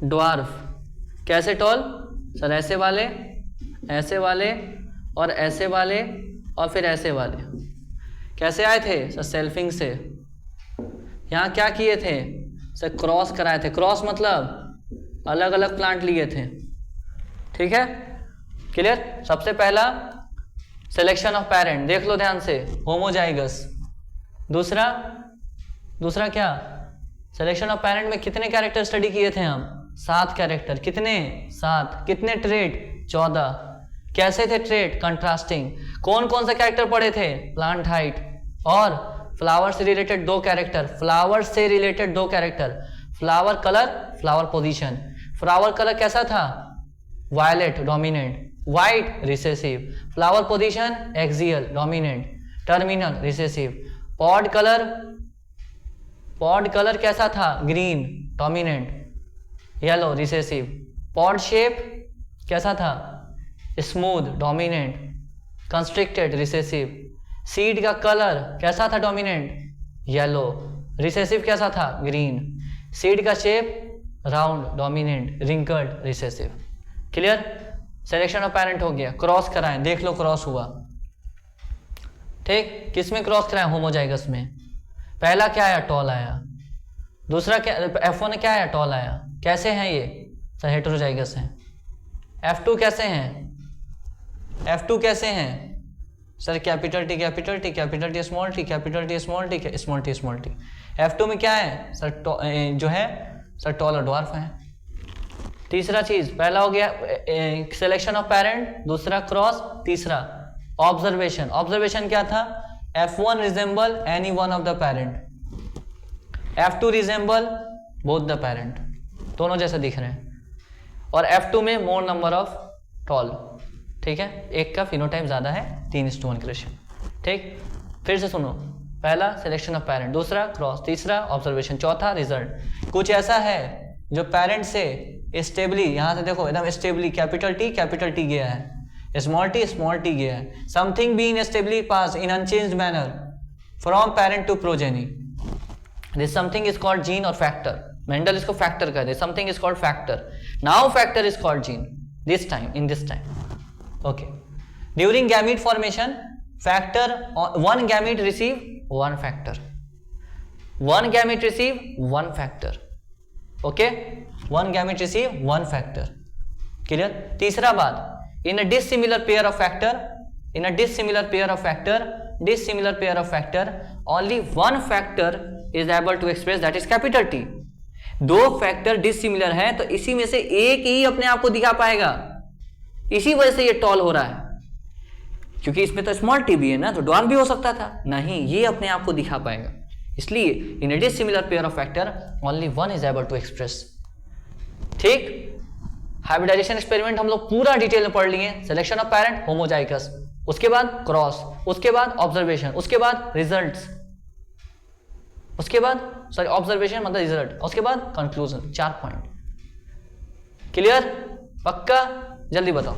ड्वार्फ। कैसे टॉल सर? ऐसे वाले और ऐसे वाले और फिर ऐसे वाले। कैसे आए थे सर? सेल्फिंग से। यहाँ क्या किए थे सर? क्रॉस कराए थे। क्रॉस मतलब अलग अलग प्लांट लिए थे। ठीक है, क्लियर? सबसे पहला सिलेक्शन ऑफ पेरेंट, देख लो ध्यान से, होमोजाइगस। दूसरा क्या? सिलेक्शन ऑफ पेरेंट में कितने कैरेक्टर स्टडी किए थे हम? 7 कैरेक्टर। कितने? 7। कितने ट्रेट? 14। कैसे थे ट्रेट? कंट्रास्टिंग। कौन कौन से कैरेक्टर पढ़े थे? प्लांट हाइट और फ्लावर से related 2 character. Flower colour, flower position. Flower colour कैसा था? Violet dominant, white recessive. Flower position axial dominant, terminal recessive. Pod colour कैसा था? Green dominant, yellow recessive. Pod shape कैसा था? Smooth dominant, constricted recessive. Seed का colour कैसा था dominant, yellow. Recessive कैसा था, ग्रीन। सीड का shape round dominant, wrinkled recessive. Clear. Selection of parent हो गया। क्रॉस कराएं, देख लो क्रॉस हुआ। ठीक, किस में क्रॉस कराएं, होमोजाइगस में। पहला क्या आया, टॉल आया। दूसरा क्या, F1 में क्या आया, टॉल आया। कैसे हैं ये, सर हेटेरोजाइगस हैं। F2 कैसे हैं, F2 कैसे हैं sir, capital T capital T, capital T small T, capital T small T, small T small T. F2 में क्या है सर, जो है सर टॉल और ड्वार्फ है। तीसरा चीज, पहला हो गया सिलेक्शन ऑफ पेरेंट, दूसरा क्रॉस, तीसरा ऑब्जर्वेशन। ऑब्जर्वेशन क्या था, F1 resemble any one of the parent, F2 resemble both the parent, दोनों जैसे दिख रहे हैं। और F2 में मोर नंबर ऑफ टॉल। ठीक है, एक का फिनोटाइप ज्यादा है, 3:1 के रेशियो। ठीक, फिर से सुनो, पहला सिलेक्शन ऑफ पेरेंट, दूसरा क्रॉस, तीसरा ऑब्जर्वेशन, चौथा रिजल्ट। कुछ ऐसा है जो पेरेंट से स्टेबली, यहां से देखो एकदम स्टेबली कैपिटल टी गया है, स्मॉल टी गया है। Something being stably pass in unchanged manner from parent to progeny, this something is called gene और फैक्टर। मेंडल इसको फैक्टर कहते हैं, something is called factor. Now factor is called gene this time, in this time. Okay, during gamete formation factor, one gamete receive one factor, one gamete receive one factor. Okay, one gamete receive one factor. Clear. तीसरा बात, in a dissimilar pair of factor, in a dissimilar pair of factor, dissimilar pair of factor, only one factor is able to express, that is capital T. दो factor dissimilar है तो इसी में से एक ही अपने आप को दिखा पाएगा, इसी वजह से ये टॉल हो रहा है, क्योंकि इसमें तो स्मॉल टी भी है ना, तो डॉर्फ भी हो सकता था। नहीं, ये अपने आप को दिखा पाएगा, इसलिए in a dissimilar pair of factor only one is able to express. ठीक, हाइब्रिडाइजेशन एक्सपेरिमेंट हम लोग पूरा डिटेल में पढ़ लिए। सिलेक्शन ऑफ पेरेंट, होमोजाइगस, उसके बाद क्रॉस, उसके बाद ऑब्जर्वेशन, उसके बाद रिजल्ट्स, उसके बाद सॉरी ऑब्जर्वेशन मतलब रिजल्ट, उसके बाद कंक्लूजन। 4 पॉइंट। क्लियर, पक्का। जल्दी बताओ,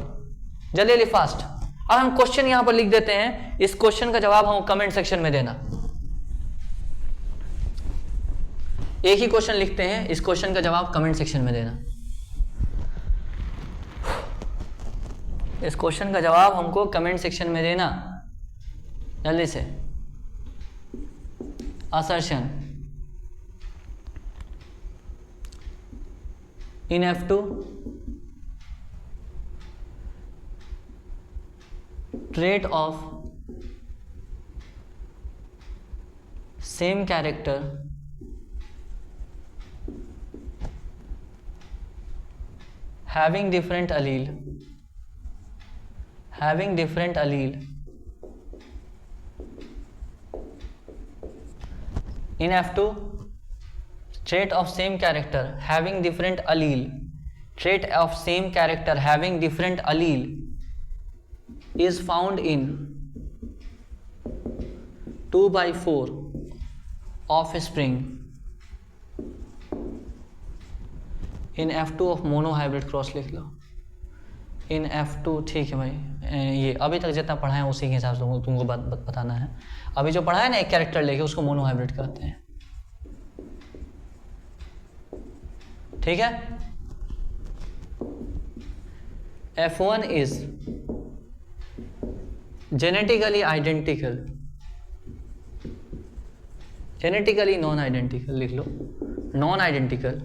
जल्दी फास्ट। अब हम क्वेश्चन यहां पर लिख देते हैं, इस क्वेश्चन का जवाब हम कमेंट सेक्शन में देना। एक ही क्वेश्चन लिखते हैं, इस क्वेश्चन का जवाब कमेंट सेक्शन में देना। इस क्वेश्चन का जवाब हमको कमेंट सेक्शन में देना जल्दी से। Assertion, in F2 trait of same character having different allele, having different allele in F2 trait of same character having different allele, trait of same character having different allele is found in 2/4 offspring in F2 of monohybrid cross लिख लो। इन F2, ठीक है भाई, ये अभी तक जितना पढ़ा है उसी के हिसाब से तुमको बताना है। अभी जो पढ़ा है ना एक कैरेक्टर लेके, उसको मोनोहाइब्रिड कहते हैं। ठीक है। F1 is genetically identical, genetically non-identical लिख लो, non-identical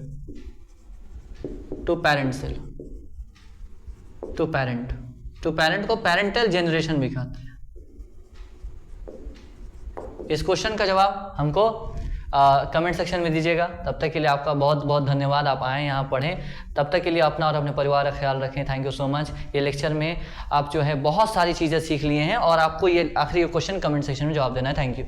to parent cell, to parent, to parent को parental generation भी कहते हैं। इस क्वेश्चन का जवाब हमको कमेंट सेक्शन में दीजिएगा। तब तक के लिए आपका बहुत बहुत धन्यवाद, आप आएँ यहाँ पढ़ें। तब तक के लिए अपना और अपने परिवार का ख्याल रखें। Thank you so much. ये लेक्चर में आप जो है बहुत सारी चीज़ें सीख लिए हैं और आपको ये आखिरी क्वेश्चन कमेंट सेक्शन में जवाब देना है। Thank you.